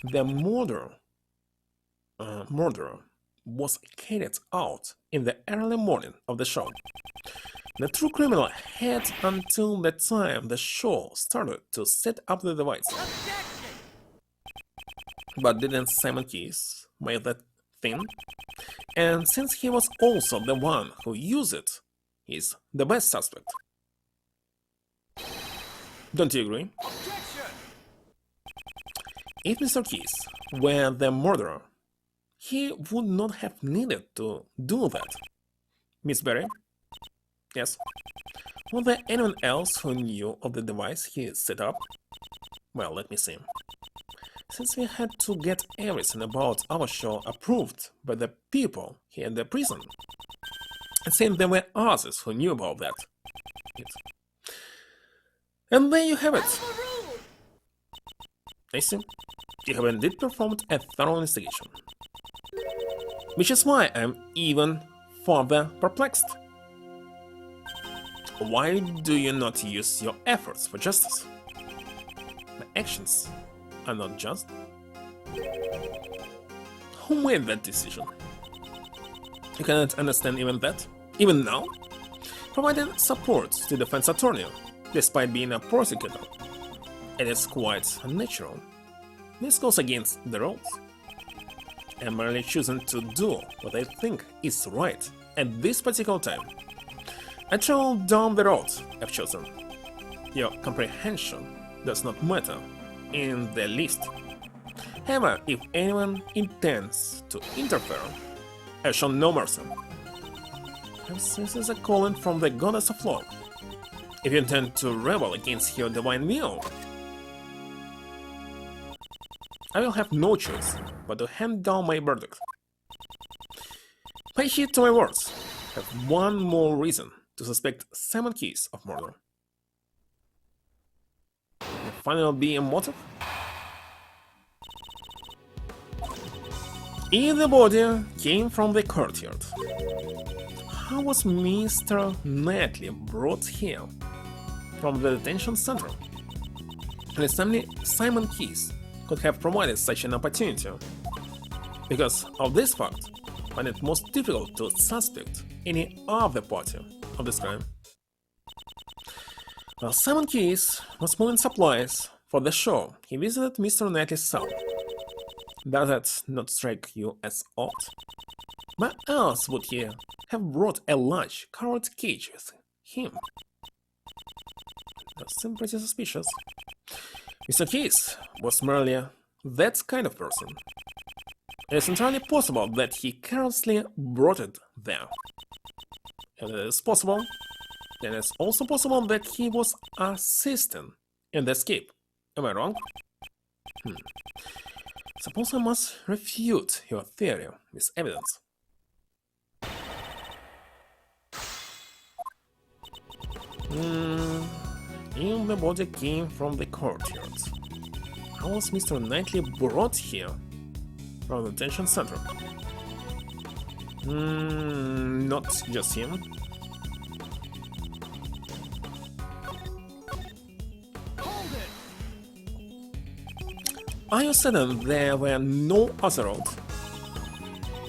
the murder was carried out in the early morning of the show. The true criminal had until the time the show started to set up the device. But didn't Simon Keys make that thing? And since he was also the one who used it, he's the best suspect. Don't you agree? If Mr. Keys were the murderer, he would not have needed to do that. Miss Berry? Yes. Was there anyone else who knew of the device he set up? Well, let me see. Since we had to get everything about our show approved by the people here in the prison, it seemed there were others who knew about that. And there you have it. I see. You have indeed performed a thorough investigation. Which is why I'm even further perplexed. Why do you not use your efforts for justice? My actions are not just. Who made that decision? You cannot understand even that? Even now? Providing support to the defense attorney, despite being a prosecutor. It is quite unnatural. This goes against the rules. I'm merely choosing to do what I think is right at this particular time. I travel down the road I've chosen. Your comprehension does not matter in the least. However, if anyone intends to interfere, I shall no mercy. This is a calling from the goddess of law. If you intend to rebel against your divine will, I will have no choice but to hand down my verdict. Pay heed to my words. I have one more reason to suspect Simon Keys of murder. Will finally be a motive? If the body came from the courtyard, how was Mr. Knightley brought here from the detention center? And Simon Keys could have provided such an opportunity. Because of this fact, I find it most difficult to suspect any other party of this crime. While Simon Keys was moving supplies for the show, he visited Mr. Knightley's cell. Does that not strike you as odd? Why else would he have brought a large carrot cage with him? That seems pretty suspicious. Mr. Keys was merely that kind of person. It is entirely possible that he carelessly brought it there. If it is possible, then it's also possible that he was assisting in the escape. Am I wrong? Suppose I must refute your theory with evidence. if the body came from the courtyard. How was Mr. Knightley brought here from the detention center? Not just him. Hold it! Are you certain there were no other route?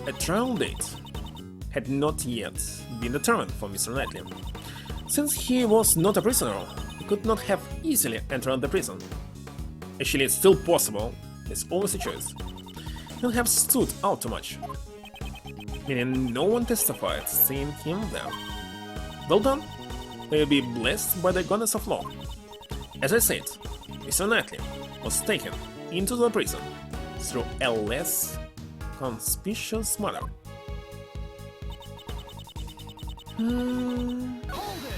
A trial date had not yet been determined for Mr. Knightley. Since he was not a prisoner, he could not have easily entered the prison. Actually, it's still possible, there's always a choice. He'll have stood out too much, meaning no one testified seeing him there. Well done, may you be blessed by the goddess of law. As I said, Mr. Knightley was taken into the prison through a less conspicuous manner. Hold it!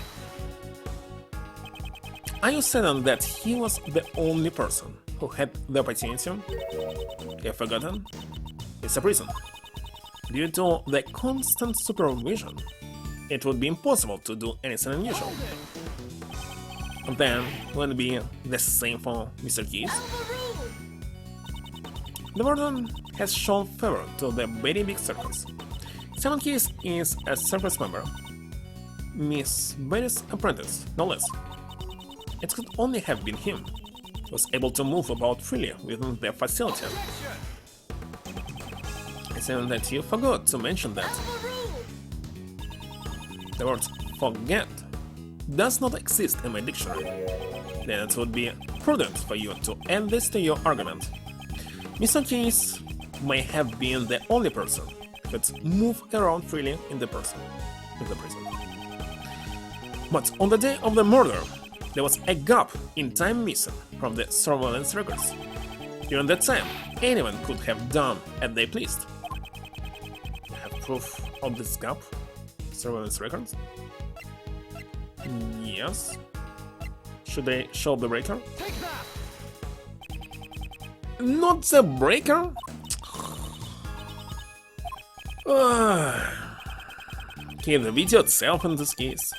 Are you certain that he was the only person who had the opportunity? Have forgotten? It's a prison. Due to the constant supervision, it would be impossible to do anything unusual. Then, will it be the same for Mr. Keys? The warden has shown favor to the very big circus. Simon Keys is a circus member. Miss Berry's apprentice, no less. It could only have been him who was able to move about freely within the facility. I think that you forgot to mention that. The word forget does not exist in my dictionary. Then it would be prudent for you to add this to your argument. Mr. Keys may have been the only person who could move around freely in the prison. But on the day of the murder, there was a gap in time missing from the surveillance records. During that time, anyone could have done as they pleased. You have proof of this gap? Surveillance records? Yes. Should they show the breaker? Take that! Not the breaker? Okay, the video itself in this case.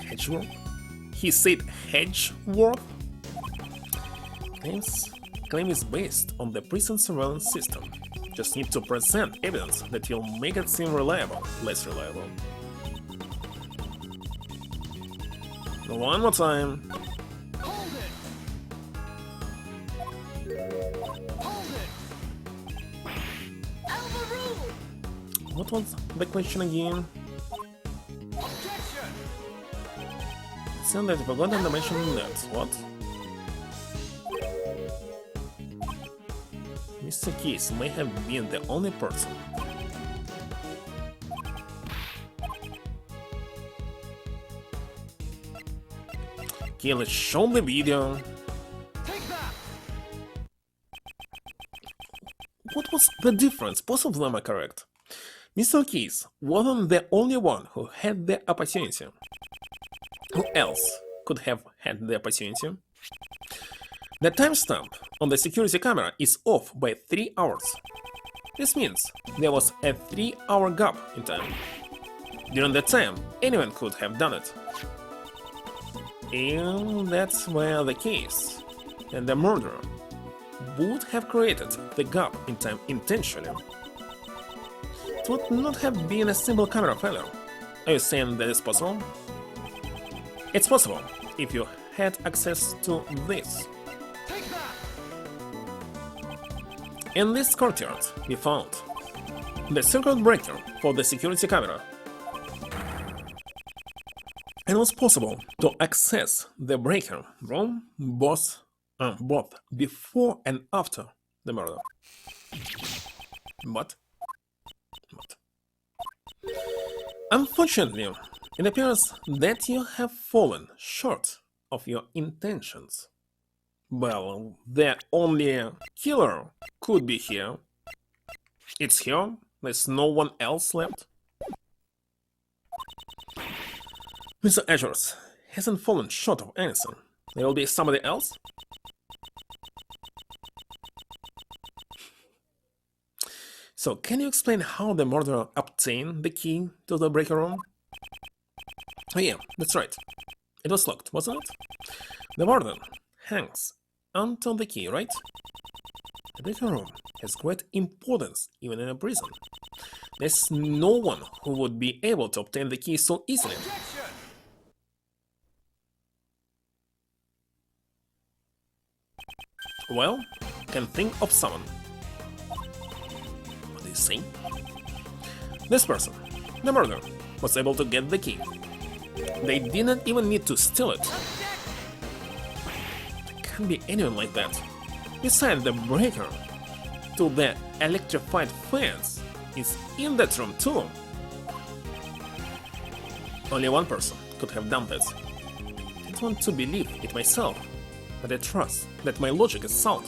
Hedgeworth? He said Hedgeworth? Claim is based on the prison surveillance system. Just need to present evidence that will make it seem reliable, less reliable. One more time. Hold it! Hold it! Overruled! What was the question again? Objection! It seemed that I forgot to mention that. What? Mr. Keys may have been the only person. Okay, let's show the video. Take that! What was the difference? Both of them are correct. Mr. Keys wasn't the only one who had the opportunity. Who else could have had the opportunity? The timestamp on the security camera is off by 3 hours. This means there was a 3-hour gap in time. During that time, anyone could have done it. If that's were the case, then the murderer would have created the gap in time intentionally. It would not have been a simple camera failure. Are you saying that it's possible? It's possible if you had access to this. Take that! In this courtyard, we found the circuit breaker for the security camera. It was possible to access the breaker room both before and after the murder. But unfortunately, it appears that you have fallen short of your intentions. Well, the only killer could be here. It's here. There's no one else left. Mr. Edgeworth hasn't fallen short of anything. There will be somebody else? So, can you explain how the murderer obtained the key to the breaker room? Oh yeah, that's right. It was locked, wasn't it? The warden hangs onto the key, right? The breaker room has great importance even in a prison. There's no one who would be able to obtain the key so easily. Objection! Well, can think of someone. What do you say? This person, the murderer, was able to get the key. They didn't even need to steal it. There can't be anyone like that. Besides, the breaker to the electrified fence is in that room too. Only one person could have done this. I don't want to believe it myself, but I trust that my logic is sound.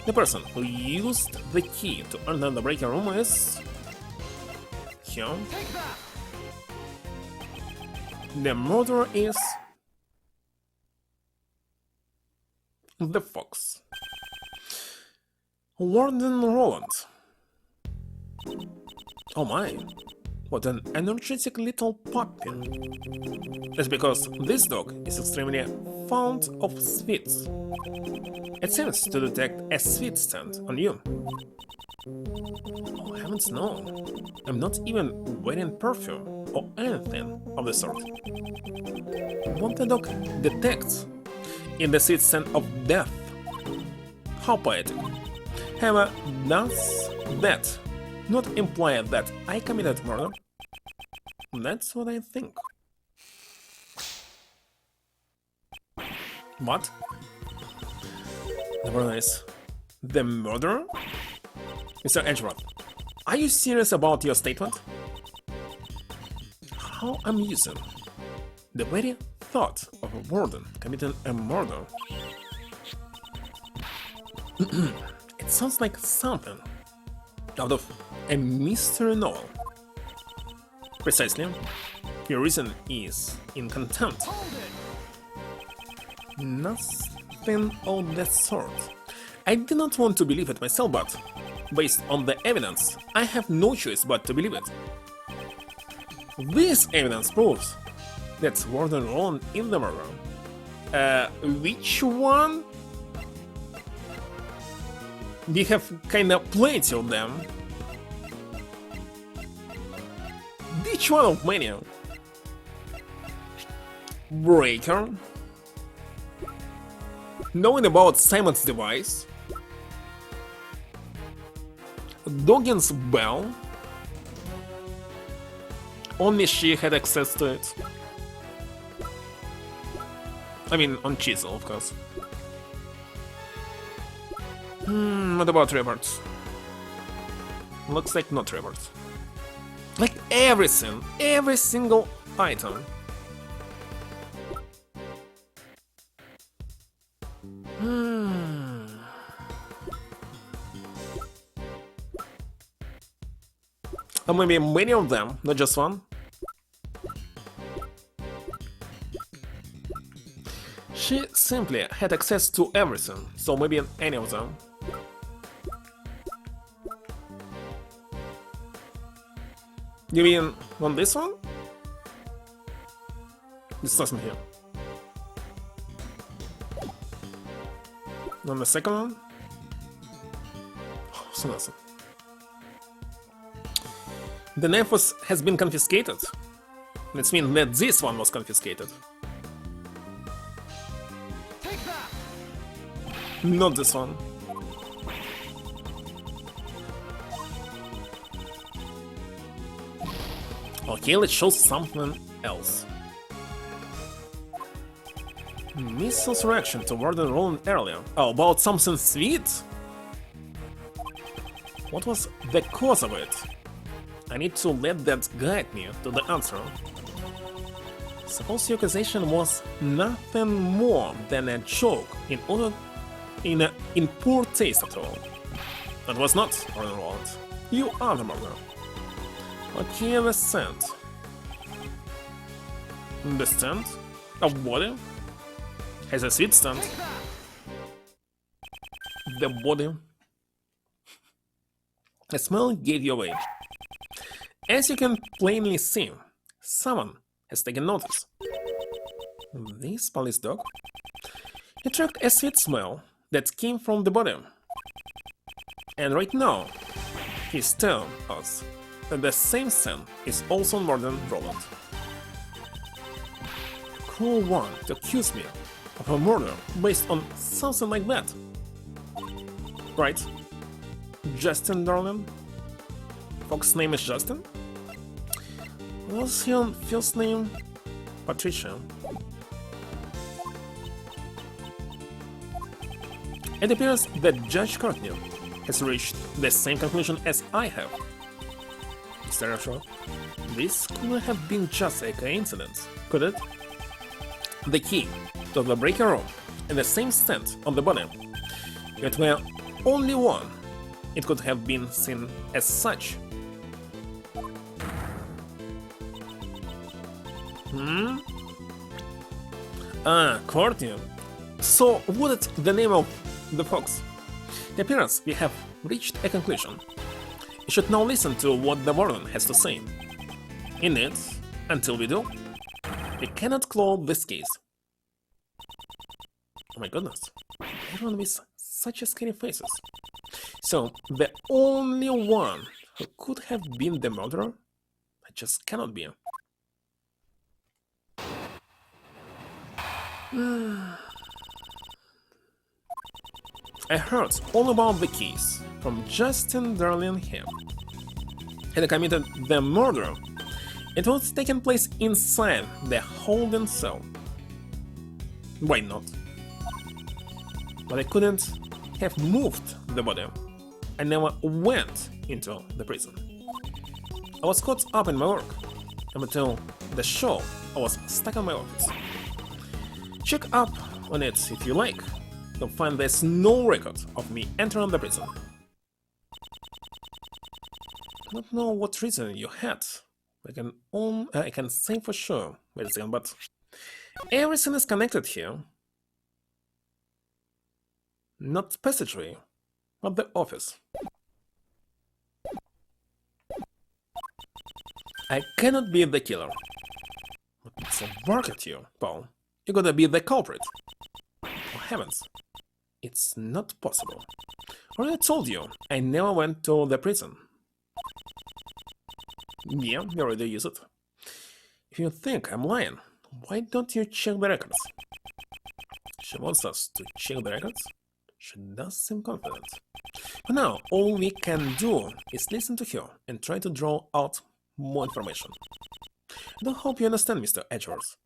The person who used the key to enter the breaker room is... here. Take that! The murderer is... the fox. Warden Roland. Oh my, what an energetic little puppy. That's because this dog is extremely fond of sweets. It seems to detect a sweet scent on you. Oh heavens no, I'm not even wearing perfume or anything of the sort. What the dog detects in the sweet scent of death. How poetic. However, does that not imply that I committed murder? That's what I think. What? Never nice. The murderer? Mr. Edgeworth, are you serious about your statement? How amusing. The very thought of a warden committing a murder. It sounds like something out of a mystery novel. Precisely. Your reason is in contempt. Hold it! Nothing of that sort. I did not want to believe it myself, but based on the evidence, I have no choice but to believe it. This evidence proves that Warden Roland is the murderer. Which one? We have kinda plenty of them. Which one of many? Breaker? Knowing about Simon's device? Doggin's bell? Only she had access to it. I mean, on Chisel, of course. What about rewards? Looks like not rewards. Like everything, every single item. Or maybe many of them, not just one. She simply had access to everything, so maybe any of them. You mean on this one? This doesn't here. On the second one? Oh, so nothing. The knife has been confiscated. That means that this one was confiscated. Take that! Not this one. Okay, let's show something else. Mrs. reaction to Warden Roland earlier. Oh, about something sweet? What was the cause of it? I need to let that guide me to the answer. Suppose your accusation was nothing more than a joke in poor taste after all. That was not Warden Roland. You are the murderer. Okay, the scent. The scent of body has a sweet scent. Take that! The body A smell gave you away. As you can plainly see, someone has taken notice. This police dog. He tracked a sweet smell that came from the body. And right now, he's telling us that the same scent is also more than Roland. Cruel one to accuse me of a murder based on something like that. Right? Justin, darling? Fox's name is Justin? Was he on first name Patricia? It appears that Judge Courtney has reached the same conclusion as I have. Mr. Ashworth, this could have been just a coincidence, could it? The key to the breaker room and the same scent on the body. Yet were only one. It could have been seen as such. Courtney. So what is the name of the fox? It appears we have reached a conclusion. You should now listen to what the warden has to say. In it, until we do, we cannot close this case. Oh my goodness, everyone with such a scary faces. So, the only one who could have been the murderer? I just cannot be. I heard all about the case from Justin Darling here. He committed the murder. It was taking place inside the holding cell. Why not? But I couldn't have moved the body. I never went into the prison. I was caught up in my work. And until the show, I was stuck in my office. Check up on it if you like. You'll find there's no record of me entering the prison. I don't know what reason you had. I can say for sure. Wait a second, but everything is connected here. Not passageway, but the office. I cannot be the killer. But it's a bark at you, Paul. You gotta be the culprit. For heavens, it's not possible. Or I told you, I never went to the prison. Yeah, you already use it. If you think I'm lying, why don't you check the records? She wants us to check the records? She does seem confident. For now, all we can do is listen to her and try to draw out more information. I do hope you understand, Mr. Edgeworth.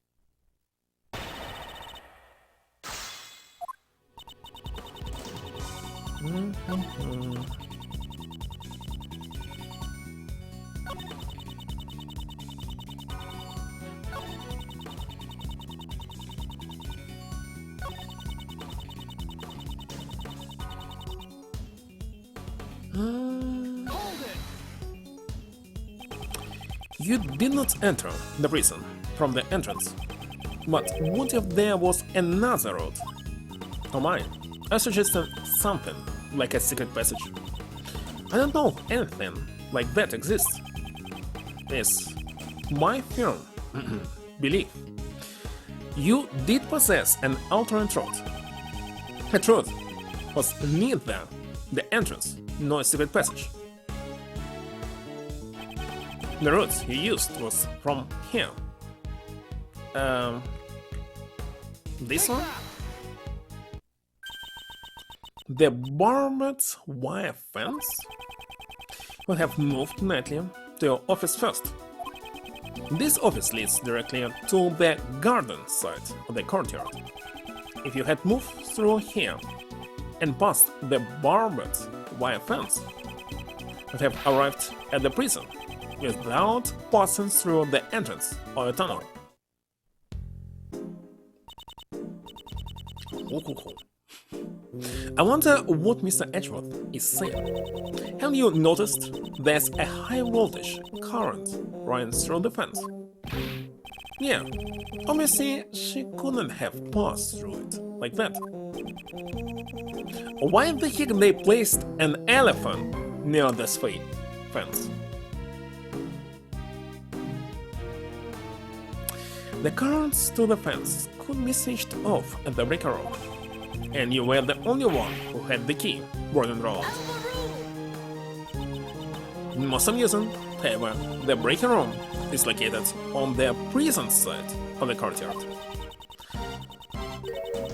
You did not enter the prison from the entrance. But what if there was another road? Oh my, I suggested something like a secret passage. I don't know if anything like that exists. Yes, my firm belief. You did possess an alternate road. The truth was neither the entrance nor a secret passage. The route you used was from here. This one? The barbed wire fence will have moved nightly to your office first. This office leads directly to the garden side of the courtyard. If you had moved through here and past the barbed wire fence, you would have arrived at the prison without passing through the entrance or a tunnel. I wonder what Mr. Edgeworth is saying. Have you noticed there's a high voltage current running through the fence? Yeah, obviously she couldn't have passed through it like that. Why the heck they placed an elephant near the fence. The currents to the fence could be switched off at the breaker room, and you were the only one who had the key, Warden Roland. Most amusing, however, the breaker room is located on the prison side of the courtyard.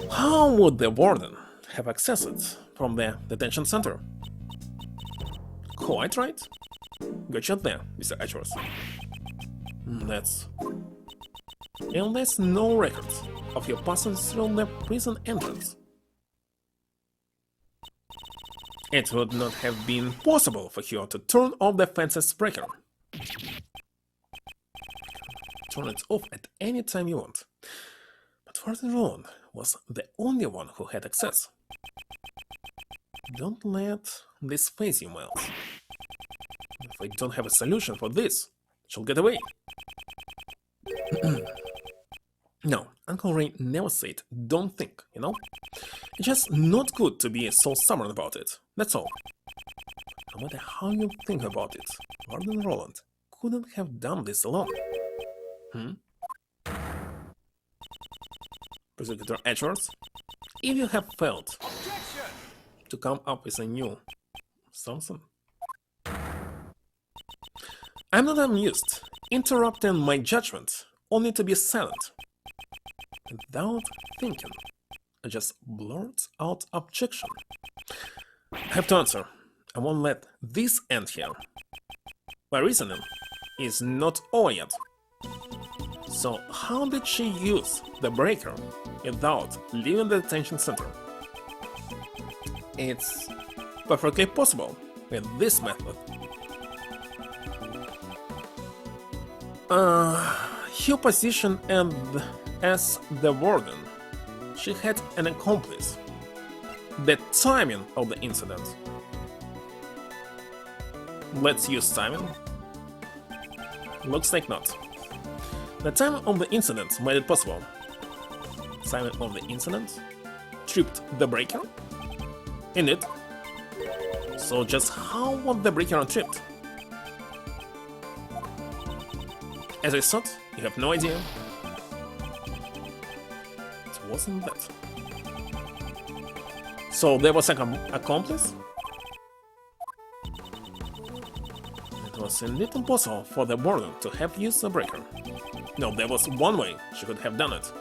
How would the warden have accessed from the detention center? Quite right. Good shot there, Mr. Edgeworth. And there's no record of you passing through the prison entrance. It would not have been possible for you to turn off the fence's breaker. Turn it off at any time you want. But Warden Roland was the only one who had access. Don't let this phase you, Miles. If I don't have a solution for this, she'll get away. No, Uncle Ray never said don't think, you know? It's just not good to be so stubborn about it, that's all. No matter how you think about it, Warden Roland couldn't have done this alone. Prosecutor Edgeworth, if you have failed to come up with a new something, I'm not amused interrupting my judgment only to be silent. Without thinking, I just blurt out objection. I have to answer. I won't let this end here. My reasoning is not over yet. So how did she use the breaker without leaving the detention center? It's perfectly possible with this method. Her position and as the warden, she had an accomplice. The timing of the incident. Let's use timing. Looks like not. The time of the incident made it possible. Timing of the incident tripped the breaker? Indeed. So just how was the breaker tripped? As I thought, you have no idea. It wasn't that. So there was an accomplice? It was indeed impossible for the warden to have used the breaker. No, there was one way she could have done it.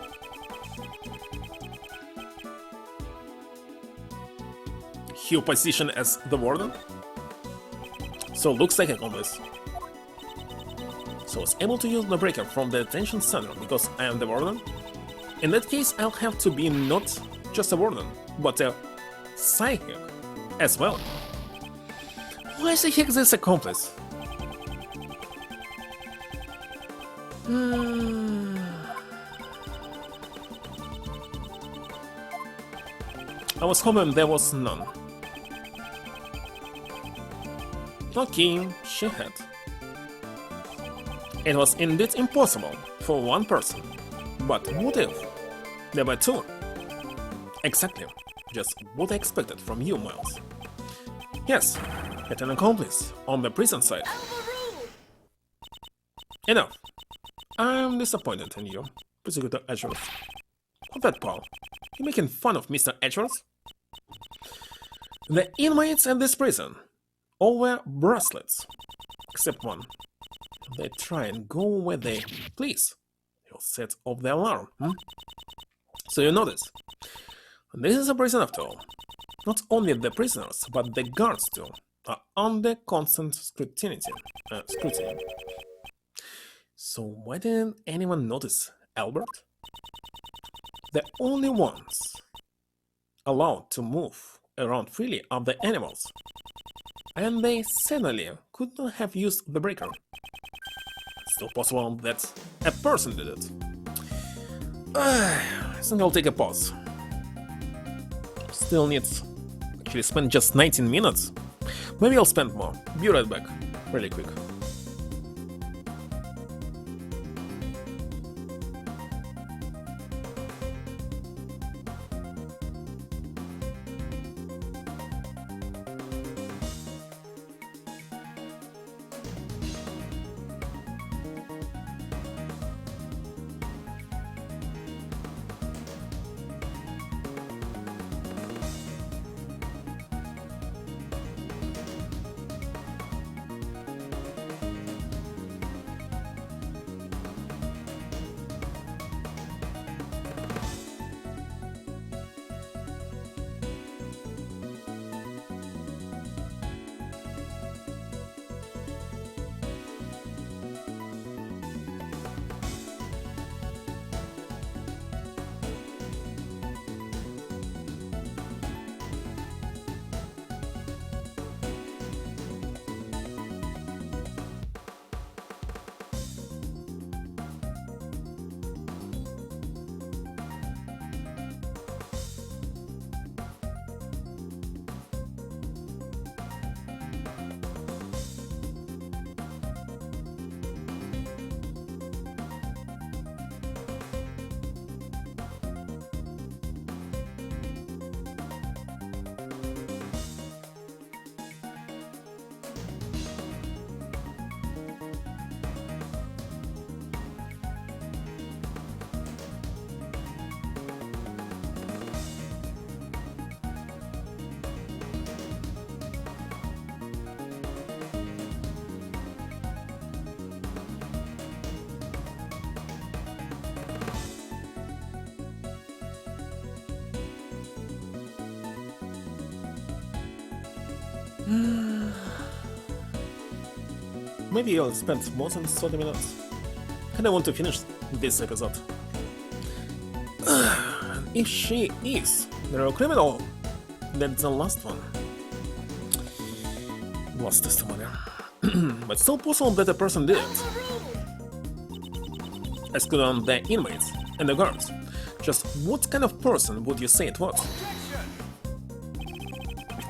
Her position as the warden? So looks like accomplice. So I was able to use the breaker from the detention center because I am the warden? In that case, I'll have to be not just a warden, but a psychic as well. Why the heck is this accomplice? I was hoping there was none. Okay, she had. It was indeed impossible for one person, but what if there were two? Exactly, just what I expected from you, Miles. Yes, had an accomplice on the prison side. Enough. I'm disappointed in you, Prosecutor Edgeworth. What that, Paul? You making fun of Mr. Edgeworth? The inmates at this prison all wear bracelets, except one. They try and go where they please. You'll set off the alarm, So you notice. This is a prison after all. Not only the prisoners, but the guards too, are under constant scrutiny. So why didn't anyone notice Albert? The only ones allowed to move around freely are the animals. And they certainly could not have used the breaker. It's still possible that a person did it. I think I'll take a pause. Still need actually spend just 19 minutes. Maybe I'll spend more. Be right back, really quick. maybe I'll spend more than 30 minutes. And I want to finish this episode. If she is the real criminal, that's the last one. Lost testimony. But still possible that a person did it. Excluding the inmates and the guards. Just what kind of person would you say it was?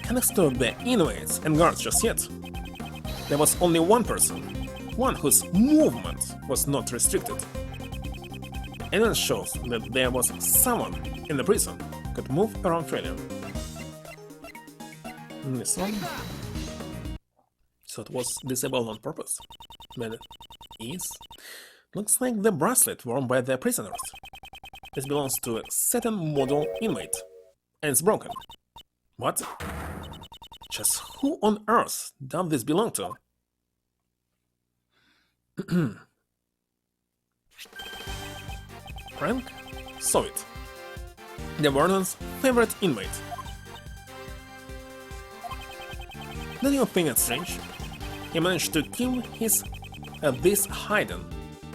Can't exclude the inmates and guards just yet. There was only one person, one whose movement was not restricted. Evidence shows that there was someone in the prison who could move around freely. This one. So it was disabled on purpose. But it is. Looks like the bracelet worn by the prisoners. This belongs to a certain model inmate, and it's broken. What? Just who on earth does this belong to? Frank saw it. The warden's favorite inmate. Don't you think it's strange? He managed to keep this hidden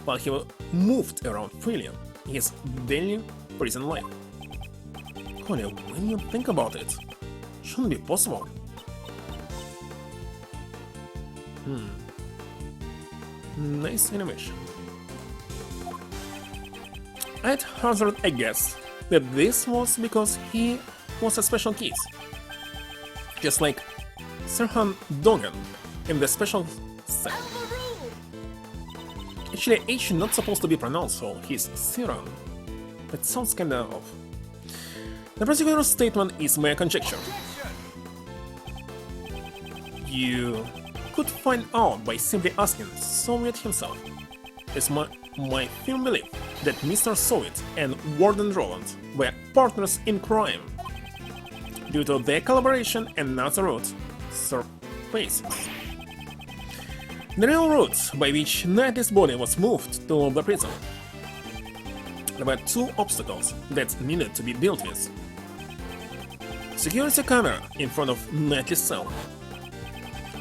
while he moved around freely in his daily prison life. Only when you think about it, shouldn't be possible. Nice animation. I'd hazard a guess that this was because he was a special case. Just like Serhan Dogan in the special set. Actually, H not supposed to be pronounced, so he's Siran. That sounds kinda off. The prosecutor's statement is mere conjecture. You could find out by simply asking Soviet himself. It's my firm belief that Mr. Soviet and Warden Roland were partners in crime. Due to their collaboration and another route surfaces. The real route by which Knightley's body was moved to the prison. There were two obstacles that needed to be dealt with. Security camera in front of Knightley's cell,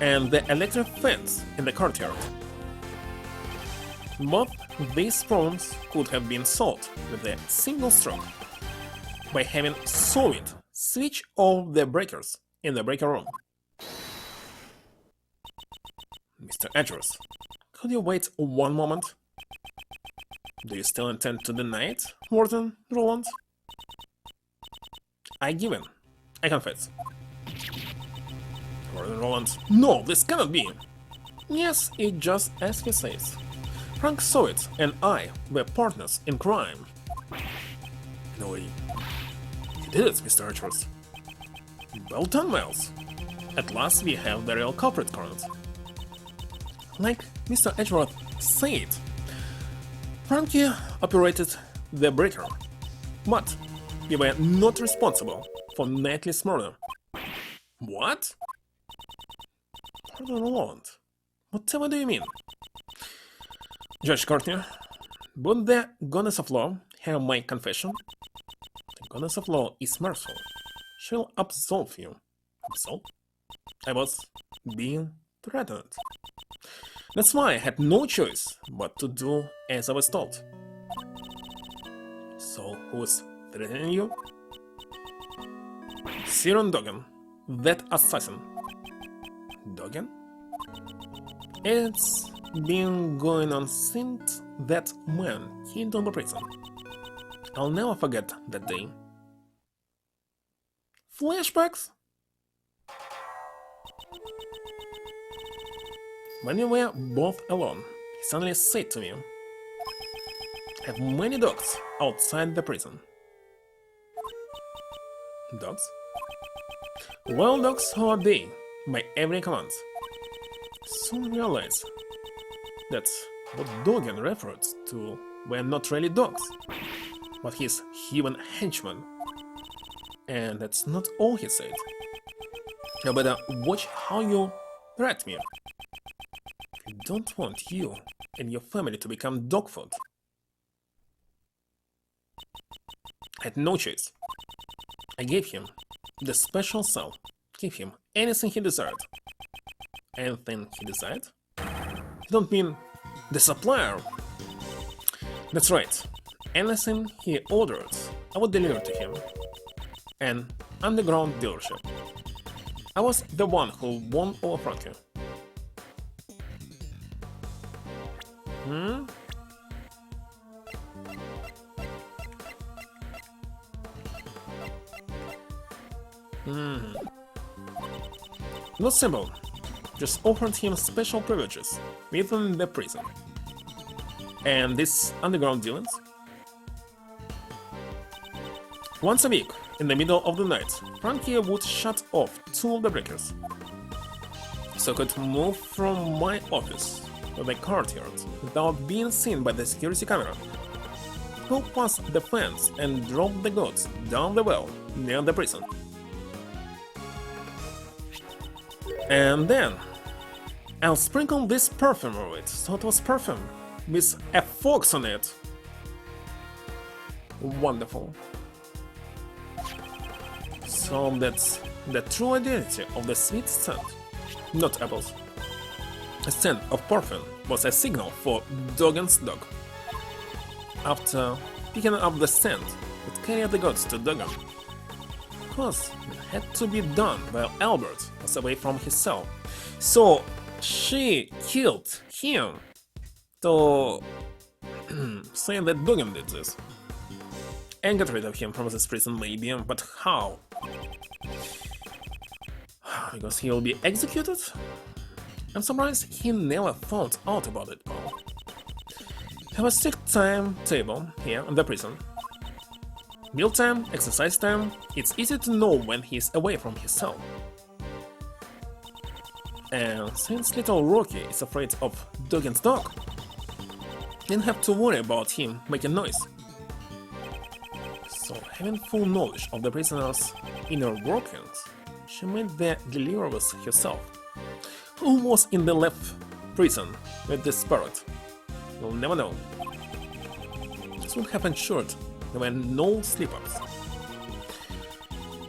and the electric fence in the courtyard. Both these problems could have been solved with a single stroke, by having Soviet switch off the breakers in the breaker room. Mr. Edwards, could you wait one moment? Do you still intend to deny it, Warden Roland? I give in. I confess. Warden Roland, no, this cannot be. Yes, it just as he says. Frank saw it, and I were partners in crime. No, he did it, Mr. Edwards. Well done, Miles. At last we have the real culprit cornered. Like Mr. Edgeworth said, Frankie operated the breaker, but we were not responsible for Knightley's murder. What? Pardon, Roland. Whatever do you mean? Judge Courtney, would the goddess of law have my confession? The goddess of law is merciful. She'll absolve you. Absolve? I was being threatened. That's why I had no choice but to do as I was told. So, who's threatening you? Siron Dogan, that assassin. Dogan? It's been going on since that man hid on the prison. I'll never forget that day. Flashbacks? When we were both alone, he suddenly said to me, "I have many dogs outside the prison." Dogs? Well, dogs who obey by every command. Soon realized that what Dogan referred to were not really dogs, but his human henchmen. And that's not all he said. You better watch how you threat me. I don't want you and your family to become dog food. I had no choice. I gave him the special cell, gave him anything he desired. Anything he desired? You don't mean the supplier? That's right. Anything he ordered, I would deliver to him. An underground dealership. I was the one who won over Frankie. Hmm? Not simple. Just offered him special privileges within the prison. And these underground dealings? Once a week, in the middle of the night, Frankie would shut off 2 of the breakers, so I could move from my office to the courtyard without being seen by the security camera. Go past the fence and drop the goods down the well near the prison. And then I'll sprinkle this perfume over it, so it was perfume with a fox on it. Wonderful. So that's the true identity of the sweet scent, not apples. A scent of perfume was a signal for Dogen's dog. After picking up the scent, it carried the goods to Dogen. Of course, it had to be done while Albert was away from his cell. So she killed him to say that Dogen did this. And got rid of him from this prison maybe, but how? Because he'll be executed? I'm surprised he never thought out about it, Paul. Have a strict timetable here in the prison. Meal time, exercise time, it's easy to know when he's away from his cell. And since little Rocky is afraid of Dogen's dog, didn't have to worry about him making noise. So, having full knowledge of the prisoner's inner workings, she made the deliverables herself. Who was in the left prison with this spirit? We'll never know. This would have ensured there were no slip-ups.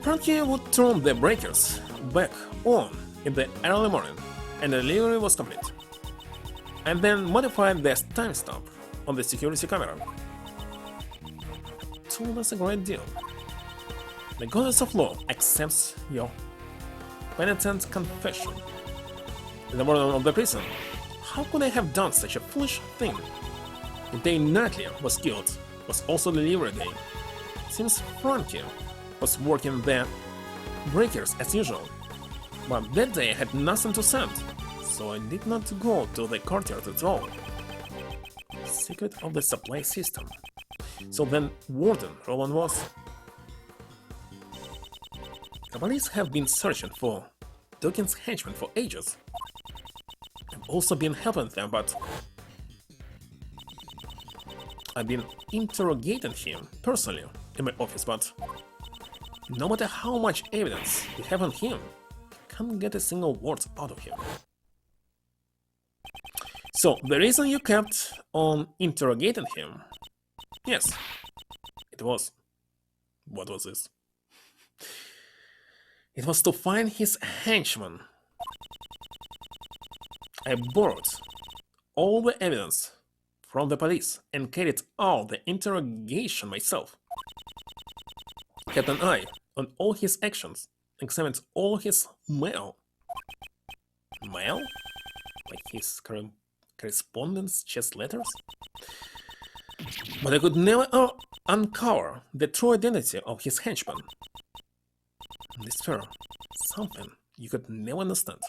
Frankie would turn the breakers back on in the early morning, and the delivery was complete. And then modified the timestamp on the security camera. Told us a great deal. The goddess of law accepts your penitent confession. In the morning of the prison, how could I have done such a foolish thing? The day Natalie was killed was also delivery day, since Frankie was working the breakers as usual. But that day I had nothing to send, so I did not go to the courtyard at all. Secret of the supply system. So then Warden Roland was. The police have been searching for Dogen's henchmen for ages. I've also been helping them, but I've been interrogating him personally in my office, but no matter how much evidence we have on him, I can't get a single word out of him. So, the reason you kept on interrogating him? Yes, it was. What was this? It was to find his henchman. I borrowed all the evidence from the police and carried out the interrogation myself. Kept an eye on all his actions, examined all his mail. Mail? Like his correspondence chest letters? But I could never uncover the true identity of his henchman. This fear, something you could never understand.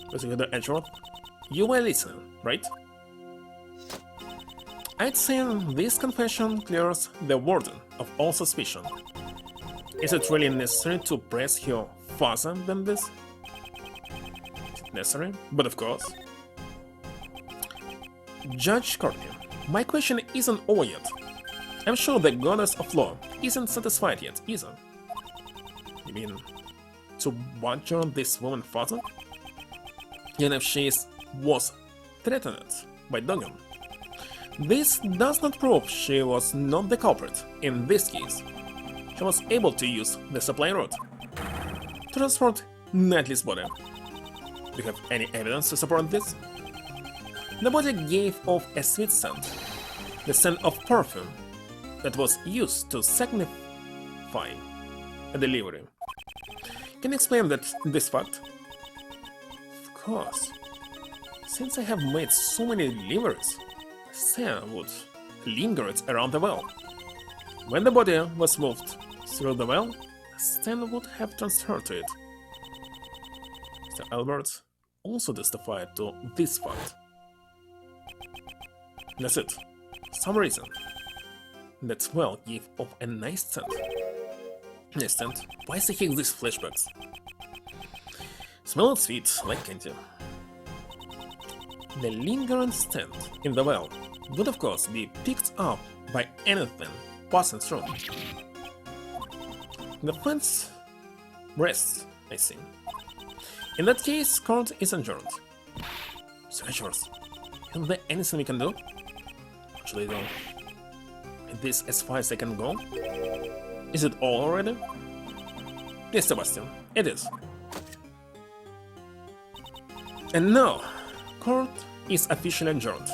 Prosecutor Edgeworth, you were listening, right? I'd say this confession clears the warden of all suspicion. Is it really necessary to press your father than this? Is it necessary? But of course. Judge Courtney, my question isn't over yet. I'm sure the goddess of law isn't satisfied yet either. You mean to butcher this woman further? Even if she was threatened by Dogen. This does not prove she was not the culprit in this case. She was able to use the supply route to transport Natalie's body. Do you have any evidence to support this? The body gave off a sweet scent, the scent of perfume that was used to signify a delivery. Can you explain this fact? Of course. Since I have made so many deliveries, scent would linger around the well. When the body was moved through the well, scent would have transferred to it. Mr. Albert also testified to this fact. That's it. For some reason, that well gave off a nice scent. Nice scent. Why is he these flashbacks? Smell sweet, like candy. The lingering scent in the well would of course be picked up by anything passing through. The fence rests, I see. In that case, court is adjourned. Searchers, isn't there anything we can do? Actually, no. Is this as far as I can go? Is it all already? Yes, Sebastian, it is. And now, court is officially adjourned.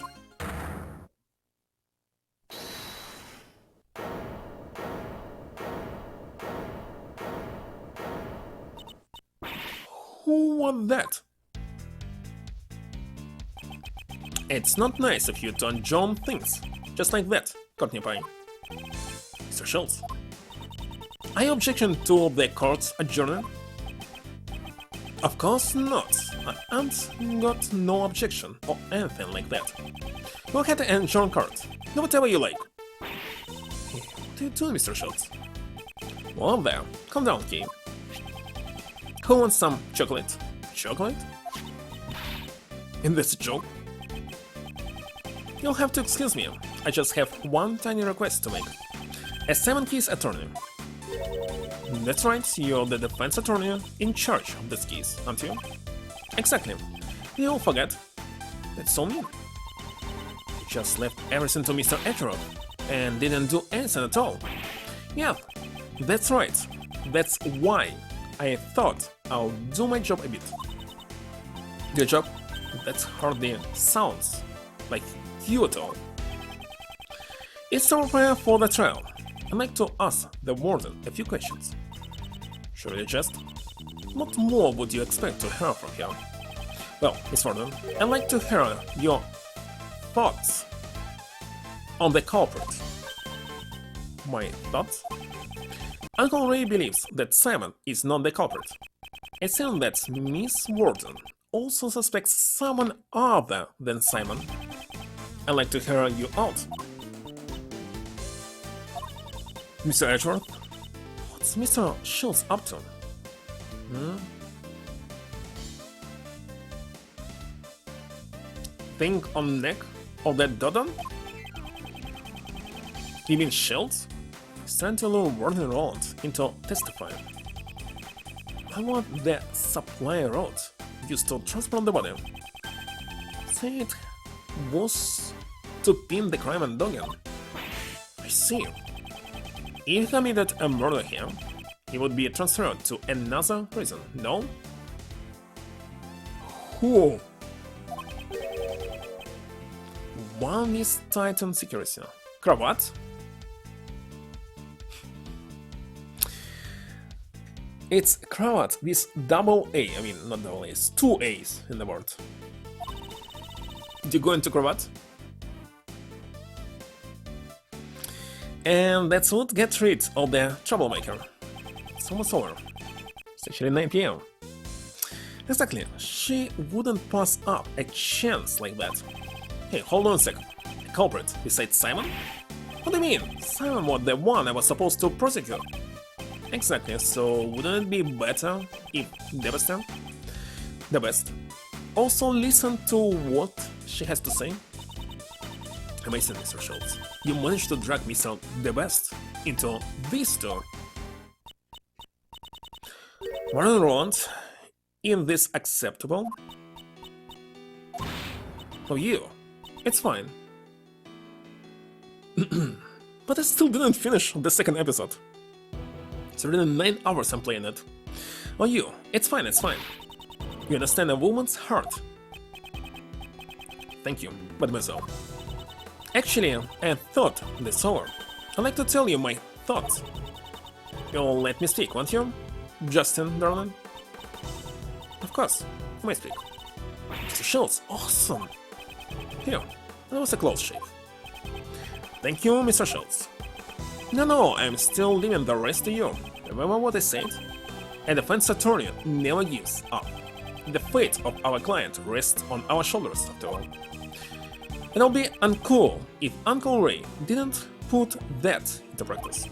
Who was that? It's not nice of you to adjourn things, just like that, Courtney Pine. Mr. Schultz. I objection to the court's adjournment? Of course not. I ain't got no objection or anything like that. Go ahead and adjourn court. Do whatever you like. Hey, what do you do, Mr. Schultz? Well there, calm down, Key. Who wants some chocolate? Chocolate? And that's a joke? You'll have to excuse me. I just have one tiny request to make. As Simon Key's attorney. That's right, you're the defense attorney in charge of this case, aren't you? Exactly. You'll forget. That's so mean. You just left everything to Mr. Etrov and didn't do anything at all. Yeah, that's right. That's why I thought I'll do my job a bit. Your job? That hardly sounds like you at all. It's time for the trial. I'd like to ask the warden a few questions. Surely just? What more would you expect to hear from him? Well, Miss Warden, I'd like to hear your thoughts on the culprit. My thoughts? Uncle Ray believes that Simon is not the culprit. It seems that Miss Warden also suspects someone other than Simon. I'd like to hear you out. Mr. Edgeworth, what's Mr. Schultz up to? Thing on neck of that Dodon? You mean Schultz? He's trying to lure Warden around into testifying. I want the supply route used to transplant the body. Say it was to pin the crime on Dogen. I see. If he committed a murder here, he would be transferred to another prison, no? Who? One is Titan Security. Cravat? It's Cravat with double A, I mean not double A, it's two A's in the word. Did you go into Cravat? And that's what gets rid of the troublemaker. It's almost over. It's actually 9 PM. Exactly, she wouldn't pass up a chance like that. Hey, hold on a sec. A culprit besides Simon? What do you mean? Simon was the one I was supposed to prosecute. Exactly, so wouldn't it be better if the best, also listen to what she has to say? Amazing, Mr. Schultz. You managed to drag Mr. The Best into this store. Warren Roland, is this acceptable? For you, it's fine. But I still didn't finish the second episode. It's already 9 hours I'm playing it. Oh, you, it's fine, it's fine. You understand a woman's heart. Thank you, mademoiselle. Actually, I thought this over. I'd like to tell you my thoughts. You'll let me speak, won't you? Justin, darling? Of course, you may speak. Mr. Schultz, awesome! Here, that was a close shave. Thank you, Mr. Schultz. No, I'm still leaving the rest to you. Remember what I said? A defense attorney never gives up. The fate of our client rests on our shoulders, after all. It'll be uncool if Uncle Ray didn't put that into practice.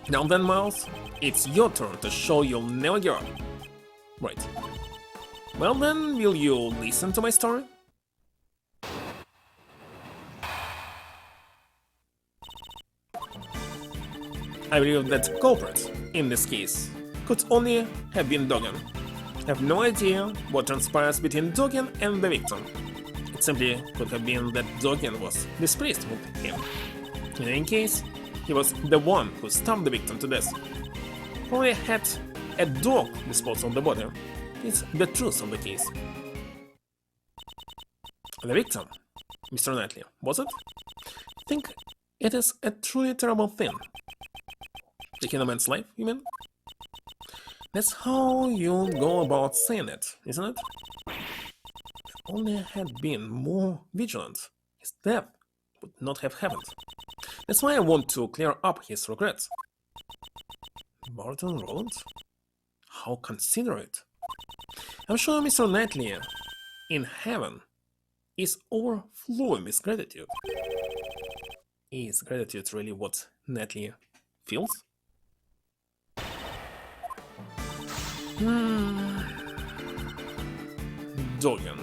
Now then, Miles, it's your turn to show you'll never give up. Right. Well then, will you listen to my story? I believe that culprit, in this case, could only have been Dogen. I have no idea what transpires between Dogen and the victim. It simply could have been that Dogen was displeased with him. In any case, he was the one who stabbed the victim to death. Probably had a dog dispose of the body. It's the truth of the case. The victim, Mr. Knightley, was it? I think it is a truly terrible thing. Taking a man's life, you mean? That's how you go about saying it, isn't it? If only I had been more vigilant, his death would not have happened. That's why I want to clear up his regrets. Barton Roland? How considerate. I'm sure Mr. Knightley in heaven is overflowing with gratitude. Is gratitude really what Knightley feels? Dogen.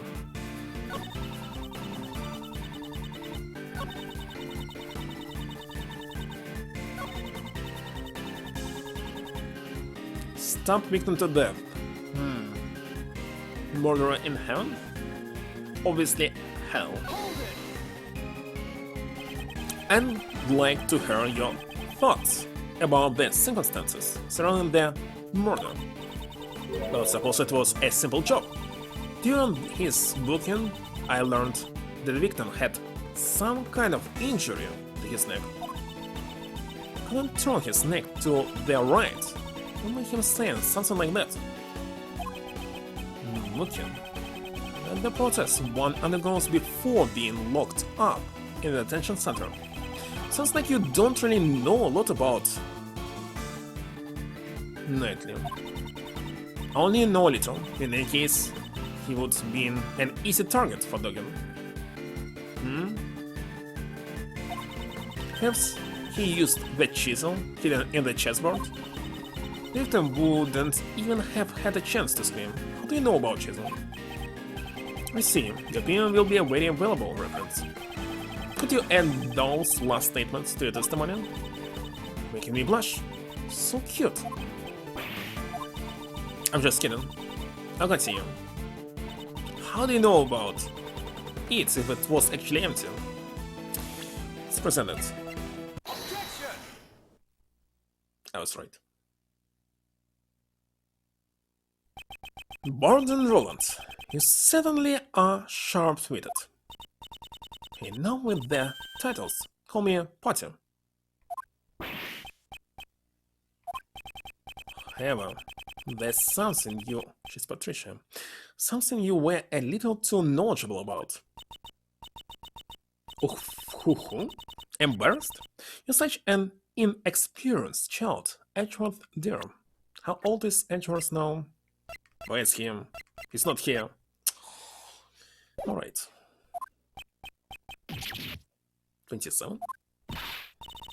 Stab victim to death. Murderer in heaven? Obviously hell. I'd like to hear your thoughts about the circumstances surrounding the murder. Well, suppose it was a simple job. During his booking, I learned that the victim had some kind of injury to his neck. Couldn't turn his neck to the right. Remember him saying something like that. Looking at the process one undergoes before being locked up in the detention center. Sounds like you don't really know a lot about Knightley. I only know a little. In any case, he would have been an easy target for Dogen. Perhaps he used the chisel hidden in the chessboard? The victim wouldn't even have had a chance to scream. How do you know about chisel? I see. The opinion will be a very valuable reference. Could you add those last statements to your testimonial? Making me blush. So cute. I'm just kidding. I'll continue. How do you know about it if it was actually empty? Let's present it. Objection! I was right. Barton Roland, you certainly are sharp-witted. Enough with the titles. Call me Potter. However, there's something you... She's Patricia. Something you were a little too knowledgeable about. Embarrassed? You're such an inexperienced child, Edgeworth dear. How old is Edgeworth now? Where is he? He's not here. Alright. 27?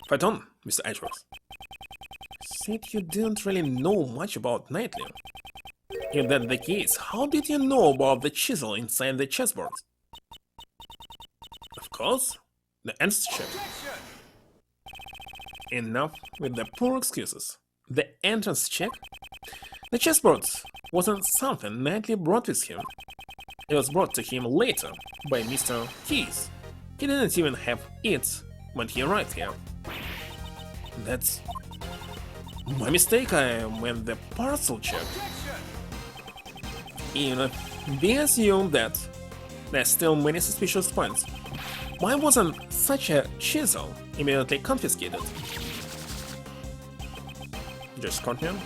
Fight on, Mr. Edgeworth. Said you didn't really know much about Knightley. If that's the case, how did you know about the chisel inside the chessboard? Of course, the entrance check. Enough with the poor excuses. The entrance check? The chessboard wasn't something Knightley brought with him. It was brought to him later by Mr. Keys. He didn't even have it when he arrived here. That's my mistake. I meant the parcel check. Even if we assume that there's still many suspicious points, why wasn't such a chisel immediately confiscated? Just continue.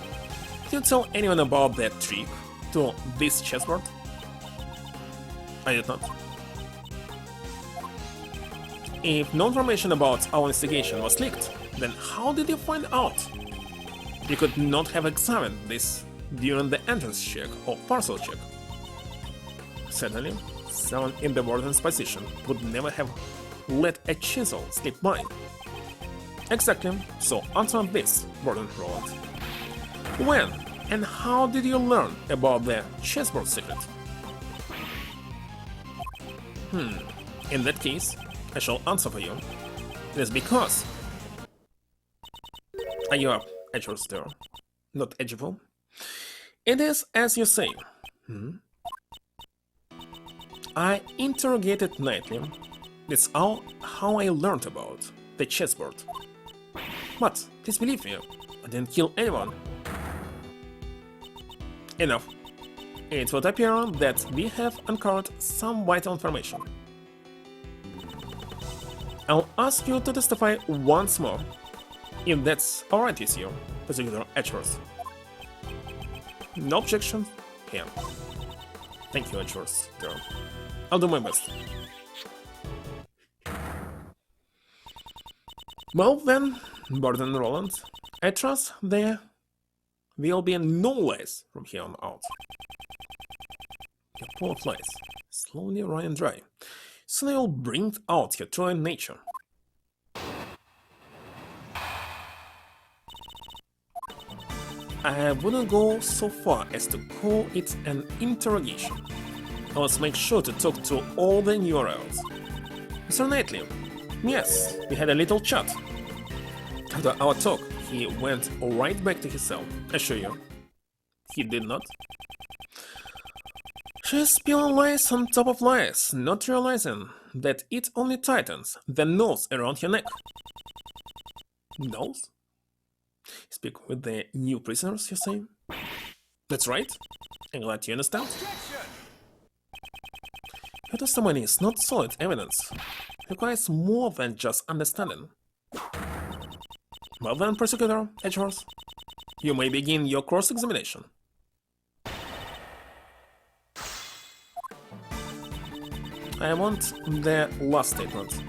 Did you tell anyone about that trick to this chessboard? I did not. If no information about our investigation was leaked, then how did you find out? You could not have examined this during the entrance check or parcel check. Certainly, someone in the warden's position would never have let a chisel slip by. Exactly, so answer this, Warden Roland. When and how did you learn about the chessboard secret? In that case, I shall answer for you. It is because... You are edgeable there, not edgeable. It is as you say. I interrogated nightly. That's how I learned about the chessboard. But, please believe me, I didn't kill anyone. Enough. It would appear that we have uncovered some vital information. I'll ask you to testify once more, if that's alright with you, Prosecutor Edgeworth. No objection? Yeah. Thank you, Edgeworth, girl. I'll do my best. Well then, Warden Roland, I trust there will be no lies from here on out. Your poor flies, slowly running dry. Soon I will bring out your true nature. I wouldn't go so far as to call it an interrogation. I must make sure to talk to all the new arrivals. Mr. Knightley, yes, we had a little chat. After our talk, he went right back to his cell, I assure you. He did not. She's spilling lies on top of lies, not realizing that it only tightens the noose around your neck. Nose? Speak with the new prisoners, you say? That's right. I'm glad you understand. Your testimony is not solid evidence. It requires more than just understanding. Well then, Prosecutor Edgeworth, you may begin your cross-examination. I want the last statement.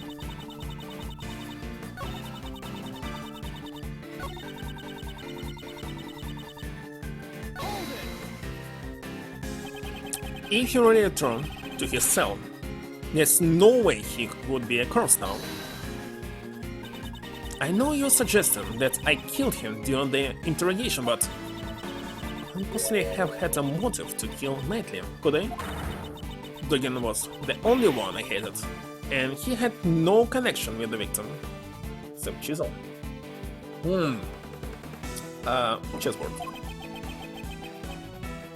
If he already returned to his cell, there's no way he would be a corpse now. I know you're suggesting that I killed him during the interrogation, but I couldn't possibly have had a motive to kill Knightley, could I? Duggan was the only one I hated, and he had no connection with the victim. Except Chisel. Chessboard.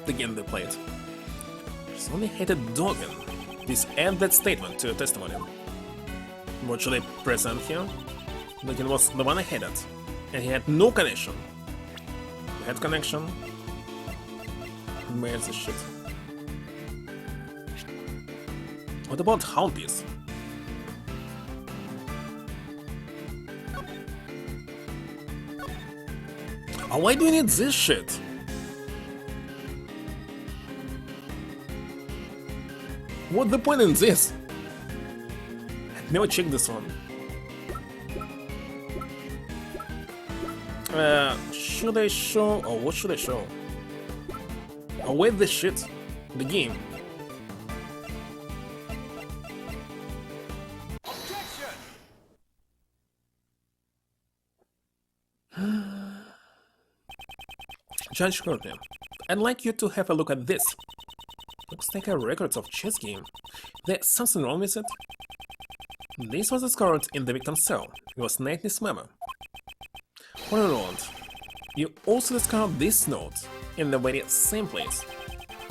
The game they played. She only hated Duggan. Please add that statement to your testimony. What should I present here? Duggan was the one I hated, and he had no connection. He had connection. Where's this shit? What about Houndbeast? Oh, why do you need this shit? What's the point in this? I've never checked this one. Should I show, or what should I show? Oh, wait, this shit. The game. Judge Courtney, I'd like you to have a look at this. Looks like a record of chess game. There's something wrong with it? This was discovered in the victim's cell. It was Knightley's memo. Hold on, you also discovered this note in the very same place.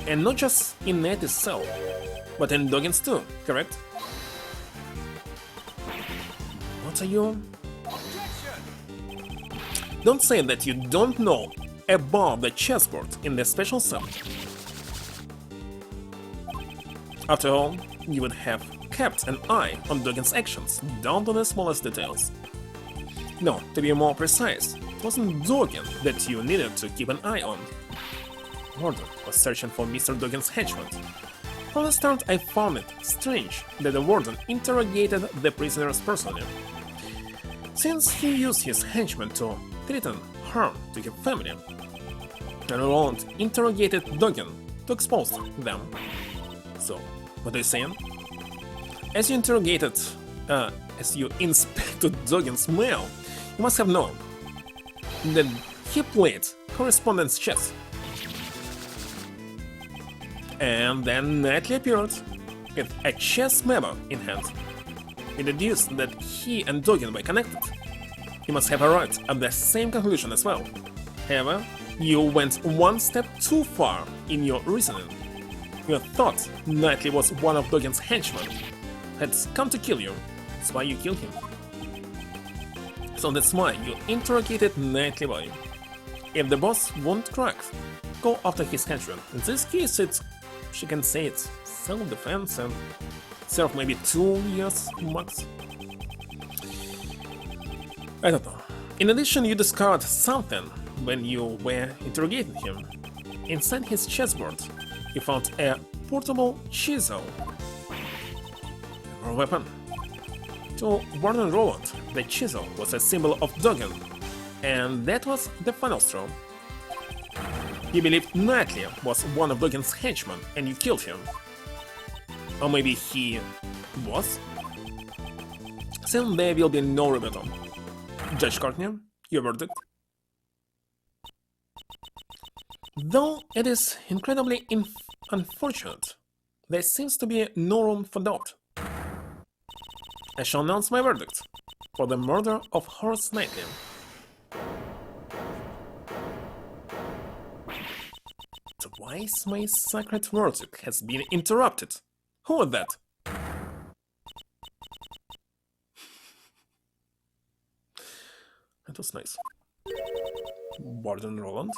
And not just in Knightley's cell, but in Duggan's too, correct? What are you... Don't say that you don't know about the chessboard in the special cell. After all, you would have kept an eye on Dogen's actions, down to the smallest details. No, to be more precise, it wasn't Dogen that you needed to keep an eye on. Warden was searching for Mr. Dogen's henchman. From the start, I found it strange that the warden interrogated the prisoners personally, since he used his henchmen to threaten harm to his family. And Roland interrogated Dogen to expose them. So, what are you saying? As you inspected Dogen's mail, you must have known that he played correspondence chess. And then Nightly appeared with a chess memo in hand. It deduced that he and Dogen were connected. He must have arrived at the same conclusion as well. However, you went one step too far in your reasoning. You thought Nightly was one of Dogen's henchmen, had come to kill you, that's why you killed him. So that's why you interrogated Nightly boy. If the boss won't crack, go after his henchman. In this case, she can say it's self-defense and serve maybe 2 years max. I don't know. In addition, you discovered something when you were interrogating him. Inside his chessboard, you found a portable chisel. Or weapon. To Warden Roland, the chisel was a symbol of Dogen, and that was the final straw. You believed Nightly was one of Dogen's henchmen and you killed him. Or maybe he was? Then there will be no rebuttal. Judge Courtney, your verdict? Though it is incredibly unfortunate, there seems to be no room for doubt. I shall announce my verdict for the murder of Horace Knightley. Twice my sacred verdict has been interrupted. Who was that? That was nice. Warden Roland?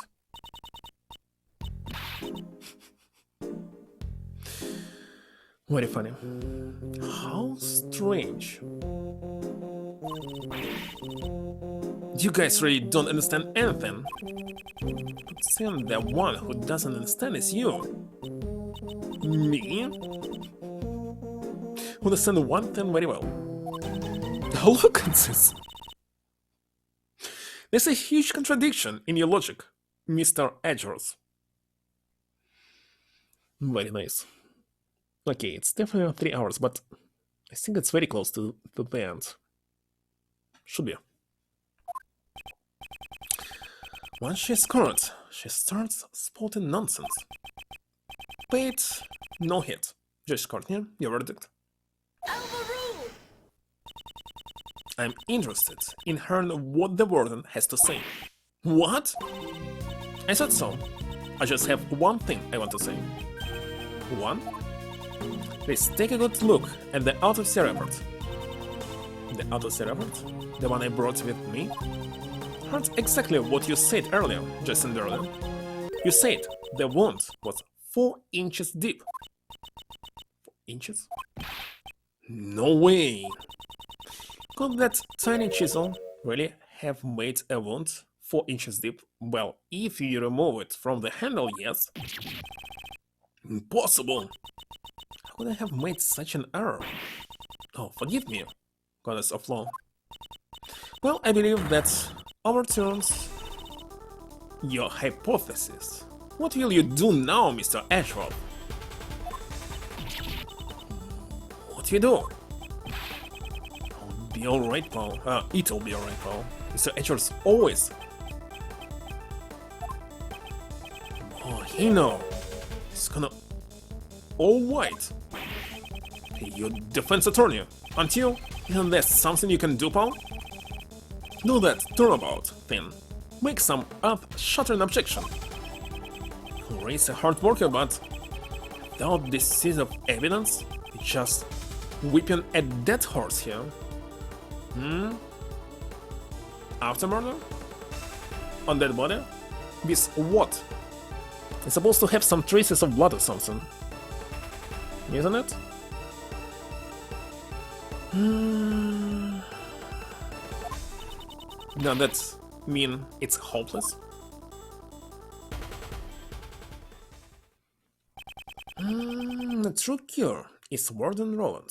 Very funny. How strange. You guys really don't understand anything. But then the one who doesn't understand is you. Me? Who understand one thing very well. Look at this. There's a huge contradiction in your logic, Mr. Edgeworth. Very nice. Okay, it's definitely 3 hours, but I think it's very close to the end. Should be. Once she's correct, she starts spouting nonsense. Paid, no hit. Judge Courtney, your verdict? Overruled! I'm interested in hearing what the warden has to say. What? I said so. I just have one thing I want to say. One? Please take a good look at the autopsy report. The autopsy report? The one I brought with me? Heard exactly what you said earlier, Jason Derlin. You said the wound was 4 inches deep. 4 inches? No way! Could that tiny chisel really have made a wound 4 inches deep? Well, if you remove it from the handle, yes. Impossible! How could I have made such an error? Oh, forgive me, goddess of law. Well, I believe that overturns your hypothesis. What will you do now, Mr. Ashworth? What do you do? Be alright, pal. It'll be alright, pal. Mr. Ashworth always. Oh, he know. He's gonna. All white. Hey, you're defense attorney, aren't you? Isn't there something you can do, pal? Do that turnabout thing. Make some earth-shattering objection. Raise a hard worker, but without this series of evidence, it's just whipping a dead horse here. After murder? On dead body? With what? It's supposed to have some traces of blood or something. isn't it? Does that mean it's hopeless? The true cure is Warden Roland.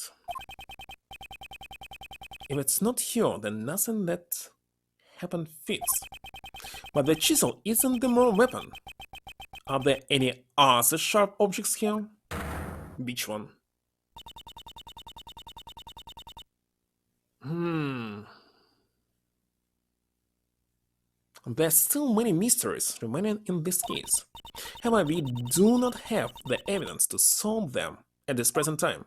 If it's not here, then nothing that happened fits. But the chisel isn't the moral weapon. Are there any other sharp objects here? Which one? There's still many mysteries remaining in this case. However, we do not have the evidence to solve them at this present time.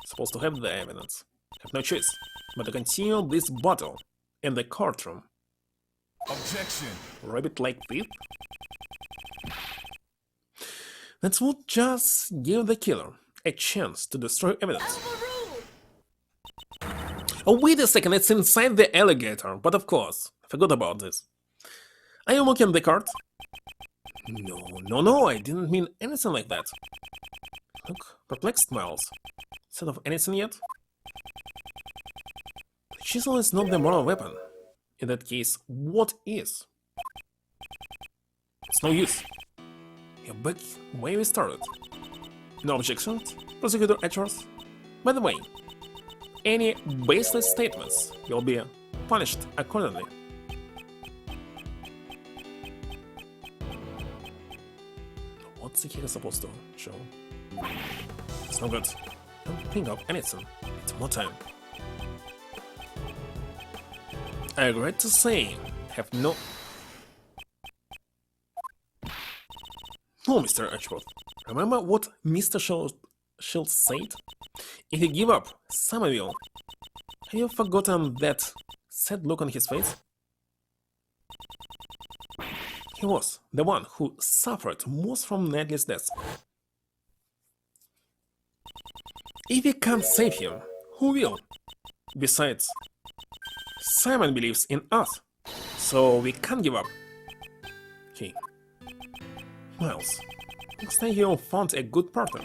Supposed to have the evidence. Have no choice but to continue this battle in the courtroom. Objection. Rabbit like this? That would just give the killer a chance to destroy evidence. Oh, wait a second, it's inside the alligator, but of course, I forgot about this. Are you looking at the card? No, I didn't mean anything like that. Look, perplexed smiles. Instead of anything yet? The chisel is not the moral weapon. In that case, what is? It's no use. You're back where we started. No objections, Prosecutor Edgeworth? By the way, any baseless statements will be punished accordingly. What's the killer supposed to show? It's no good. Don't think of anything. It's more time. I regret to say, have no... No, Mr. Edgeworth. Remember what Mr. Shield said? If you give up, some of you... Have you forgotten that sad look on his face? He was the one who suffered most from Nedley's death. If we can't save him, who will? Besides, Simon believes in us, so we can't give up. Okay. Miles, looks like you found a good partner.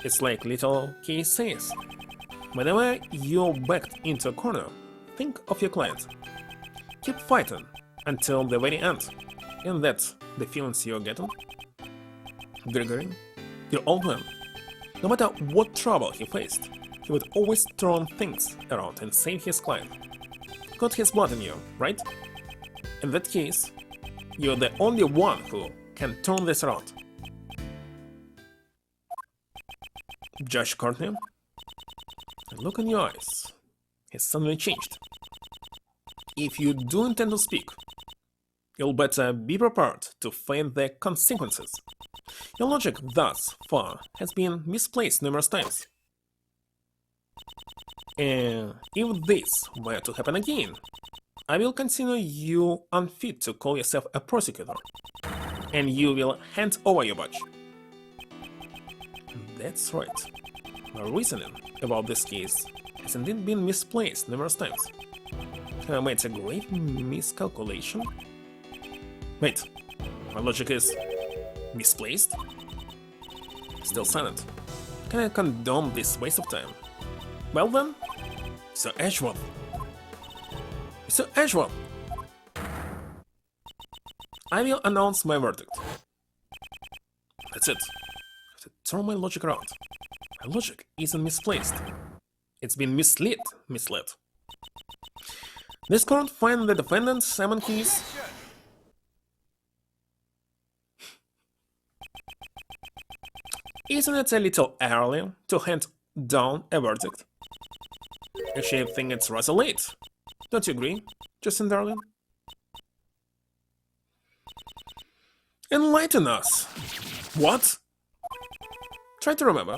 It's like little Kay says. Whenever you're backed into a corner, think of your client. Keep fighting until the very end. And that's the feelings you're getting? Gregory, your old man, no matter what trouble he faced, he would always turn things around and save his client. Got his blood in you, right? In that case, you're the only one who can turn this around. Judge Courtney, the look in your eyes has suddenly changed. If you do intend to speak, you'll better be prepared to face the consequences. Your logic thus far has been misplaced numerous times. And if this were to happen again, I will consider you unfit to call yourself a prosecutor, and you will hand over your badge. That's right. My reasoning about this case has indeed been misplaced numerous times. Have I made a grave miscalculation? Wait, my logic is misplaced? Still silent. Can I condone this waste of time? Well then, Sir Edgeworth. Mr. Edgeworth! I will announce my verdict. That's it. I have to turn my logic around. My logic isn't misplaced. It's been misled. This court finds the defendant, Simon Keyes. Isn't it a little early to hand down a verdict? Actually, I think it's rather late. Don't you agree, Justin darling? Enlighten us. What? Try to remember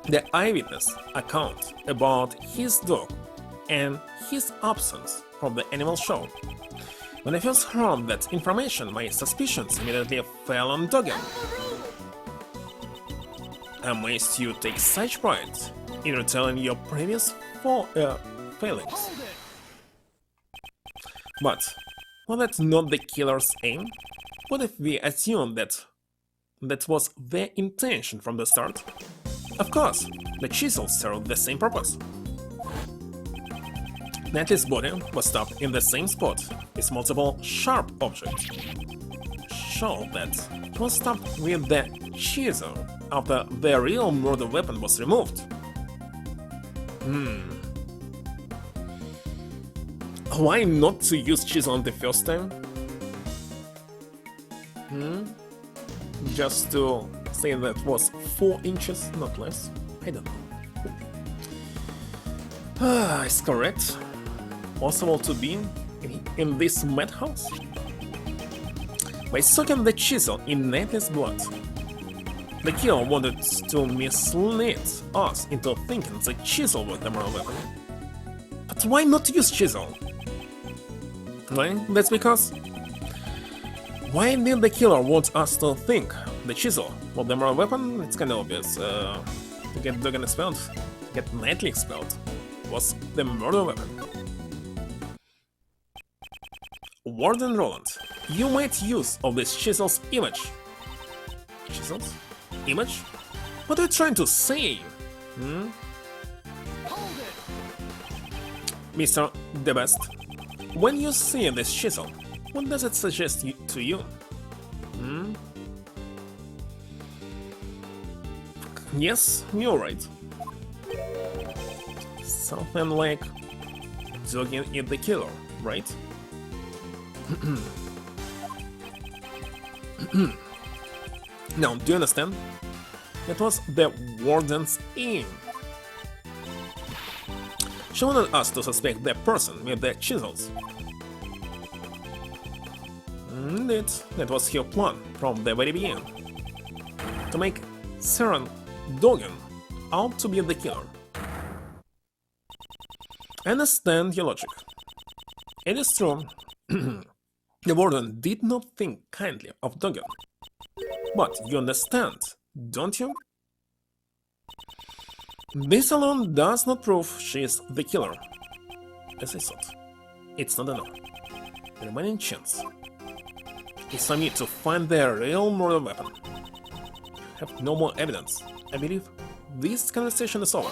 the eyewitness account about his dog and his absence from the animal show. When I first heard that information, my suspicions immediately fell on Doggin. Amazed you take such pride in retelling your previous failings. But was that not the killer's aim? What if we assume that that was their intention from the start? Of course, the chisel served the same purpose. Natalie's body was stopped in the same spot as multiple sharp objects. Show that it was stopped with the chisel after the real murder weapon was removed. Why not to use chisel on the first time? Just to say that was 4 inches, not less? I don't know. Is correct? Possible to be in this madhouse? By soaking the chisel in Natalie's blood, the killer wanted to mislead us into thinking the chisel was the murder weapon. But why not use chisel? Well, that's because... Why did the killer want us to think the chisel was the murder weapon? It's kinda obvious. To get Duggan expelled, to get Natalie expelled, was the murder weapon. Warden Roland, you made use of this chisel's image. Chisel's? Image? What are you trying to say? Hold it! Mr. The Best, when you see this chisel, what does it suggest to you? Yes, you're right. Something like Duggan is the killer, right? Now, do you understand? That was the warden's aim. She wanted us to suspect the person with the chisels. Indeed, that was her plan from the very beginning. To make Seren Duggan out to be the killer. I understand your logic. It is true. The warden did not think kindly of Duggan. But you understand, don't you? This alone does not prove she is the killer. As I thought, it's not enough. The remaining chance is for me to find the real murder weapon. I have no more evidence. I believe this conversation is over.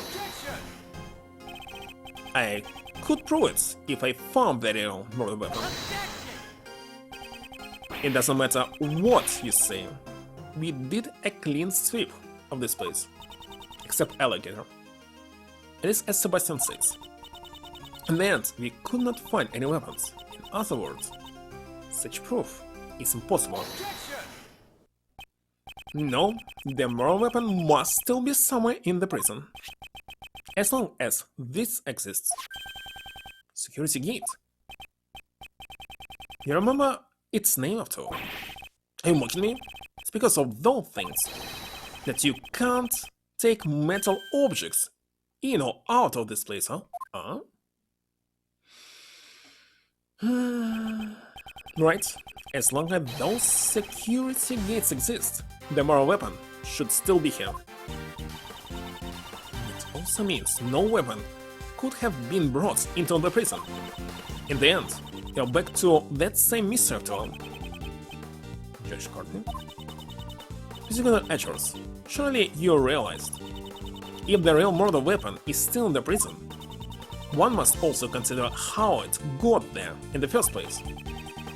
I could prove it if I found the real murder weapon. It doesn't matter what you say. We did a clean sweep of this place. Except Alligator. It is as Sebastian says. In the end, we could not find any weapons. In other words, such proof is impossible. No, the murder weapon must still be somewhere in the prison. As long as this exists. Security gate. You remember its name after all? Are you mocking me? It's because of those things that you can't take metal objects in or out of this place, huh? Right, as long as those security gates exist, the murder weapon should still be here. It also means no weapon could have been brought into the prison. In the end, you're back to that same mystery after all. Judge Courtney? Physical editors, surely you realized. If the real murder weapon is still in the prison, one must also consider how it got there in the first place.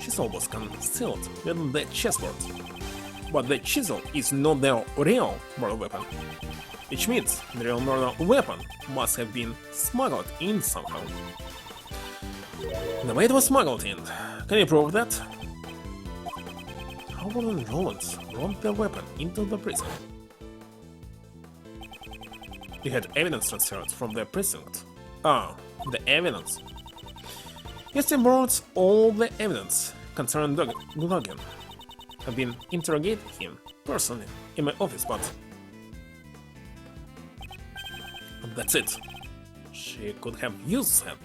Chisel was concealed within the chessboard, but the chisel is not the real murder weapon, which means the real murder weapon must have been smuggled in somehow. The way it was smuggled in, can you prove that? How would Rollins brought the weapon into the prison? You had evidence transferred from the precinct. Ah, the evidence. Yes, I brought all the evidence concerning Duggan. I've been interrogating him personally in my office, but that's it. She could have used him.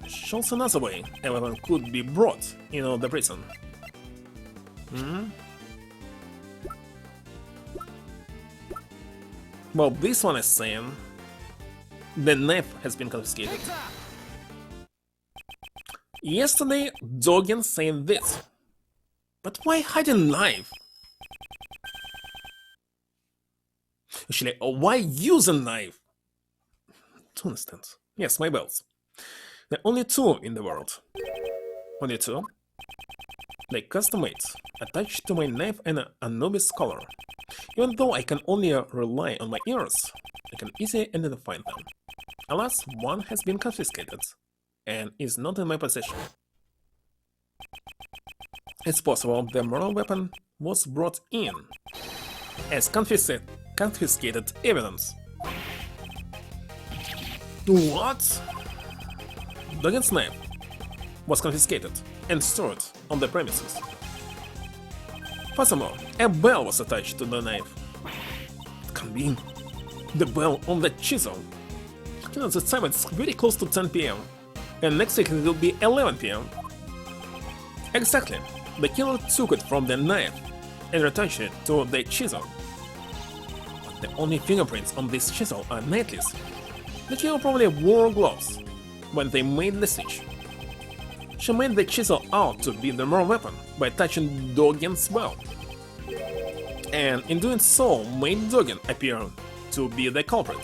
Shows another way a weapon could be brought into the prison. Well, this one is saying the knife has been confiscated. Yesterday, Duggan said this. But why hide a knife? Actually, why use a knife? To understand. Yes, my belts. There are only two in the world. Only two. They custom-made, attached to my knife and an Anubis collar. Even though I can only rely on my ears, I can easily identify them. Alas, one has been confiscated, and is not in my possession. It's possible the murder weapon was brought in as confiscated evidence. What? Dogen's knife was confiscated and stored on the premises. Furthermore, a bell was attached to the knife. It can be the bell on the chisel. You know, the time it's very close to 10 p.m. and next week it will be 11 p.m. Exactly. The killer took it from the knife and attached it to the chisel. But the only fingerprints on this chisel are Knightley's. The killer probably wore gloves when they made the stitch. She made the chisel out to be the murder weapon by touching Dogen's bell, and in doing so made Dogen appear to be the culprit.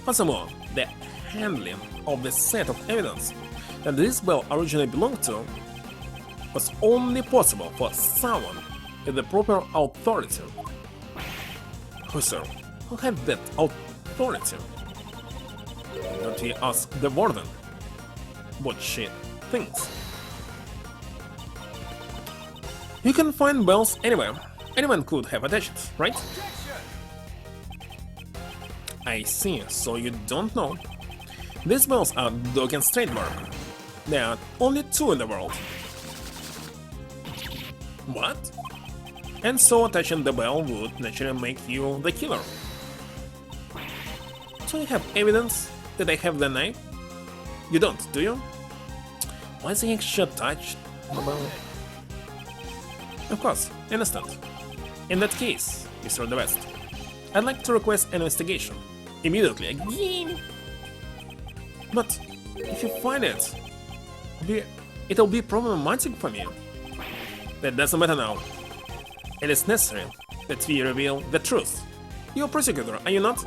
Furthermore, the handling of the set of evidence that this bell originally belonged to was only possible for someone with the proper authority. Who, sir? Who had that authority? Don't we ask the warden what she thinks? You can find bells anywhere. Anyone could have attached it, right? I see, so you don't know. These bells are Dogen's trademark. There are only two in the world. What? And so attaching the bell would naturally make you the killer. So you have evidence that I have the knife? You don't, do you? Why is the extra touch the bell? Of course, I understand. In that case, Mr. the West, I'd like to request an investigation. Immediately, again! But if you find it, it'll be problematic for me. That doesn't matter now. It is necessary that we reveal the truth. You're a prosecutor, are you not?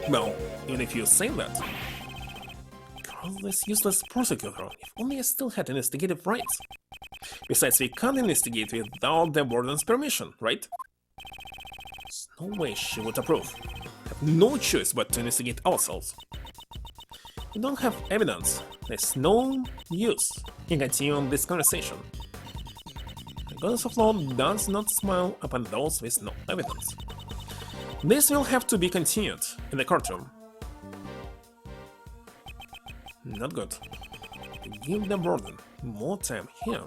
Well, even if you say that. Girl, this useless prosecutor, if only I still had investigative rights. Besides, we can't investigate without the warden's permission, right? There's no way she would approve. We have no choice but to investigate ourselves. We don't have evidence. There's no use in continuing this conversation. The goddess of law does not smile upon those with no evidence. This will have to be continued in the courtroom. Not good. Give the warden more time here.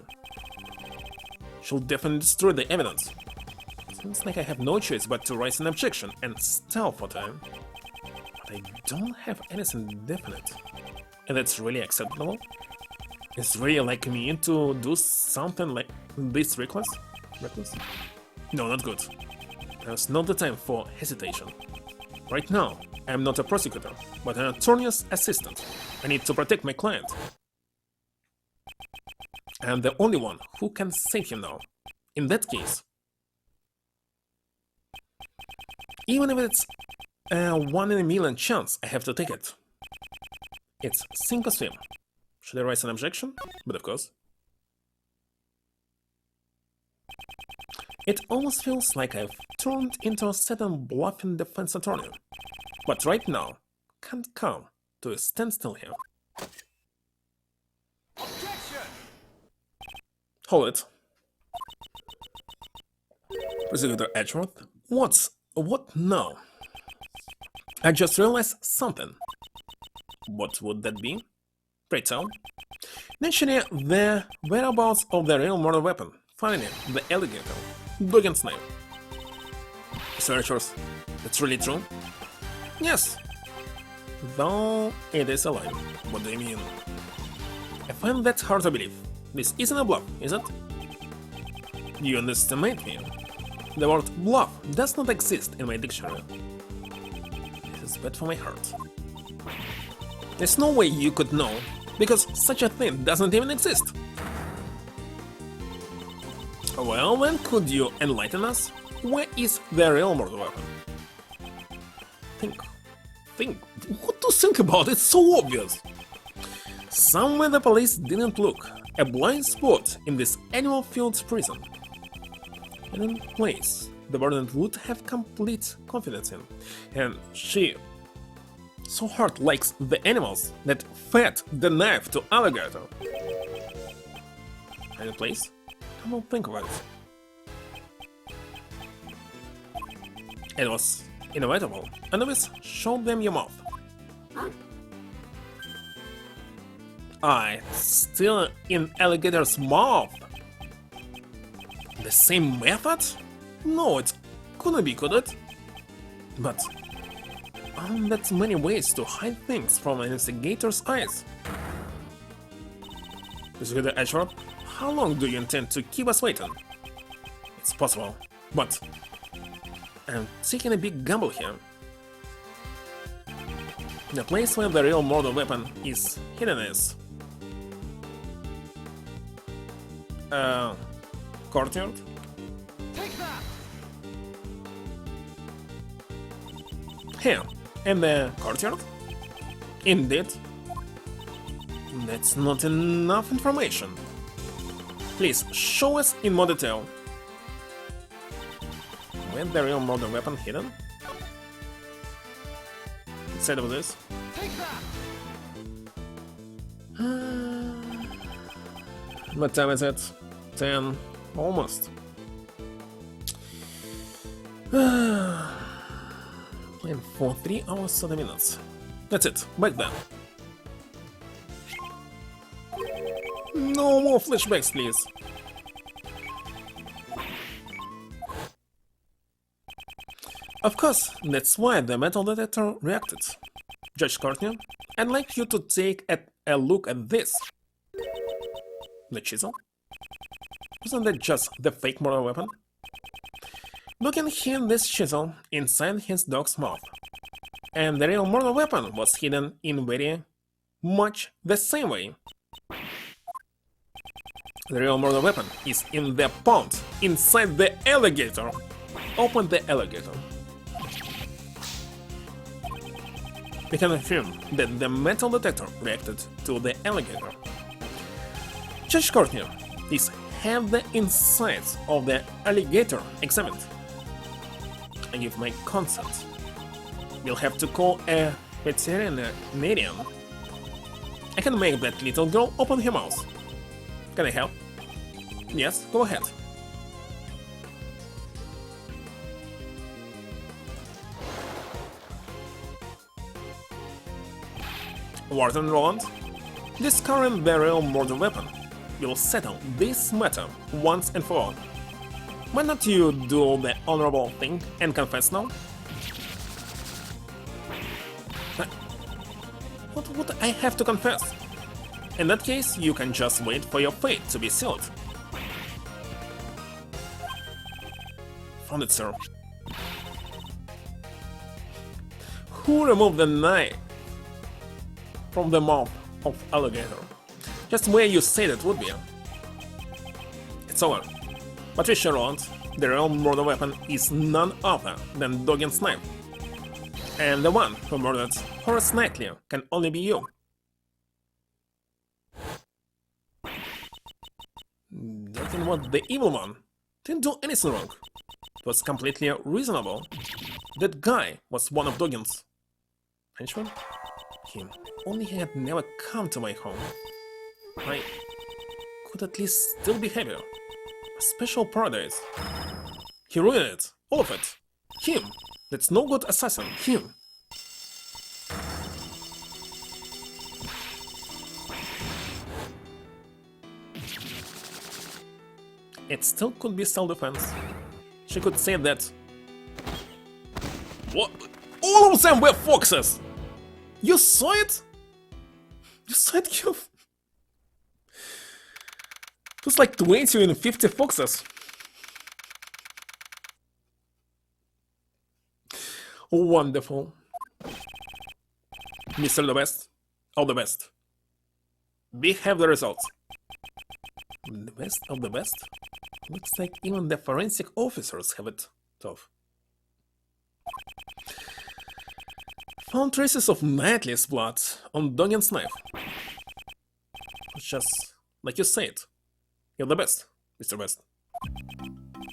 She'll definitely destroy the evidence. Seems like I have no choice but to raise an objection and stall for time. But I don't have anything definite. And that's really acceptable? It's really like me to do something like this reckless? No, not good. There's not the time for hesitation. Right now, I'm not a prosecutor, but an attorney's assistant. I need to protect my client. I'm the only one who can save him now. In that case, even if it's a 1 in a million chance, I have to take it. It's sink or swim. Should I raise an objection? But of course. It almost feels like I've turned into a certain bluffing defense attorney. But right now, can't come to a standstill here. Hold it. Prosecutor Edgeworth? What now? I just realized something. What would that be? Pray tell. Naturally, the whereabouts of the real murder weapon. Finally, the alligator. Dogen's knife. Searchers, that's really true? Yes. Though it is a lie. What do you mean? I find that hard to believe. This isn't a bluff, is it? You underestimate me. The word bluff does not exist in my dictionary. This is bad for my heart. There's no way you could know, because such a thing doesn't even exist. Well then, could you enlighten us? Where is the real murder weapon? Think. What to think about? It's so obvious. Somewhere the police didn't look. A blind spot in this animal fields prison. And in place the warden would have complete confidence in. And she so hard likes the animals that fed the knife to alligator. And in place? I don't think about it. It was inevitable. Anubis, show them your mouth. Still in alligator's mouth. The same method? No, it couldn't be, could it? But that's many ways to hide things from an investigator's eyes. Investigator Edgeworth, how long do you intend to keep us waiting? It's possible, but I'm taking a big gamble here. The place where the real murder weapon is hidden is... courtyard? Here, in the courtyard? Indeed. That's not enough information. Please, show us in more detail. Where's the real murder weapon hidden? Instead of this. What time is it? 10. Almost. Playing for 3 hours 30 minutes. That's it. Back then. No more flashbacks, please. Of course, that's why the metal detector reacted. Judge Courtney, I'd like you to take a look at this. The chisel? Wasn't that just the fake murder weapon? Look in here, this chisel inside his dog's mouth. And the real murder weapon was hidden in very much the same way. The real murder weapon is in the pond, inside the alligator. Open the alligator. We can assume that the metal detector reacted to the alligator. Judge Courtney, please have the insides of the alligator examined. I give my consent. You'll have to call a veterinarian. I can make that little girl open her mouth. Can I help? Yes, go ahead. Warden Roland, discovering the real murder weapon. You'll settle this matter once and for all. Why not you do the honorable thing and confess now? What would I have to confess? In that case, you can just wait for your fate to be sealed. Found it, sir. Who removed the knife from the mouth of alligator? Just where you said it would be. It's over. Patricia Roland, the real murder weapon is none other than Duggan's knife. And the one who murdered Horace Knightley can only be you. Duggan was the evil one. Didn't do anything wrong. It was completely reasonable. That guy was one of Duggan's henchmen. Him. Only he had never come to my home. I could at least still be happier. A special paradise. He ruined it. All of it. Him. That's no good assassin. Him. It still could be self-defense. She could say that... What? All of them were foxes! You saw it? You saw it, you... It was like 20 and 50 foxes. Wonderful. Mr. The Best, all the best. We have the results. The best of the best? Looks like even the forensic officers have it tough. Found traces of Natalie's blood on Dogen's knife. It's just like you said. You're the best, Mr. Best.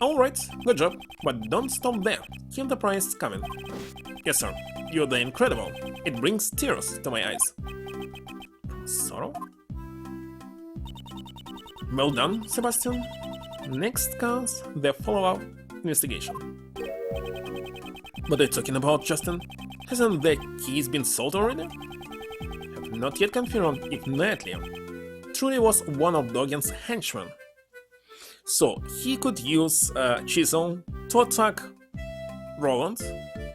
Alright, good job, but don't stop there. Keep the prize coming. Yes, sir, you're the incredible. It brings tears to my eyes. Sorrow? Well done, Sebastian. Next comes the follow-up investigation. What are you talking about, Justin? Hasn't the keys been sold already? Have not yet confirmed if Natalie truly was one of Dogen's henchmen. So he could use Chisel to attack Roland,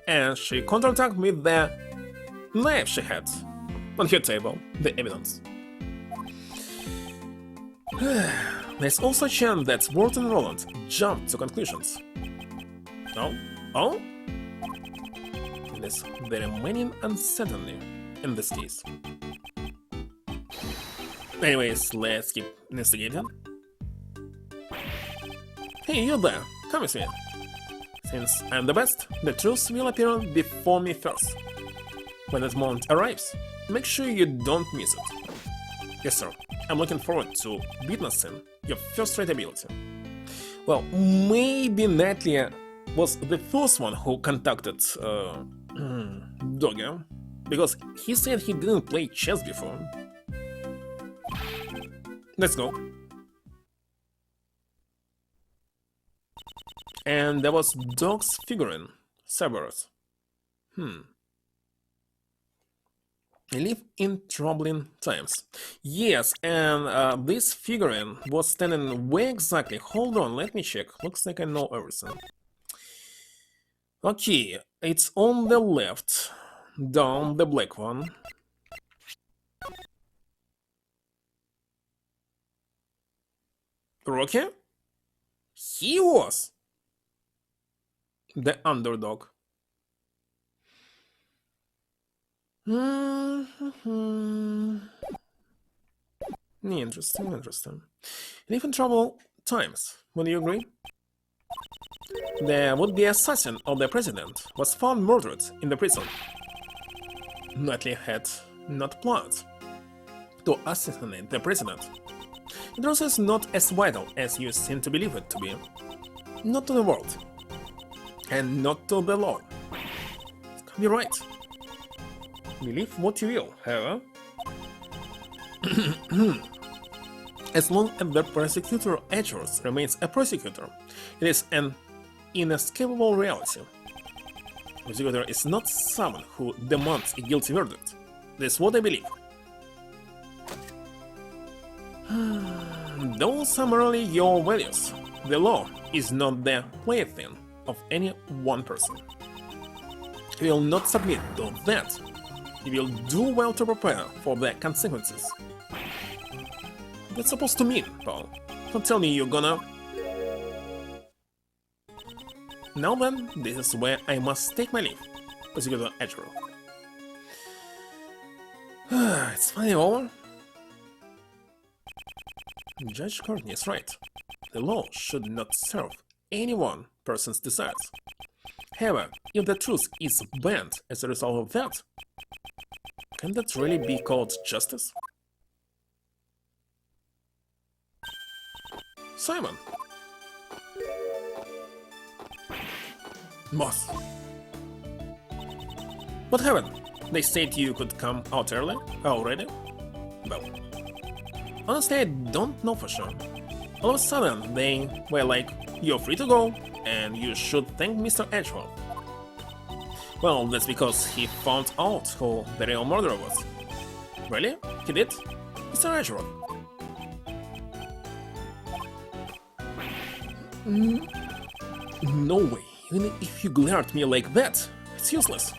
and she counterattacked with the knife she had on her table, the evidence. There's also a chance that Ward and Roland jumped to conclusions. No? Oh? There's the remaining uncertainty in this case. Anyways, let's keep investigating. Hey, you there! Come with me. Since I'm the best, the truth will appear before me first. When that moment arrives, make sure you don't miss it. Yes, sir. I'm looking forward to witnessing your first-rate ability. Well, maybe Natalie was the first one who contacted Dogen, because he said he didn't play chess before. Let's go. And there was Dog's figurine, Cerberus. I live in troubling times. Yes, and this figurine was standing where exactly? Hold on, let me check. Looks like I know everything. Okay, it's on the left, down the black one. Rocky? He was the underdog. Interesting, interesting. Live in troubled times, would you agree? The would-be assassin of the president was found murdered in the prison. Natalie had not planned to assassinate the president. It also is not as vital as you seem to believe it to be. Not to the world. And not to the law. It can be right. Believe what you will, however. As long as the prosecutor Edgeworth remains a prosecutor, it is an inescapable reality. The prosecutor is not someone who demands a guilty verdict. That's what I believe. Those are merely your values. The law is not the plaything of any one person. If you will not submit to that, you will do well to prepare for the consequences. What's supposed to mean, Paul? Don't tell me you're gonna... Now then, this is where I must take my leave. Prosecutor Edgeworth. It's finally over. Judge Courtney is right. The law should not serve any one person's desires. However, if the truth is banned as a result of that, can that really be called justice? Simon! Boss! What happened? They said you could come out early already? Well, honestly, I don't know for sure. All of a sudden, they were like, you're free to go, and you should thank Mr. Edgeworth. Well, that's because he found out who the real murderer was. Really? He did? Mr. Edgeworth? No way. Even if you glare at me like that, it's useless.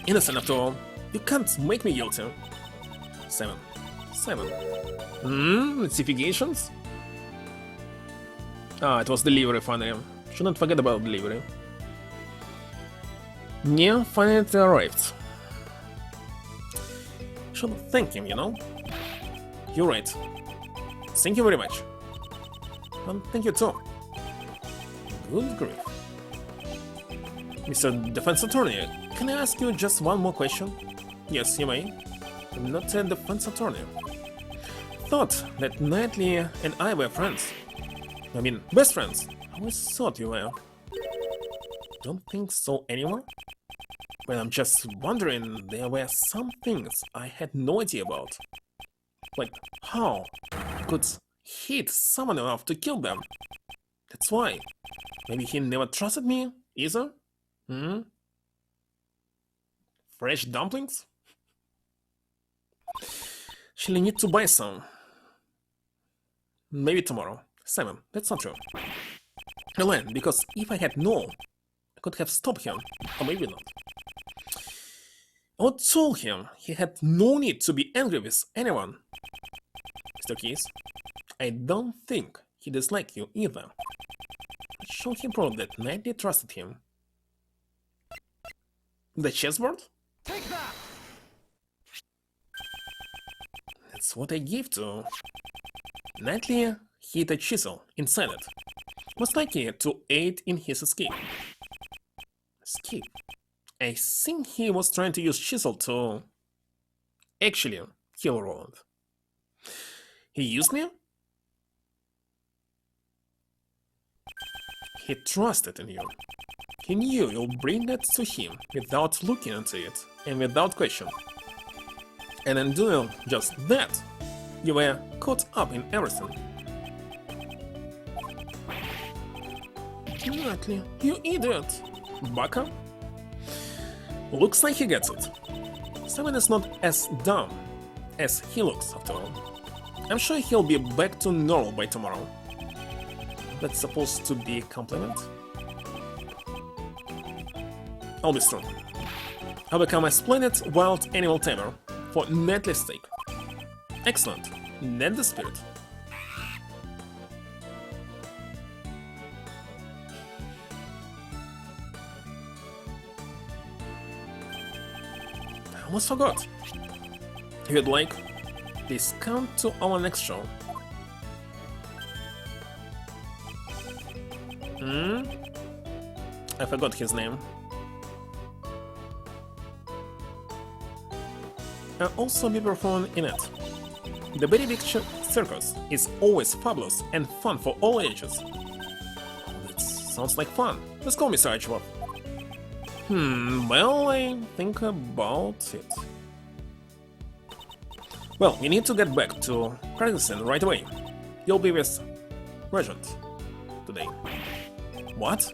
Innocent after all. You can't make me guilty. 7. Notifications? Ah, it was delivery finally. Shouldn't forget about delivery. Yeah, finally it arrived. Should thank him, you know? You're right. Thank you very much. And thank you too. Good grief. Mr. Defense Attorney, can I ask you just one more question? Yes, you may. I'm not a defense attorney. Thought that Knightley and I were friends. I mean, best friends. I always thought you were. Don't think so anymore? Well, I'm just wondering, there were some things I had no idea about. Like, how I could hit someone enough to kill them. That's why. Maybe he never trusted me, either? Hmm? Fresh dumplings? She'll need to buy some. Maybe tomorrow. 7, that's not true. Elaine, because if I had known, I could have stopped him, or maybe not. I would told him he had no need to be angry with anyone. Mr. Keys, I don't think he disliked you either. Show him proof that Knightley trusted him. The chessboard? Take that! That's what I gave to. Knightley hid a chisel inside it, most likely to aid in his escape. Escape? I think he was trying to use chisel to actually kill Roland. He used me? He trusted in you. He knew you'll bring it to him without looking into it and without question. And in doing just that, you were caught up in everything. Knightley, you idiot! Baka? Looks like he gets it. Simon is not as dumb as he looks, after all. I'm sure he'll be back to normal by tomorrow. That's supposed to be a compliment? I'll be strong. I'll become a splendid wild animal tamer for Knightley's sake. Excellent. That's the spirit. I almost forgot. If you'd like, please come to our next show. I forgot his name. I'll also be performing in it. The Very Big Circus is always fabulous and fun for all ages. That sounds like fun. Let's go, Mr. Archibald. Well, I think about it. Well, we need to get back to practicing right away. You'll be with Regent today. What?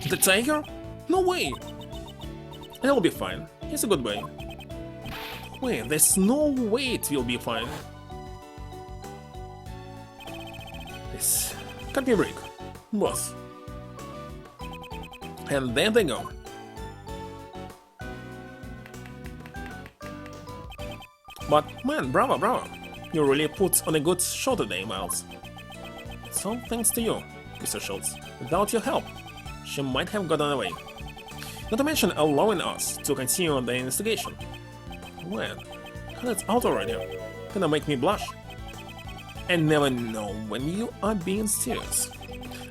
The tiger? No way! It'll be fine. He's a good boy. Wait, there's no way it will be fine. This can't be break, boss. And there they go. But man, bravo, bravo. You really put on a good show today, Miles. It's all thanks to you, Mr. Schultz. Without your help, she might have gotten away. Not to mention allowing us to continue the investigation. Man, that's out already. Gonna make me blush. I never know when you are being serious.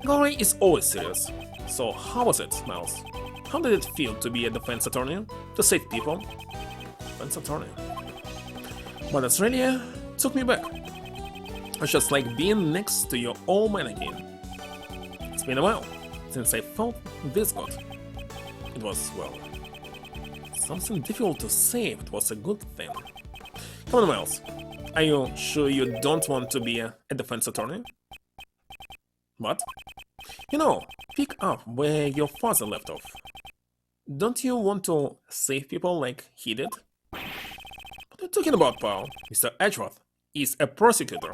Glory is always serious. So how was it, Miles? How did it feel to be a defense attorney? To save people? Defense attorney. But Australia took me back. It's just like being next to your old man again. It's been a while since I felt this good. It was, well, something difficult to say if it was a good thing. Come on, Miles. Are you sure you don't want to be a defense attorney? What? You know, pick up where your father left off. Don't you want to save people like he did? What are you talking about, pal? Mr. Edgeworth is a prosecutor.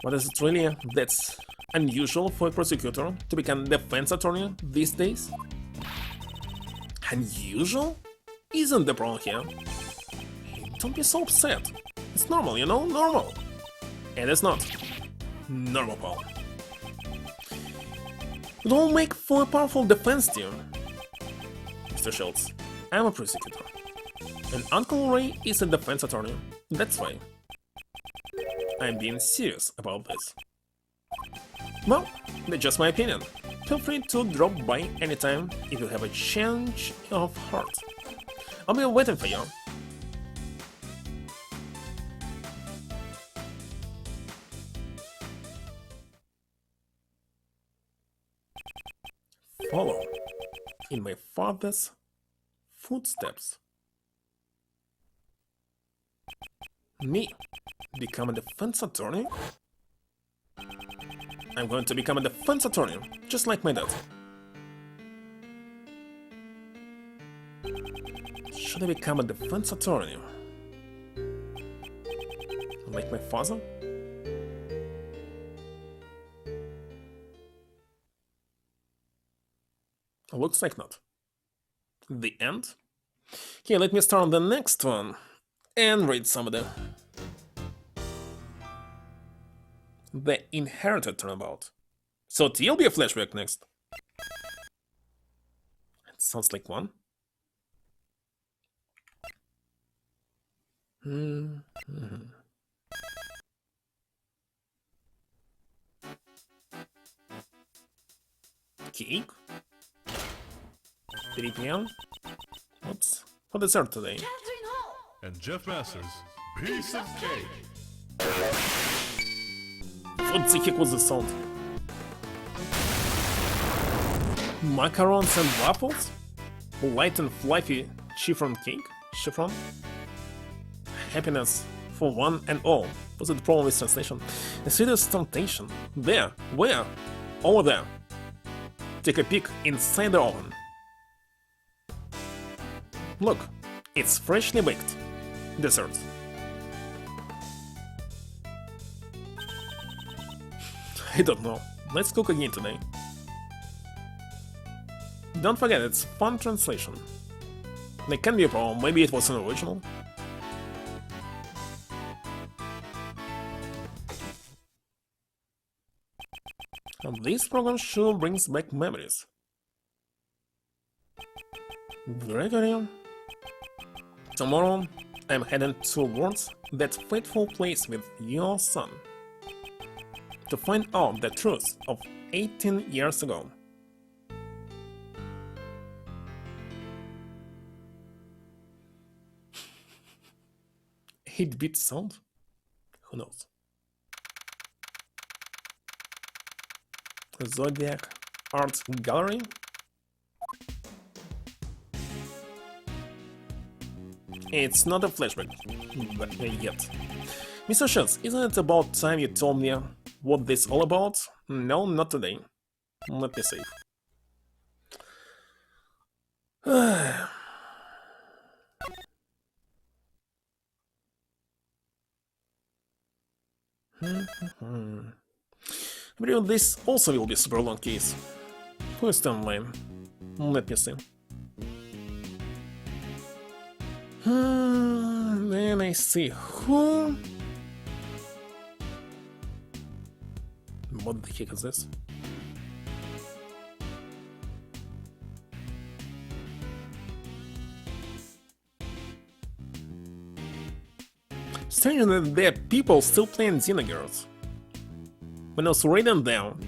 But is it really that's unusual for a prosecutor to become defense attorney these days? Unusual? Isn't the problem here? Don't be so upset. It's normal, you know? Normal. And it's not. Normal, pal. It won't make for a powerful defense team. Mr. Schultz, I'm a prosecutor. And Uncle Ray is a defense attorney. That's why. I'm being serious about this. Well, that's just my opinion. Feel free to drop by anytime if you have a change of heart. I'll be waiting for you. Follow in my father's footsteps. Me become a defense attorney? I'm going to become a defense attorney, just like my dad. Should I become a defense attorney? Like my father? Looks like not. The end? Okay, let me start on the next one and read some of the Inherited turnabout. So it'll be a flashback next. It sounds like one. Cake? 3 p.m. What's for dessert today? Catherine Hall. And Jeff Masters, piece of cake. What the heck was the sound? Macarons and waffles? Light and fluffy chiffon cake? Chiffon? Happiness for one and all. Was it the problem with translation? A serious temptation. There. Where? Over there. Take a peek inside the oven. Look, it's freshly baked. Dessert. I don't know. Let's cook again today. Don't forget, it's fun translation. There can be a problem, maybe it was an original. And this program sure brings back memories. Gregory, tomorrow I'm heading towards that fateful place with your son to find out the truth of 18 years ago. 8-bit sound? Who knows? Zodiac Art Gallery? It's not a flashback yet. Mr. Schultz, isn't it about time you told me what this all about? No, not today. Let me save. I believe this also will be a super long case. Who is online? Let me see. Then I see who. What the heck is this? Strange that there are people still playing Xenogears. When I was reading them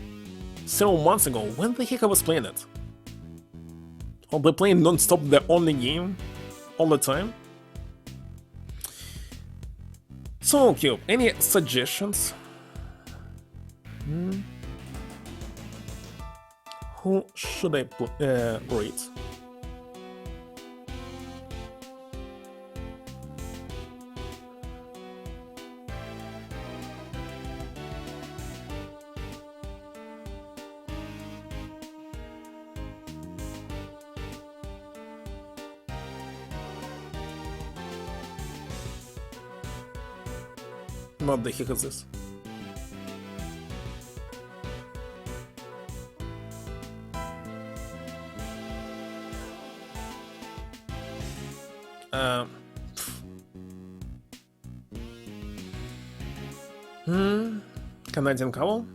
several months ago, when the heck I was playing it? Are they playing non-stop the only game all the time? So, Cube, any suggestions? Who should I read? What the heck is this? Canadian Cowell?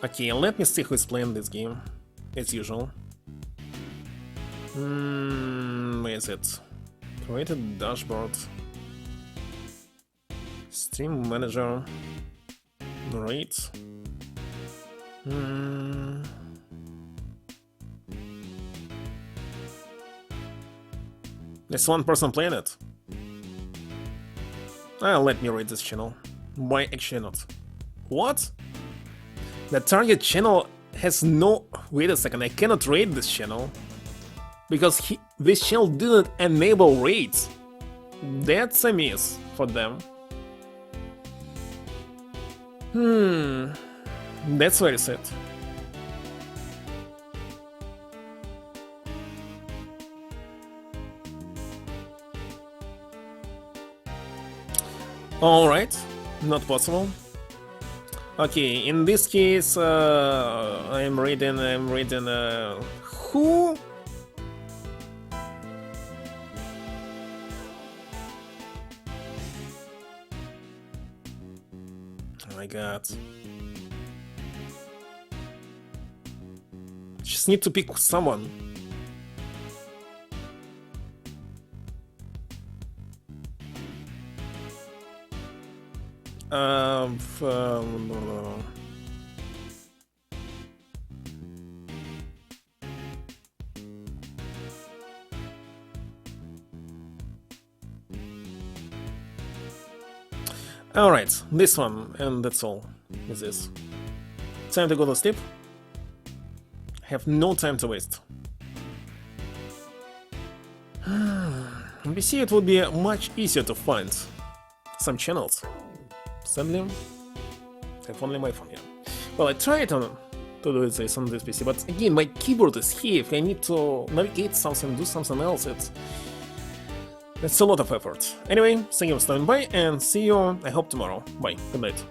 Okay, let me see who's playing this game, as usual. Where is it? Created dashboard. Stream manager. Right. There's one person playing it. Let me read this channel. Why actually not? What? The target channel has no... Wait a second, I cannot raid this channel. Because this channel didn't enable raids. That's a miss for them. That's very sad. Alright, not possible. Okay, in this case, I'm reading, who? Oh my god. Just need to pick someone. Alright, this one, and that's all with this. Time to go to sleep. I have no time to waste. PC, it would be much easier to find some channels. Sadly, I have only my phone here. Well, I tried to do this on this PC, but again, my keyboard is here. If I need to navigate something, do something else, it's a lot of effort. Anyway, thank you for stopping by, and see you, I hope, tomorrow. Bye, good night.